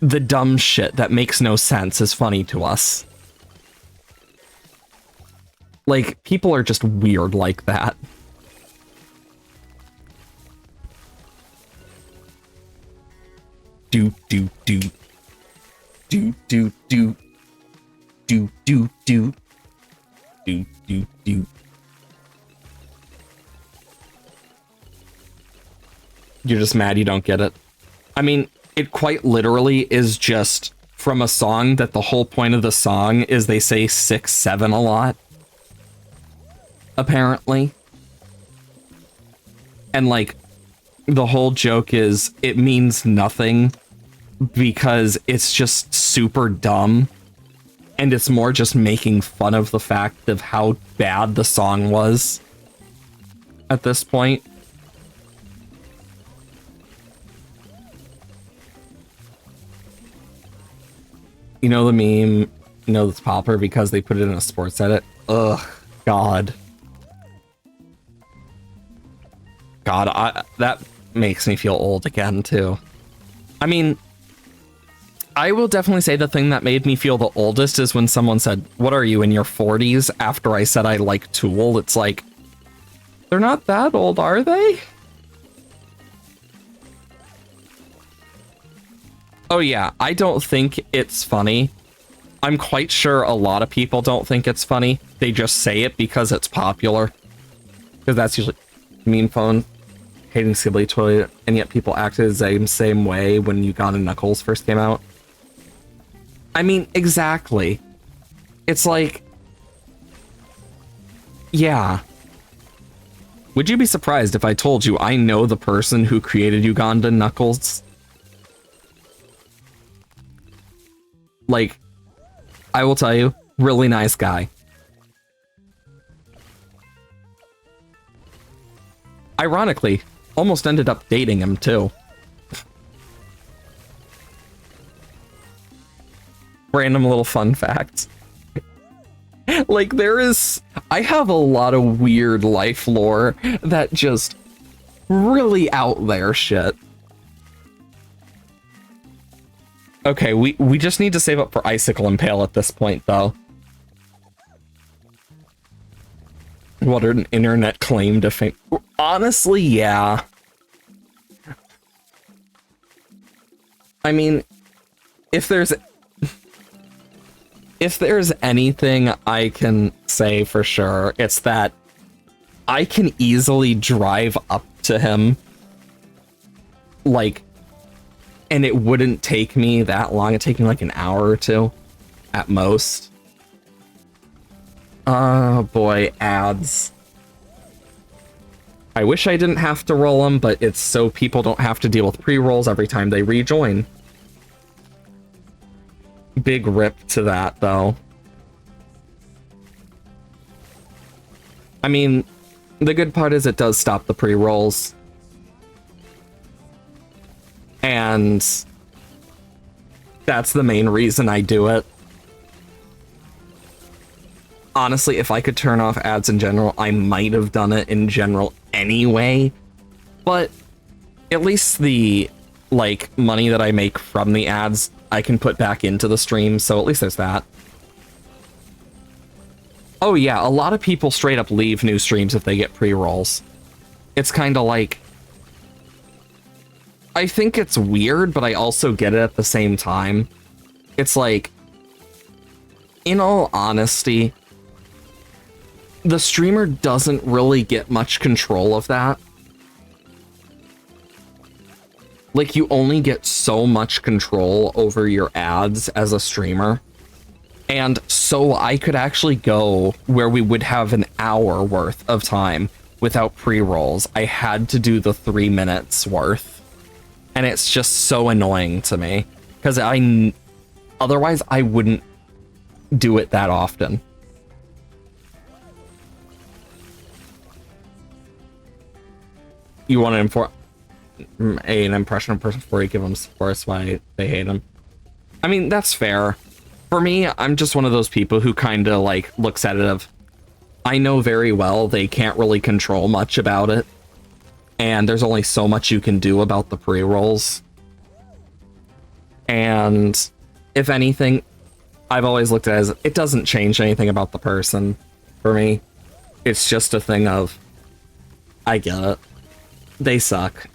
the dumb shit that makes no sense is funny to us. Like, people are just weird like that. Do do do. Do do do. Do do do. Do do do. You're just mad you don't get it. I mean, it quite literally is just from a song that the whole point of the song is they say 6-7 a lot. Apparently. And like, the whole joke is it means nothing because it's just super dumb. And it's more just making fun of the fact of how bad the song was at this point. You know the meme, you know it's popular because they put it in a sports edit? Ugh, God. God, that makes me feel old again, too. I mean, I will definitely say the thing that made me feel the oldest is when someone said, "What are you, in your 40s?" after I said I like Tool. It's like, they're not that old, are they? Oh yeah, I don't think it's funny. I'm quite sure a lot of people don't think it's funny. They just say it because it's popular. Because that's usually meme phone, hating Ghibli toilet, and yet people acted the same way when Uganda Knuckles first came out. I mean, exactly. It's like, yeah. Would you be surprised if I told you I know the person who created Uganda Knuckles? Like, I will tell you, really nice guy. Ironically, almost ended up dating him too. Random little fun fact. Like, I have a lot of weird life lore that just really out there shit. Okay, we just need to save up for Icicle Impale at this point, though. What an internet claim to fame. Honestly, yeah. I mean, if there's anything I can say for sure, it's that I can easily drive up to him, like, and it wouldn't take me that long. It'd take me like an hour or two at most. Oh boy, ads. I wish I didn't have to roll them, but it's so people don't have to deal with pre-rolls every time they rejoin. Big rip to that, though. I mean, the good part is it does stop the pre-rolls. And That's the main reason I do it. Honestly, if I could turn off ads in general, I might have done it in general anyway. But at least the, like, money that I make from the ads, I can put back into the stream, so at least there's that. Oh yeah, a lot of people straight up leave new streams if they get pre-rolls. It's kind of like... I think it's weird, but I also get it at the same time. It's like... In all honesty, the streamer doesn't really get much control of that. Like, you only get so much control over your ads as a streamer. And so I could actually go where we would have an hour worth of time without pre-rolls. I had to do the 3 minutes worth. And it's just so annoying to me. Because otherwise I wouldn't do it that often. You want to inform an impression of a person before you give them support, why they hate them. I mean, that's fair. For me, I'm just one of those people who kind of like looks at it of, I know very well they can't really control much about it, and there's only so much you can do about the pre-rolls. And if anything, I've always looked at it as, it doesn't change anything about the person for me. It's just a thing of, I get it. They suck.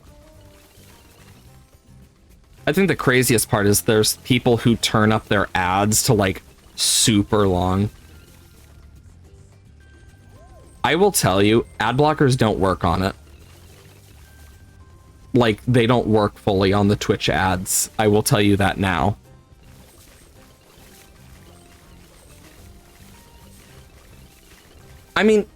I think the craziest part is there's people who turn up their ads to like super long. I will tell you, ad blockers don't work on it. Like, they don't work fully on the Twitch ads. I will tell you that now. I mean,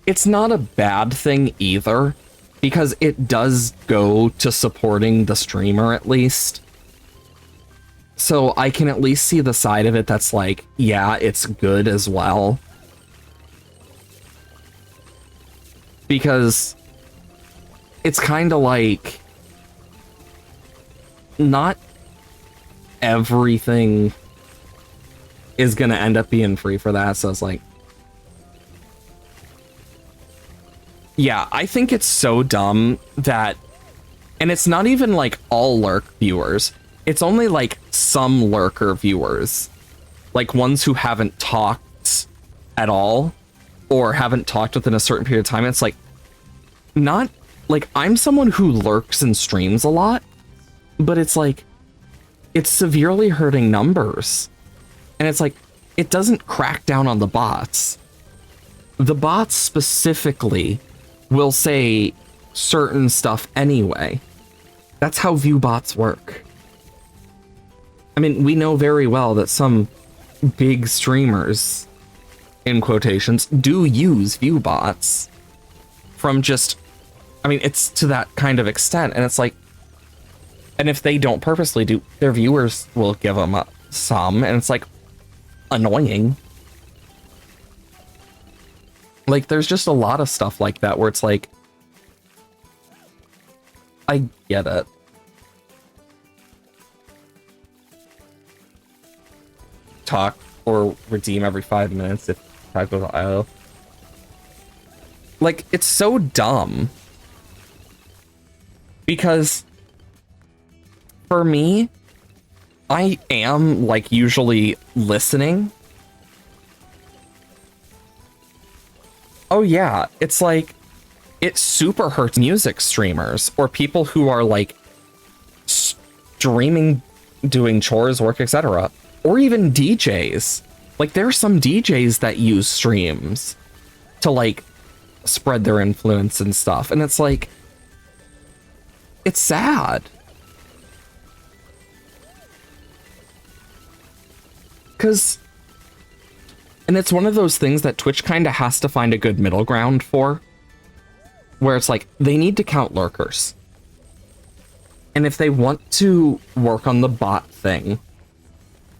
it's not a bad thing either, because it does go to supporting the streamer at least. So I can at least see the side of it that's like, yeah, it's good as well. Because it's kind of like, not everything is going to end up being free for that, so it's like, yeah, I think it's so dumb that, and it's not even like all lurk viewers, it's only like some lurker viewers, like ones who haven't talked at all, or haven't talked within a certain period of time. It's like, not, like, I'm someone who lurks and streams a lot, but it's like, it's severely hurting numbers. And it's like, it doesn't crack down on the bots. The bots specifically will say certain stuff anyway. That's how view bots work. I mean, we know very well that some big streamers, in quotations, do use view bots from just, I mean, it's to that kind of extent, and it's like, and if they don't purposely do, their viewers will give them some, and it's like, annoying. Like, there's just a lot of stuff like that where it's like, I get it. Talk or redeem every 5 minutes if type goes IO. Like, it's so dumb. Because for me, I am like usually listening. Oh yeah, it's like, it super hurts music streamers or people who are like streaming, doing chores, work, etc. Or even DJs. Like, there are some DJs that use streams to like spread their influence and stuff. And it's like, it's sad. Because, and it's one of those things that Twitch kind of has to find a good middle ground for, where it's like, they need to count lurkers. And if they want to work on the bot thing,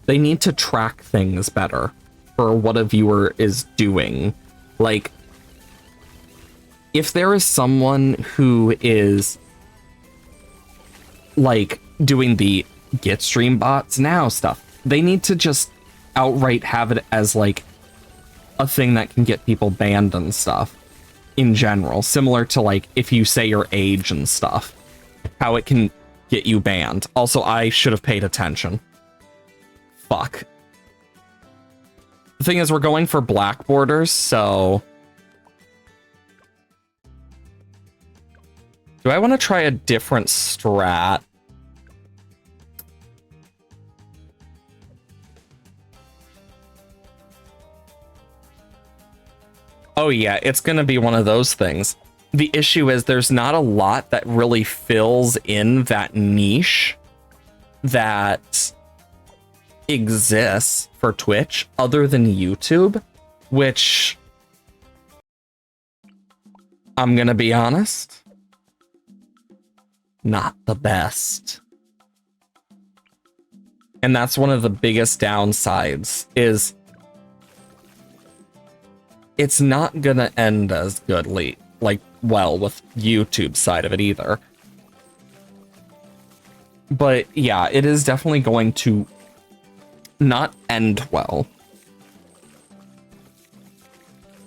they need to track things better for what a viewer is doing. Like, if there is someone who is like doing the get stream bots now stuff. They need to just outright have it as like a thing that can get people banned and stuff in general, similar to like if you say your age and stuff, how it can get you banned. Also, I should have paid attention. Fuck. The thing is, we're going for black borders, so do I want to try a different strat? Oh yeah, it's gonna be one of those things. The issue is there's not a lot that really fills in that niche that exists for Twitch other than YouTube, which, I'm gonna be honest, not the best. And that's one of the biggest downsides, is it's not gonna end as goodly, like, well, with YouTube side of it either. But yeah, it is definitely going to not end well.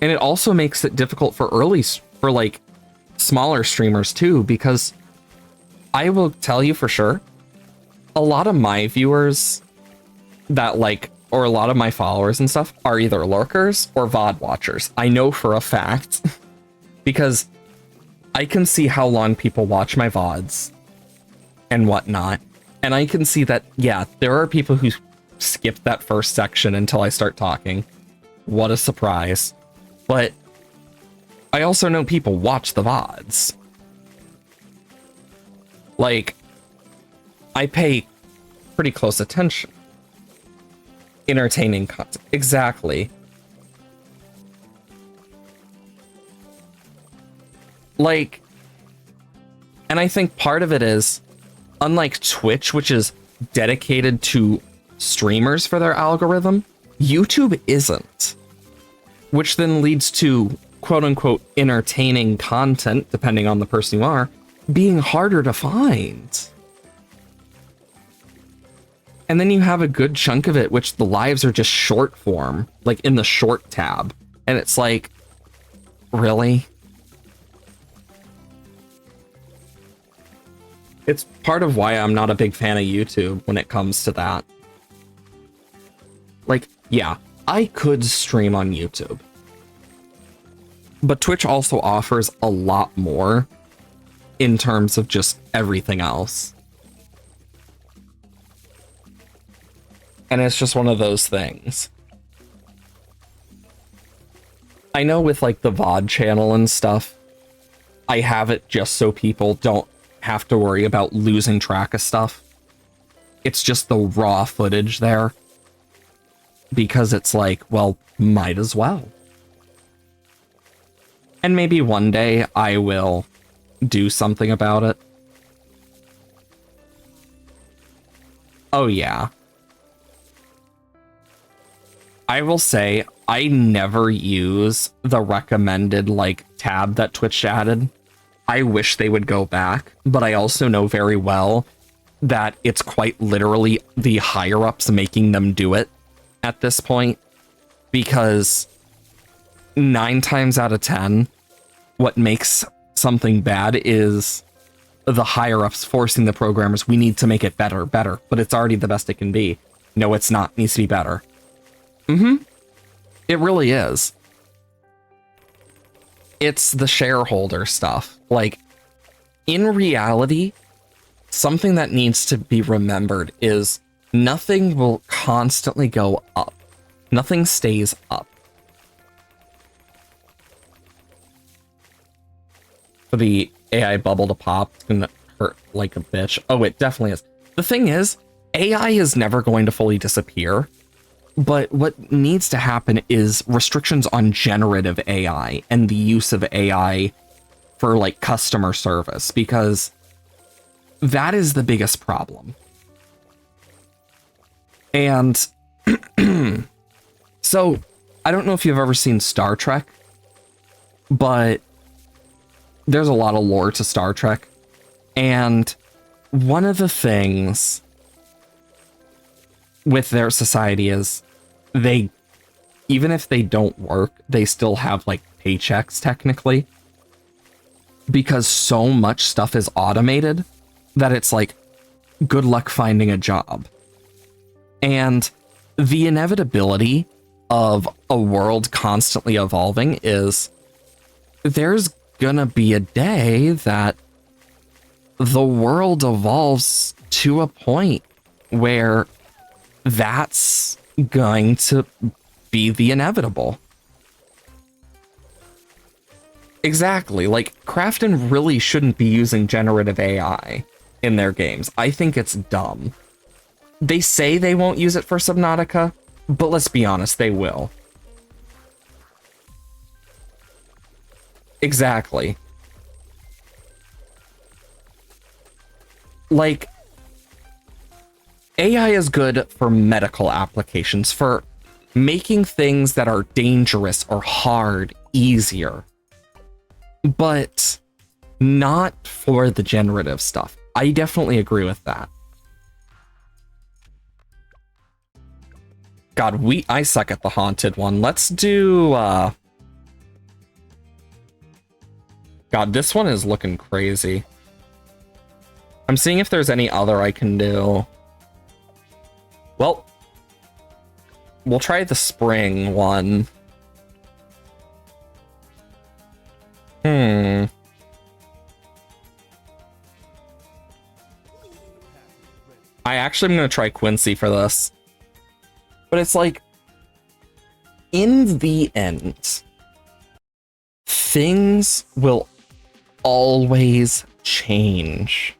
And it also makes it difficult for like smaller streamers too, because I will tell you for sure, a lot of my viewers that like, or a lot of my followers and stuff are either lurkers or VOD watchers. I know for a fact because I can see how long people watch my VODs and whatnot. And I can see that, yeah, there are people who skip that first section until I start talking. What a surprise. But I also know people watch the VODs. Like, I pay pretty close attention. Entertaining content. Exactly. Like, and I think part of it is, unlike Twitch, which is dedicated to streamers for their algorithm, YouTube isn't. Which then leads to quote-unquote entertaining content, depending on the person you are, being harder to find. And then you have a good chunk of it, which the lives are just short form, like in the short tab. And it's like, really? It's part of why I'm not a big fan of YouTube when it comes to that. Like, yeah, I could stream on YouTube. But Twitch also offers a lot more in terms of just everything else. And it's just one of those things. I know with like the VOD channel and stuff, I have it just so people don't have to worry about losing track of stuff. It's just the raw footage there. Because it's like, well, might as well. And maybe one day I will do something about it. Oh yeah. I will say, I never use the recommended, like, tab that Twitch added. I wish they would go back, but I also know very well that it's quite literally the higher-ups making them do it at this point, because 9 times out of 10, what makes something bad is the higher-ups forcing the programmers, we need to make it better, but it's already the best it can be. No, it's not. It needs to be better. It really is. It's the shareholder stuff. Like, in reality, something that needs to be remembered is nothing will constantly go up. Nothing stays up. For the AI bubble to pop, it's gonna hurt like a bitch. Oh, it definitely is. The thing is, AI is never going to fully disappear. But what needs to happen is restrictions on generative AI and the use of AI for like customer service, because that is the biggest problem. And so I don't know if you've ever seen Star Trek, but there's a lot of lore to Star Trek. And one of the things with their society is they, even if they don't work, they still have like paychecks technically, because so much stuff is automated that it's like, good luck finding a job. And the inevitability of a world constantly evolving is there's gonna be a day that the world evolves to a point where that's going to be the inevitable. Exactly. Like, Krafton really shouldn't be using generative AI in their games. I think it's dumb. They say they won't use it for Subnautica, but let's be honest, they will. Exactly. Like, AI is good for medical applications, for making things that are dangerous or hard easier, but not for the generative stuff. I definitely agree with that. God, I suck at the haunted one. Let's do, God, this one is looking crazy. I'm seeing if there's any other I can do. Well, we'll try the spring one. I actually am going to try Quincy for this. But it's like, in the end, things will always change.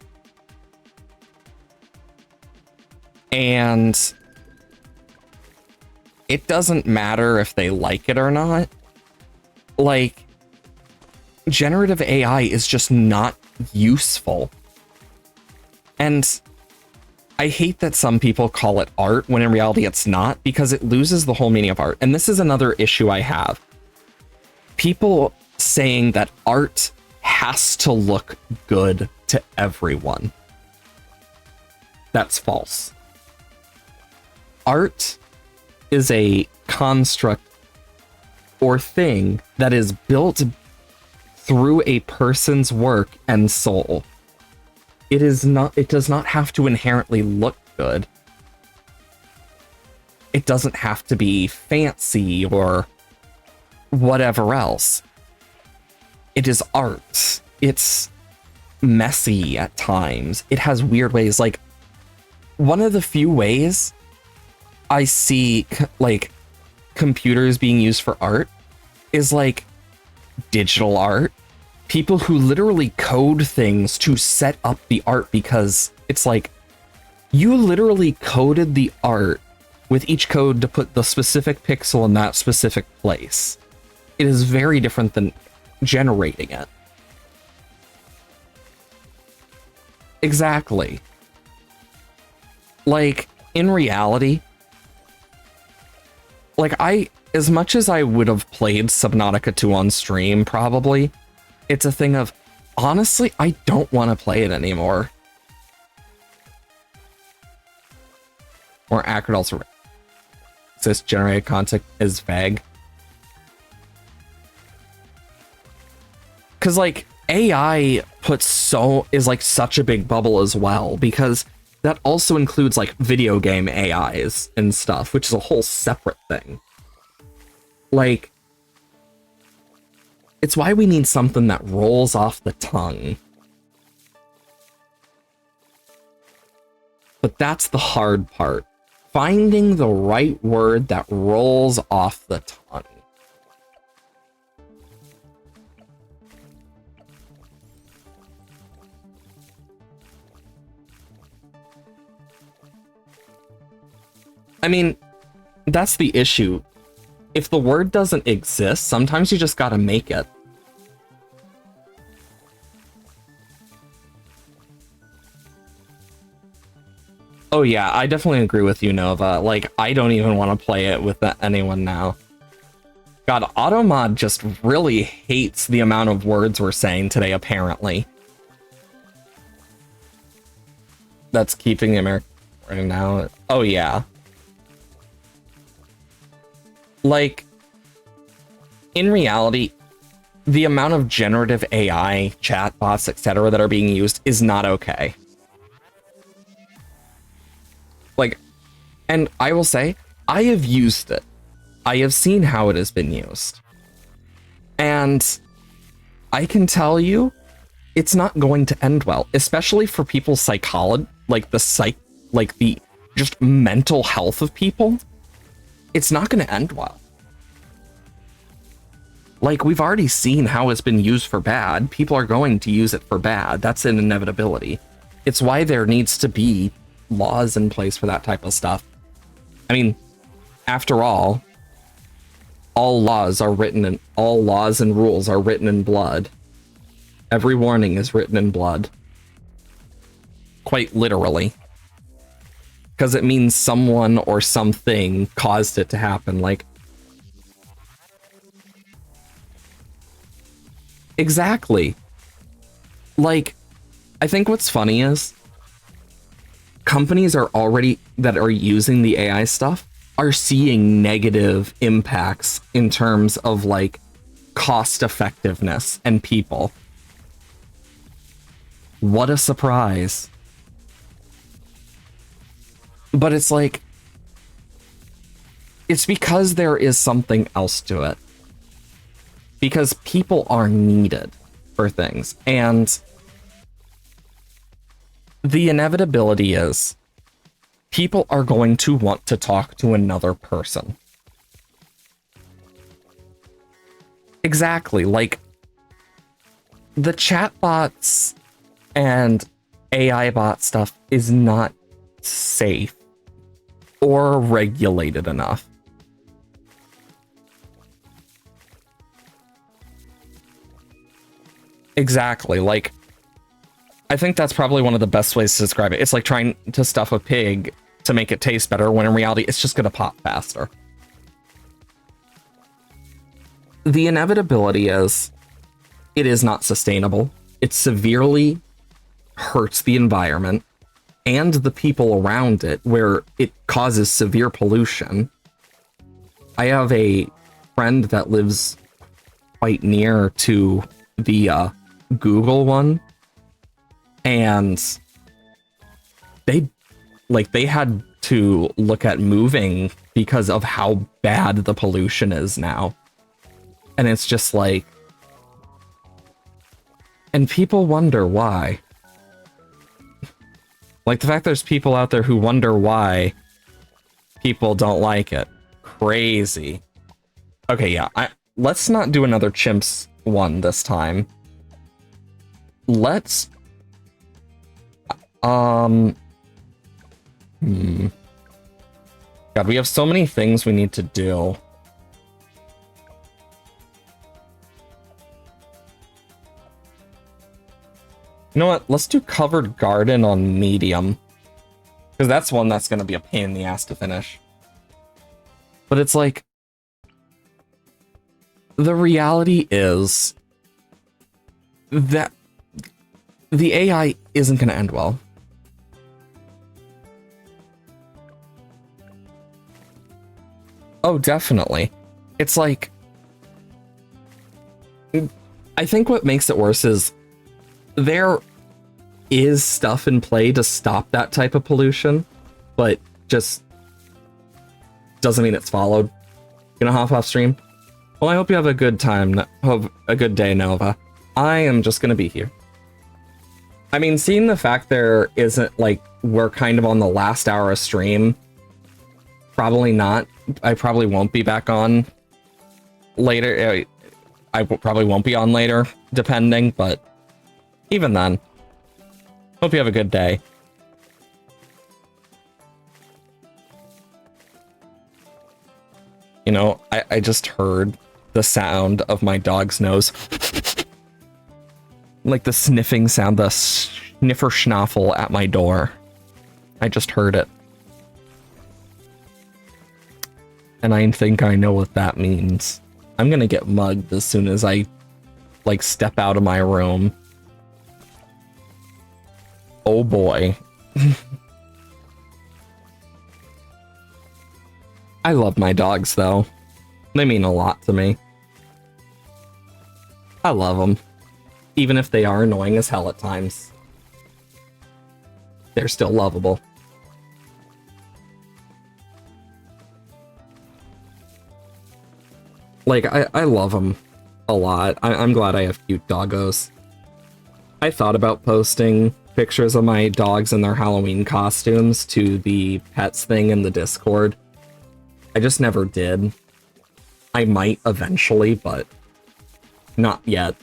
And it doesn't matter if they like it or not. Like, generative AI is just not useful. And I hate that some people call it art when in reality it's not, because it loses the whole meaning of art. And this is another issue I have. People saying that art has to look good to everyone. That's false. Art is a construct or thing that is built through a person's work and soul. It does not have to inherently look good. It doesn't have to be fancy or whatever else. It is art. It's messy at times. It has weird ways. Like, one of the few ways I see like computers being used for art is like digital art. People who literally code things to set up the art, because it's like, you literally coded the art with each code to put the specific pixel in that specific place. It is very different than generating it. Exactly. Like, in reality, like, as much as I would have played Subnautica 2 on stream, probably, it's a thing of, honestly, I don't want to play it anymore. More accurate also. This generated content is vague. Because, like, AI is like such a big bubble as well, because that also includes like video game AIs and stuff, which is a whole separate thing. Like, it's why we need something that rolls off the tongue. But that's the hard part. Finding the right word that rolls off the tongue. I mean, that's the issue. If the word doesn't exist, sometimes you just gotta make it. Oh yeah, I definitely agree with you, Nova. Like, I don't even want to play it with anyone now. God, Automod just really hates the amount of words we're saying today, apparently. That's keeping the American right now. Oh yeah. Like, in reality, the amount of generative AI, chatbots, etc. that are being used is not okay. Like, and I will say, I have used it. I have seen how it has been used. And I can tell you, it's not going to end well, especially for people's psychology, like the just mental health of people. It's not going to end well. Like, we've already seen how it's been used for bad. People are going to use it for bad. That's an inevitability. It's why there needs to be laws in place for that type of stuff. I mean, after all laws and rules are written in blood. Every warning is written in blood. Quite literally. Because it means someone or something caused it to happen. Like, exactly. Like, I think what's funny is companies that are using the AI stuff are seeing negative impacts in terms of like cost effectiveness and people. What a surprise. But it's like, it's because there is something else to it. Because people are needed for things. And the inevitability is people are going to want to talk to another person. Exactly. Like, the chatbots and AI bot stuff is not safe or regulated enough. Exactly. Like, I think that's probably one of the best ways to describe it. It's like trying to stuff a pig to make it taste better, when in reality, it's just going to pop faster. The inevitability is it is not sustainable. It severely hurts the environment and the people around it, where it causes severe pollution. I have a friend that lives quite near to the Google one, and they had to look at moving because of how bad the pollution is now. And it's just like, and people wonder why. Like, the fact there's people out there who wonder why people don't like it. Crazy. Okay, yeah, let's not do another chimps one this time. Let's God, we have so many things we need to do. You know what? Let's do covered garden on medium. Because that's one that's going to be a pain in the ass to finish. But it's like, the reality is that the AI isn't going to end well. Oh, definitely. It's like, I think what makes it worse is there is stuff in play to stop that type of pollution, but just doesn't mean it's followed. You gonna hop off stream? Well, I hope you have a good time. Have a good day, Nova. I am just gonna be here. I mean, seeing the fact there isn't, like, we're kind of on the last hour of stream, probably not. I probably won't be back on later. I probably won't be on later, depending, but even then, hope you have a good day. You know, I just heard the sound of my dog's nose. Like the sniffing sound, the sniffer schnaffle at my door. I just heard it. And I think I know what that means. I'm gonna get mugged as soon as I, like, step out of my room. Oh boy. I love my dogs, though. They mean a lot to me. I love them. Even if they are annoying as hell at times. They're still lovable. Like, I love them a lot. I'm glad I have cute doggos. I thought about posting pictures of my dogs in their Halloween costumes to the pets thing in the Discord. I just never did. I might eventually, but not yet.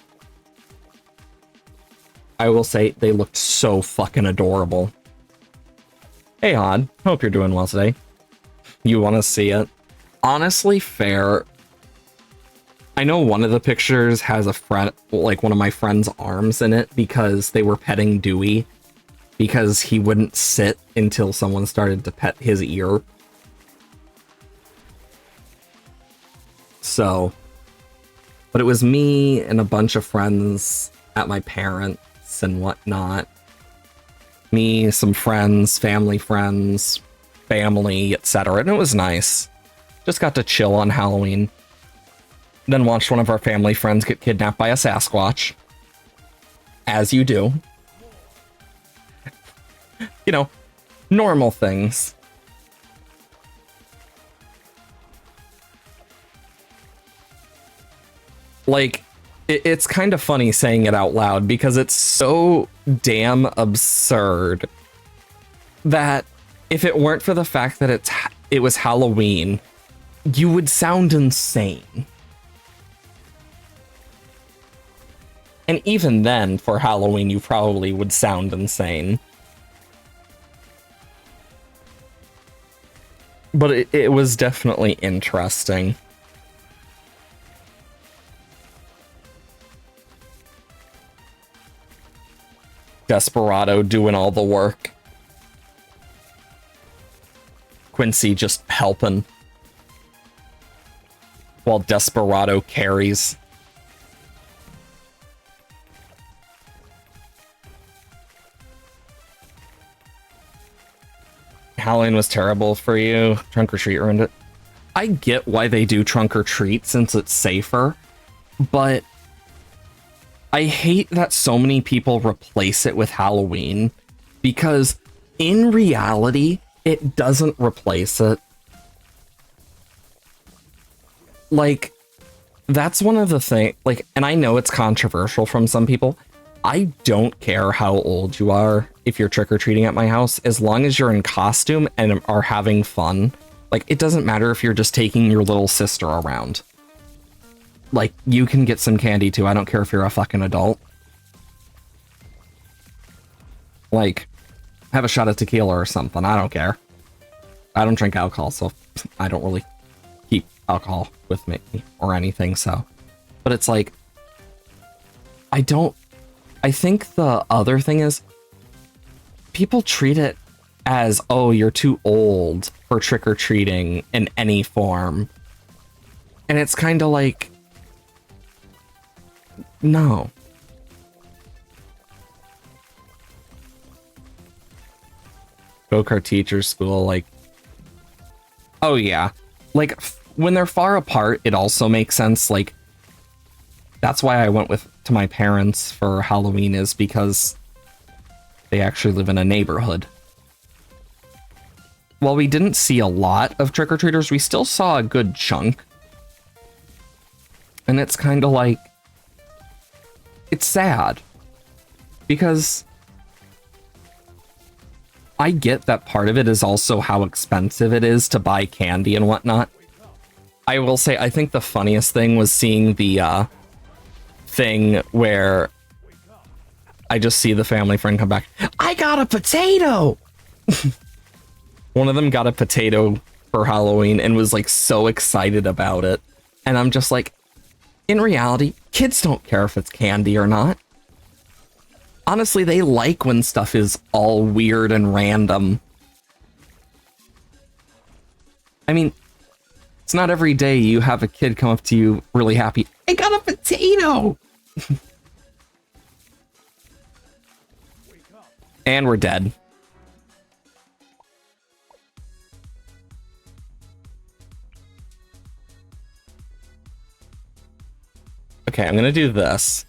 I will say they looked so fucking adorable. Hey, Odd. Hope you're doing well today. You want to see it? Honestly, fair. I know one of the pictures has a friend, like one of my friend's arms in it because they were petting Dewey because he wouldn't sit until someone started to pet his ear. So, but it was me and a bunch of friends at my parents and whatnot. Me, some friends, family, etc. And it was nice. Just got to chill on Halloween. Then watched one of our family friends get kidnapped by a Sasquatch. As you do. You know, normal things. Like, it's kind of funny saying it out loud because it's so damn absurd that if it weren't for the fact that it was Halloween, you would sound insane. And even then, for Halloween, you probably would sound insane. But it was definitely interesting. Desperado doing all the work. Quincy just helping. While Desperado carries. Halloween was terrible for you. Trunk or treat ruined it. I get why they do trunk or treat since it's safer, but I hate that so many people replace it with Halloween because in reality, it doesn't replace it. Like, that's one of the things, like, and I know it's controversial from some people. I don't care how old you are if you're trick-or-treating at my house, as long as you're in costume and are having fun. Like, it doesn't matter if you're just taking your little sister around. Like, you can get some candy too. I don't care if you're a fucking adult. Like, have a shot of tequila or something. I don't care. I don't drink alcohol, so I don't really keep alcohol with me or anything, so. But it's like, I think the other thing is, people treat it as, oh, you're too old for trick-or-treating in any form. And it's kind of like, no. Go-kart teachers school, like, oh yeah. Like, when they're far apart, it also makes sense. Like, that's why I went to my parents for Halloween, is because they actually live in a neighborhood. While we didn't see a lot of trick-or-treaters, we still saw a good chunk. And it's kind of like, it's sad. Because I get that part of it is also how expensive it is to buy candy and whatnot. I will say, I think the funniest thing was seeing the thing where I just see the family friend come back. I got a potato! One of them got a potato for Halloween and was like so excited about it. And I'm just like, in reality, kids don't care if it's candy or not. Honestly, they like when stuff is all weird and random. I mean, it's not every day you have a kid come up to you really happy. I got a potato! And we're dead. Okay, I'm gonna do this.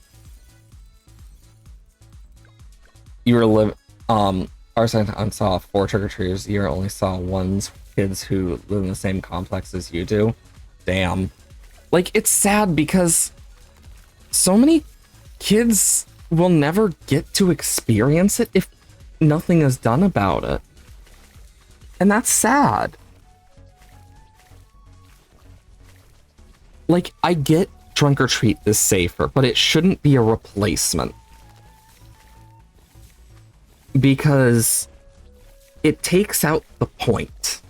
You were Arsene saw 4 trick-or-treaters. You only saw kids who live in the same complex as you do. Damn. Like, it's sad because so many kids will never get to experience it if nothing is done about it. And that's sad. Like, I get trunk or treat is safer, but it shouldn't be a replacement. Because it takes out the point.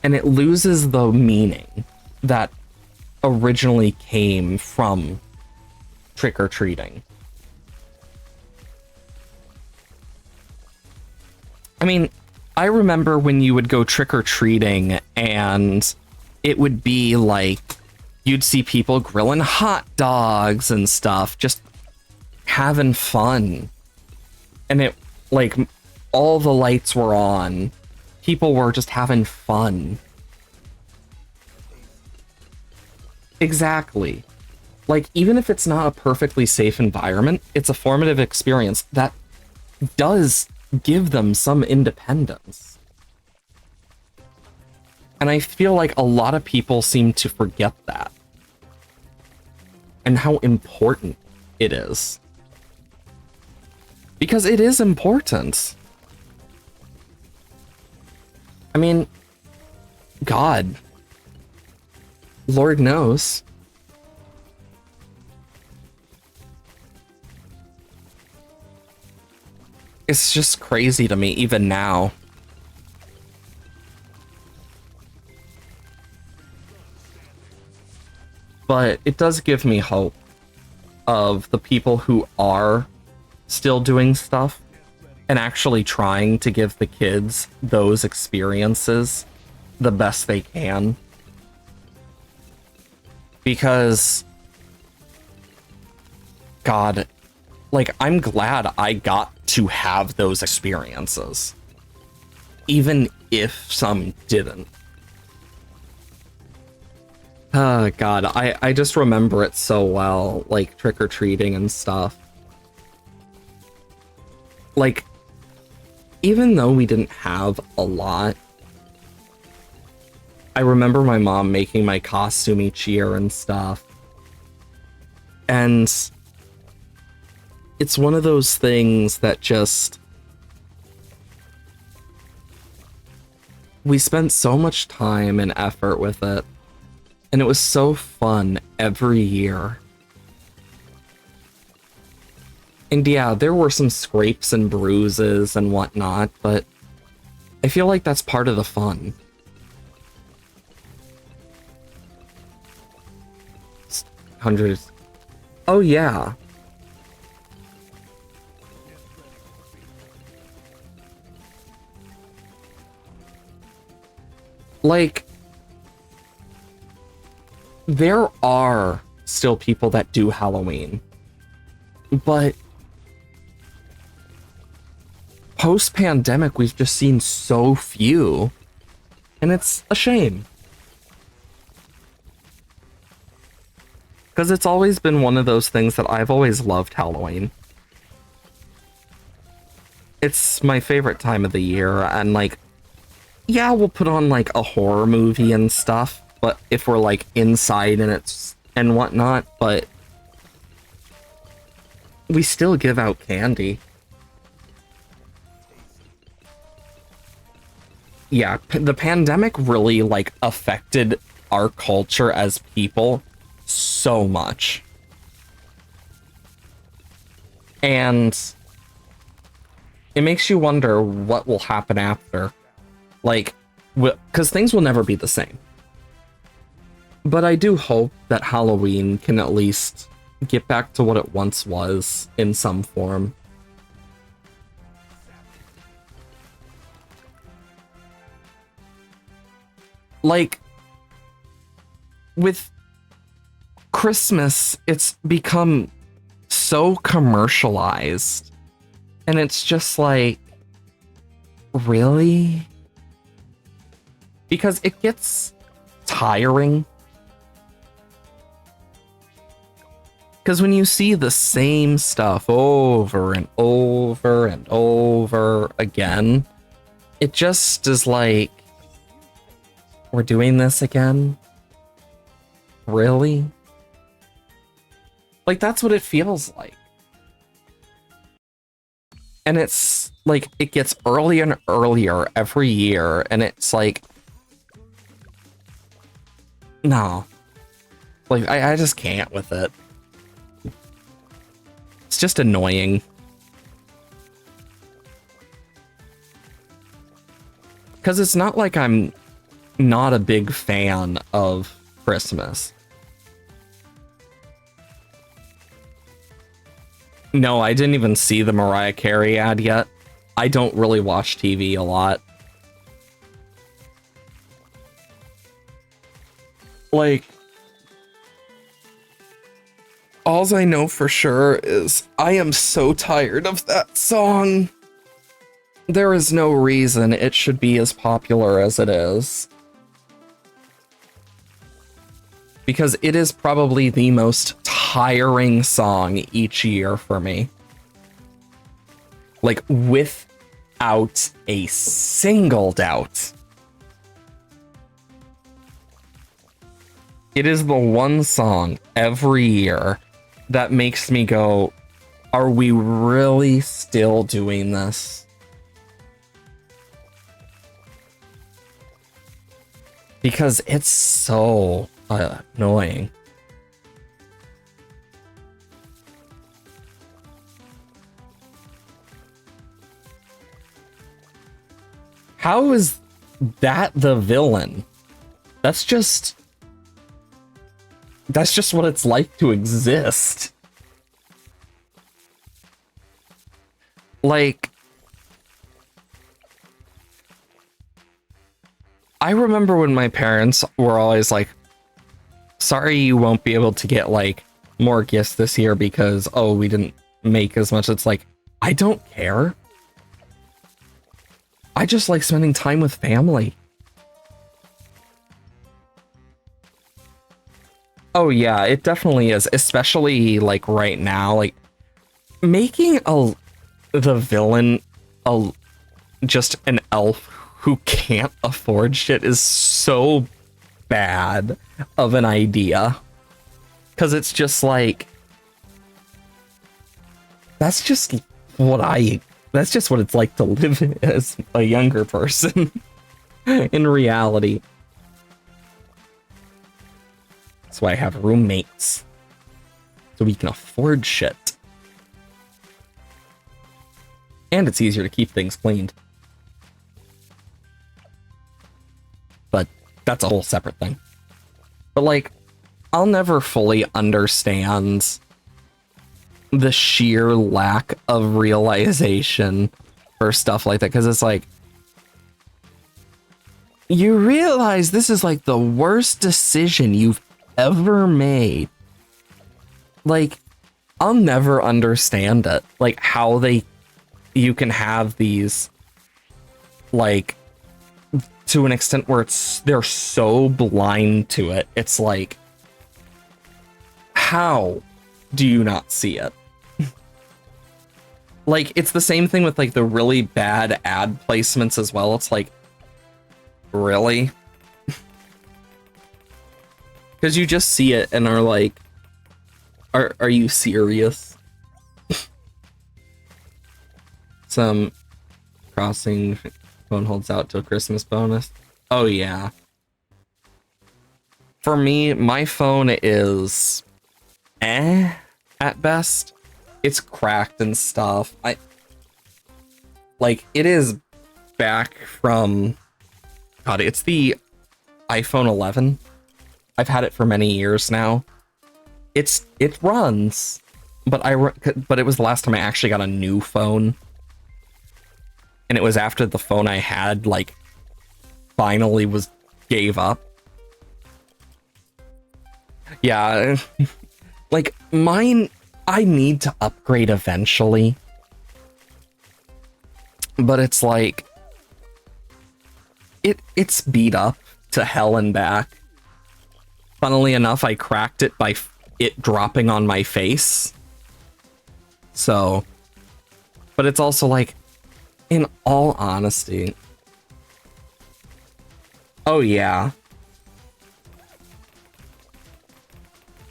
And it loses the meaning that originally came from trick-or-treating. I mean, I remember when you would go trick-or-treating and it would be like, you'd see people grilling hot dogs and stuff, just having fun. And it, like, all the lights were on. People were just having fun. Exactly. Like, even if it's not a perfectly safe environment, it's a formative experience that does give them some independence. And I feel like a lot of people seem to forget that. And how important it is. Because it is important. I mean, God. Lord knows. It's just crazy to me, even now. But it does give me hope of the people who are still doing stuff and actually trying to give the kids those experiences the best they can. Because, God, like, I'm glad I got to have those experiences, even if some didn't. Oh, God, I just remember it so well, like, trick-or-treating and stuff. Like, even though we didn't have a lot, I remember my mom making my costume each year and stuff. And it's one of those things that just... we spent so much time and effort with it. And it was so fun every year. And yeah, there were some scrapes and bruises and whatnot, but I feel like that's part of the fun. Hundreds. Oh yeah. Like, there are still people that do Halloween, but post-pandemic, we've just seen so few, and it's a shame. Because it's always been one of those things that I've always loved Halloween. It's my favorite time of the year, and like, yeah, we'll put on like a horror movie and stuff, but if we're like inside and whatnot, but we still give out candy. Yeah, the pandemic really like affected our culture as people so much. And it makes you wonder what will happen after. Like, because things will never be the same. But I do hope that Halloween can at least get back to what it once was in some form. Like, with Christmas, it's become so commercialized. And it's just like, really? Because it gets tiring Because when you see the same stuff over and over and over again, it just is like, we're doing this again? Really? Like, that's what it feels like. And it's like, it gets earlier and earlier every year, and it's like, no. Like, I just can't with it. It's just annoying. Because it's not like I'm not a big fan of Christmas. No, I didn't even see the Mariah Carey ad yet. I don't really watch TV a lot. Like, alls I know for sure is I am so tired of that song. There is no reason it should be as popular as it is. Because it is probably the most tiring song each year for me. Like, without a single doubt. It is the one song every year that makes me go, are we really still doing this? Because it's so annoying. How is that the villain? That's just what it's like to exist. Like, I remember when my parents were always like, sorry you won't be able to get like more gifts this year because, oh, we didn't make as much. It's like, I don't care. I just like spending time with family. Oh yeah, it definitely is, especially like right now, like making the villain just an elf who can't afford shit is so bad of an idea. Cause it's just like, that's just what it's like to live as a younger person in reality. That's why I have roommates. So we can afford shit. And it's easier to keep things cleaned. But that's a whole separate thing. But like, I'll never fully understand the sheer lack of realization for stuff like that, because it's like, you realize this is like the worst decision you've ever made. Like, I'll never understand it. Like, how you can have these, like, to an extent where they're so blind to it. It's like, how do you not see it? Like, it's the same thing with like the really bad ad placements as well. It's like, really? Because you just see it and are like, are you serious? Some crossing phone holds out till Christmas bonus. Oh yeah. For me, my phone is at best. It's cracked and stuff. It is back from, God, it's the iPhone 11. I've had it for many years now. It runs, but it was the last time I actually got a new phone. And it was after the phone I had, like, finally gave up. Yeah, like, mine, I need to upgrade eventually. But it's like, it's beat up to hell and back. Funnily enough, I cracked it by it dropping on my face. So, but it's also like, in all honesty, oh yeah.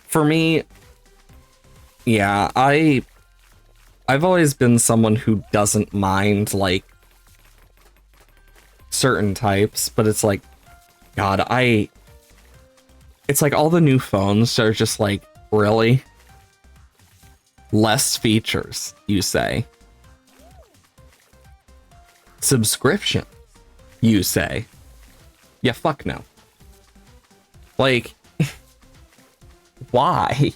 For me, yeah, I've always been someone who doesn't mind like certain types, but it's like, God, it's like all the new phones are just like, really? Less features, you say. Subscription, you say. Yeah, fuck no. Like, why?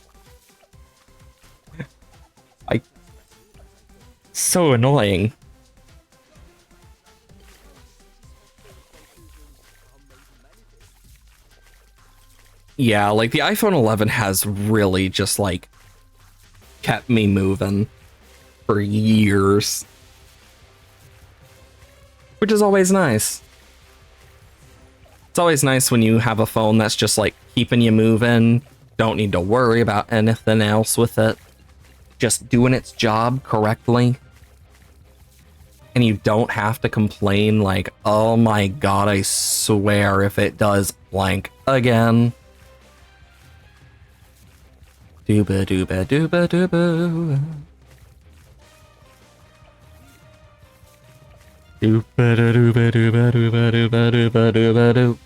So annoying. Yeah, like the iPhone 11 has really just like kept me moving for years, which is always nice. It's always nice when you have a phone that's just like keeping you moving, don't need to worry about anything else with it, just doing its job correctly. And you don't have to complain like, oh my god, I swear if it does blank again. Dooba dooba dooba dooba. Dooba dooba dooba dooba dooba dooba dooba doo.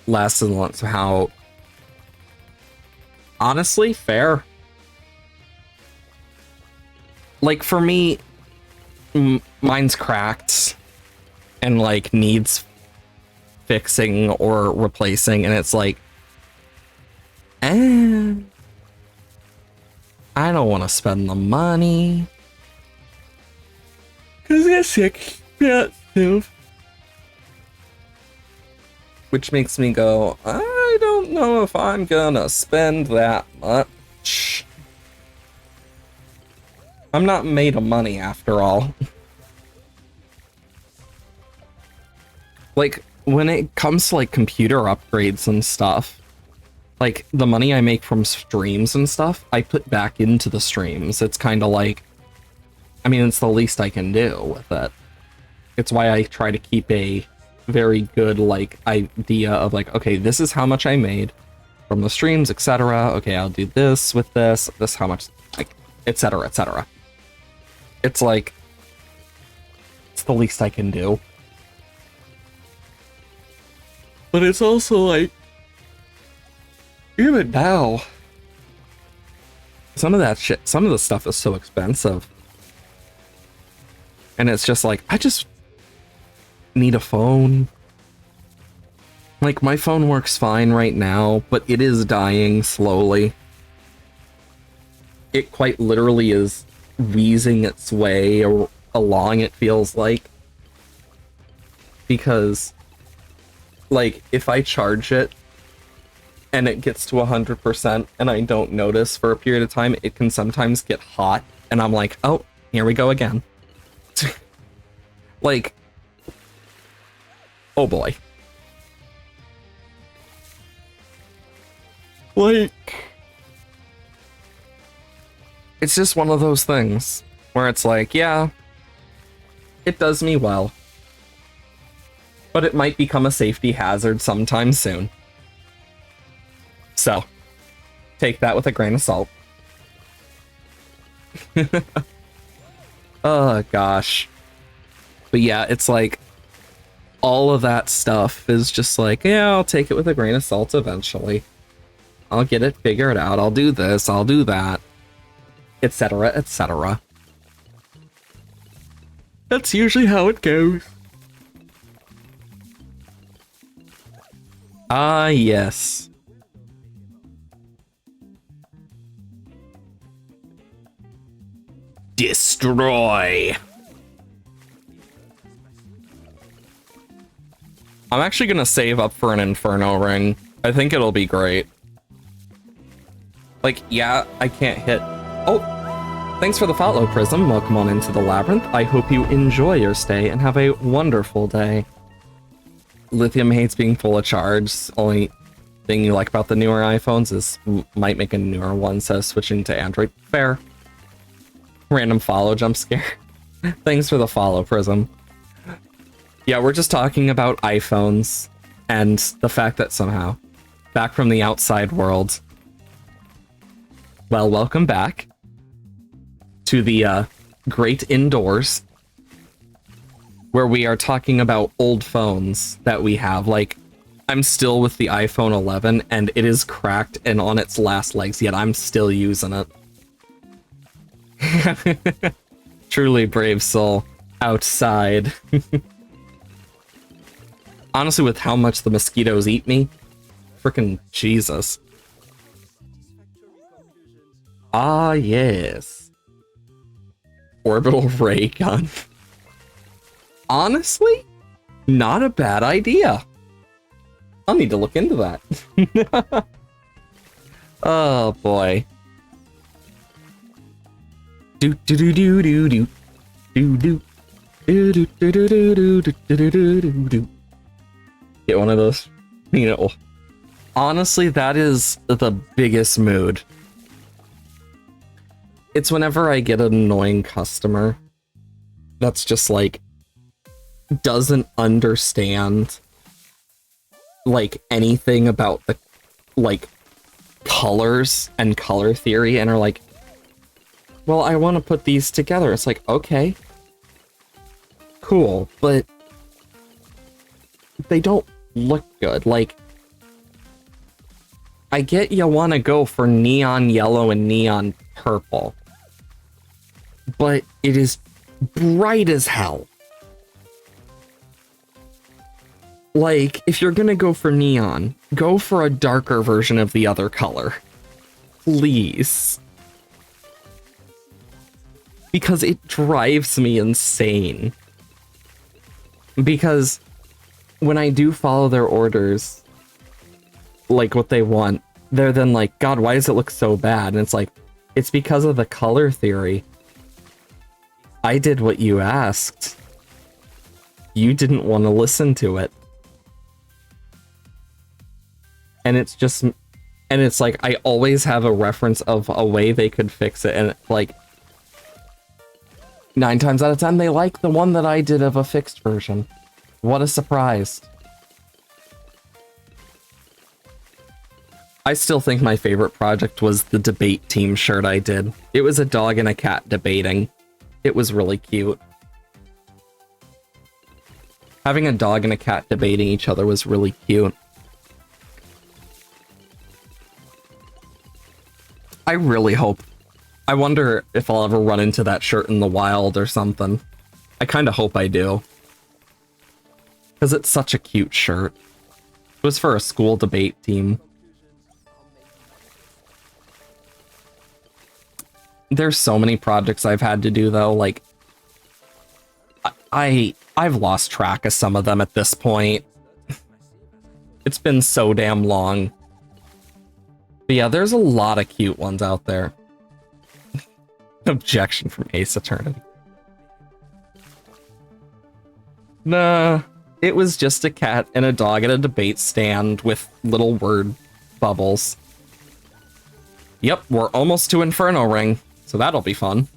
Less and less how honestly fair. Like for me, mine's cracked and like needs fixing or replacing, and it's like, I don't want to spend the money because it's expensive. Which makes me go, I don't know if I'm gonna spend that much. I'm not made of money after all. Like, when it comes to like computer upgrades and stuff, like the money I make from streams and stuff, I put back into the streams. It's kind of like, I mean, it's the least I can do with it. It's why I try to keep a very good like idea of like, okay, this is how much I made from the streams, etc. Okay, I'll do this with this how much, like, etc, etc. It's like, it's the least I can do. But it's also like, even now, some of that shit, some of the stuff is so expensive. And it's just like, I just need a phone. Like, my phone works fine right now, but it is dying slowly. It quite literally is wheezing its way along, it feels like. Because, like, if I charge it and it gets to 100% and I don't notice for a period of time, it can sometimes get hot, and I'm like, oh, here we go again. Like, oh boy. Like, it's just one of those things where it's like, yeah, it does me well, but it might become a safety hazard sometime soon. So, take that with a grain of salt. Oh gosh. But yeah, it's like, all of that stuff is just like, yeah, I'll take it with a grain of salt eventually. I'll get it figured out, I'll do this, I'll do that, etc, etc. That's usually how it goes. Ah, yes. Destroy. I'm actually gonna save up for an Inferno ring. I think it'll be great. Like, yeah, I can't hit... Oh! Thanks for the follow, Prism. Welcome on into the Labyrinth. I hope you enjoy your stay and have a wonderful day. Lithium hates being full of charge. Only thing you like about the newer iPhones is might make a newer one instead of switching to Android. Fair. Random follow jump scare. Thanks for the follow, Prism. Yeah, we're just talking about iPhones and the fact that somehow, back from the outside world. Well, welcome back to the great indoors, where we are talking about old phones that we have. Like, I'm still with the iPhone 11, and it is cracked and on its last legs, yet I'm still using it. Truly brave soul. Outside. Honestly, with how much the mosquitoes eat me, frickin' Jesus. Ah, yes. Orbital ray gun. Honestly, not a bad idea. I'll need to look into that. Oh boy. Do do do do do do do do do do do do do do do do do. Get one of those. You know, honestly, that is the biggest mood. It's whenever I get an annoying customer that's just like doesn't understand like anything about the like colors and color theory and are like, well, I want to put these together. It's like, okay, cool, but they don't look good. Like, I get you want to go for neon yellow and neon purple, but it is bright as hell. Like, if you're gonna go for neon, go for a darker version of the other color. Please. Because it drives me insane. Because when I do follow their orders, like what they want, they're then like, God, why does it look so bad? And it's like, it's because of the color theory. I did what you asked. You didn't want to listen to it. And it's just, and it's like, I always have a reference of a way they could fix it. And like, 9 times out of 10, they like the one that I did of a fixed version. What a surprise. I still think my favorite project was the debate team shirt I did. It was a dog and a cat debating. It was really cute. Having a dog and a cat debating each other was really cute. I really hope. I wonder if I'll ever run into that shirt in the wild or something. I kind of hope I do. Because it's such a cute shirt. It was for a school debate team. There's so many projects I've had to do though, like I've lost track of some of them at this point. It's been so damn long. But yeah, there's a lot of cute ones out there. Objection from Ace Attorney. Nah, it was just a cat and a dog at a debate stand with little word bubbles. Yep, we're almost to Inferno Ring, so that'll be fun.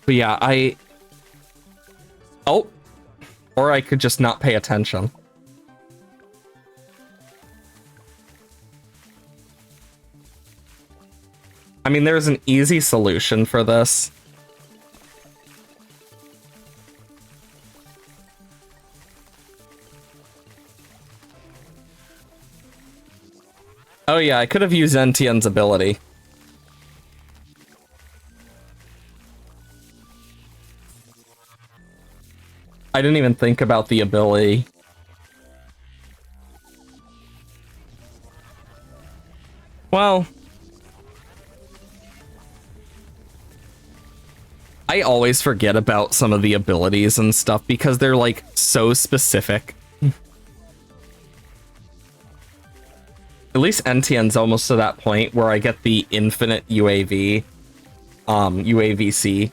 But yeah, oh, or I could just not pay attention. I mean, there's an easy solution for this. Oh yeah, I could have used Entien's ability. I didn't even think about the ability. Well, I always forget about some of the abilities and stuff because they're like so specific. At least NTN's almost to that point where I get the infinite UAV, UAVC.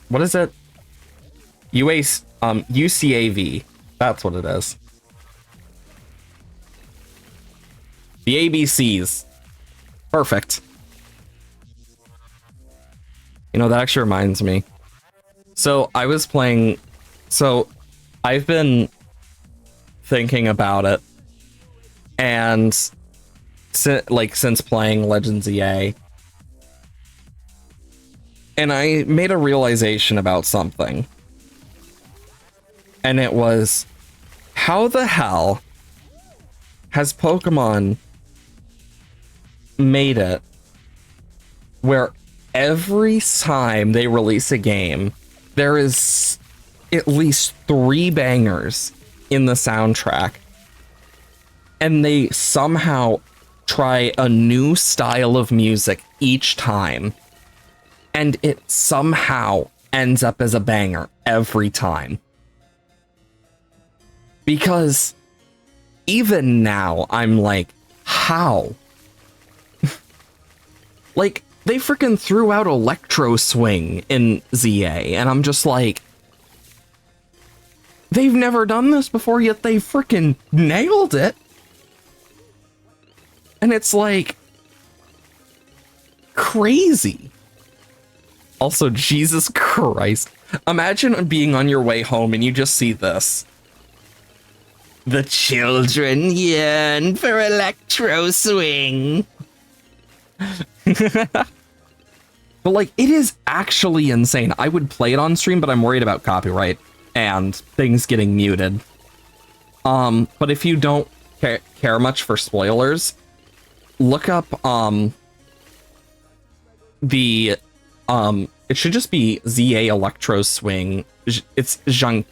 What is it? UCAV. That's what it is. The ABCs. Perfect. You know, that actually reminds me. So I was playing... So I've been thinking about it. And since playing Legends EA. And I made a realization about something. And it was, how the hell has Pokemon made it where every time they release a game, there is at least 3 bangers in the soundtrack, and they somehow try a new style of music each time, and it somehow ends up as a banger every time? Because even now, I'm like, how? Like, they freaking threw out Electro Swing in ZA, and I'm just like, they've never done this before, yet they freaking nailed it. And it's like, crazy. Also, Jesus Christ. Imagine being on your way home and you just see this. The children yearn for Electro Swing. But like, it is actually insane. I would play it on stream, but I'm worried about copyright and things getting muted. But if you don't care much for spoilers, look up it should just be ZA Electro Swing. It's Jean,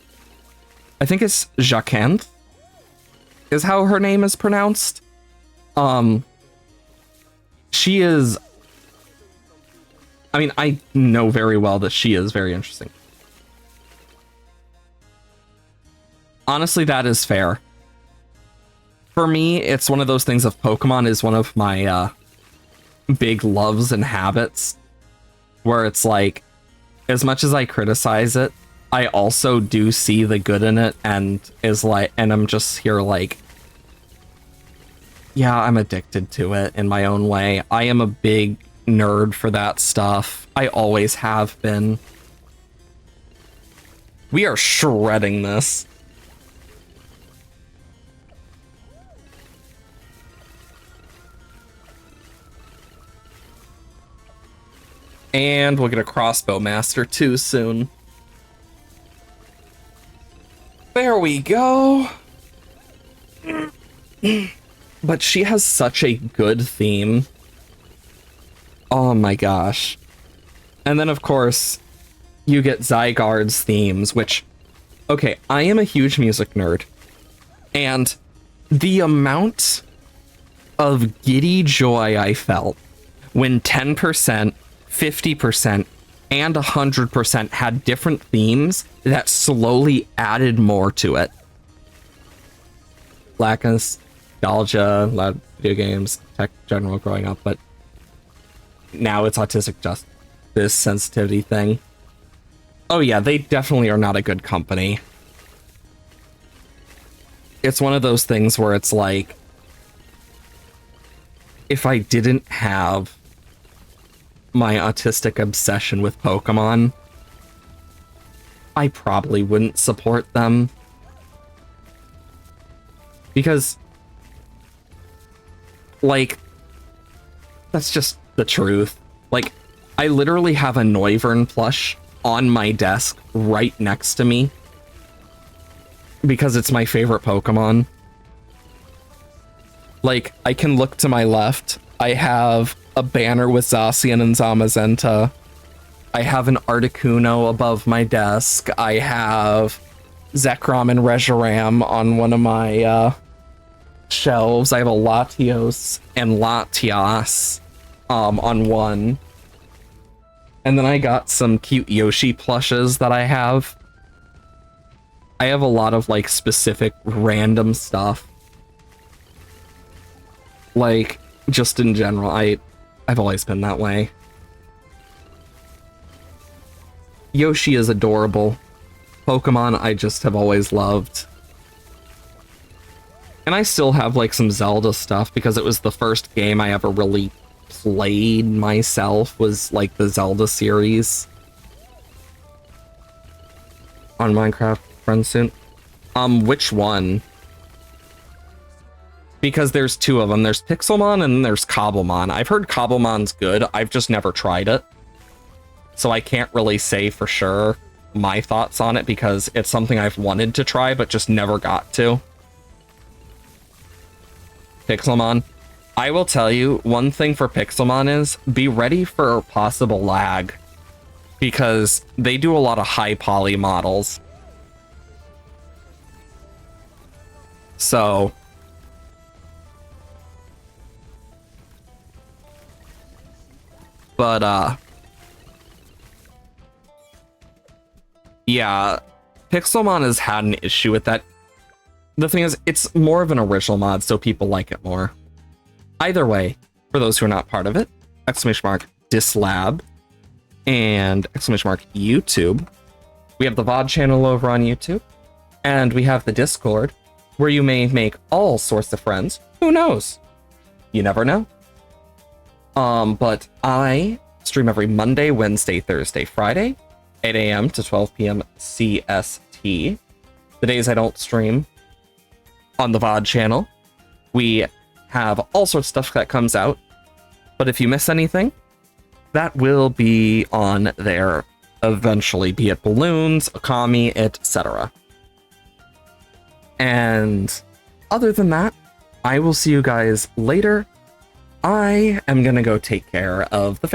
I think it's Jacqueline is how her name is pronounced. She is, I mean, I know very well that she is very interesting. Honestly, that is fair. For me, it's one of those things of Pokemon is one of my big loves and habits, where it's like, as much as I criticize it, I also do see the good in it, and I'm just here like, yeah, I'm addicted to it in my own way. I am a big nerd for that stuff. I always have been. We are shredding this. And we'll get a Crossbow Master too soon. There we go. But she has such a good theme. Oh my gosh. And then, of course, you get Zygarde's themes, which... Okay, I am a huge music nerd. And the amount of giddy joy I felt when 10%, 50%, and 100% had different themes that slowly added more to it. Lack of nostalgia, a lot of video games, tech general growing up, but now it's autistic justice sensitivity thing. Oh yeah, they definitely are not a good company. It's one of those things where it's like, if I didn't have my autistic obsession with Pokemon, I probably wouldn't support them. Because, like, that's just the truth. Like, I literally have a Noivern plush on my desk right next to me because it's my favorite Pokemon. Like, I can look to my left. I have a banner with Zacian and Zamazenta. I have an Articuno above my desk. I have Zekrom and Reshiram on one of my shelves. I have a Latios and Latias on one. And then I got some cute Yoshi plushes that I have. I have a lot of like specific random stuff. Like, just in general, I've always been that way. Yoshi is adorable. Pokemon I just have always loved. And I still have like some Zelda stuff because it was the first game I ever really played myself, was like the Zelda series on Minecraft Friends soon. Which one? Because there's two of them. There's Pixelmon and there's Cobblemon. I've heard Cobblemon's good. I've just never tried it. So I can't really say for sure my thoughts on it because it's something I've wanted to try but just never got to. Pixelmon. I will tell you, one thing for Pixelmon is be ready for possible lag because they do a lot of high poly models. So yeah, Pixelmon has had an issue with that. The thing is, it's more of an original mod, so people like it more. Either way, for those who are not part of it, !dislab and !YouTube. We have the VOD channel over on YouTube, and we have the Discord, where you may make all sorts of friends. Who knows? You never know. But I stream every Monday, Wednesday, Thursday, Friday, 8 a.m. to 12 p.m. CST. The days I don't stream on the VOD channel, we have all sorts of stuff that comes out. But if you miss anything, that will be on there eventually, be it balloons, Akami, etc. And other than that, I will see you guys later. I am gonna go take care of the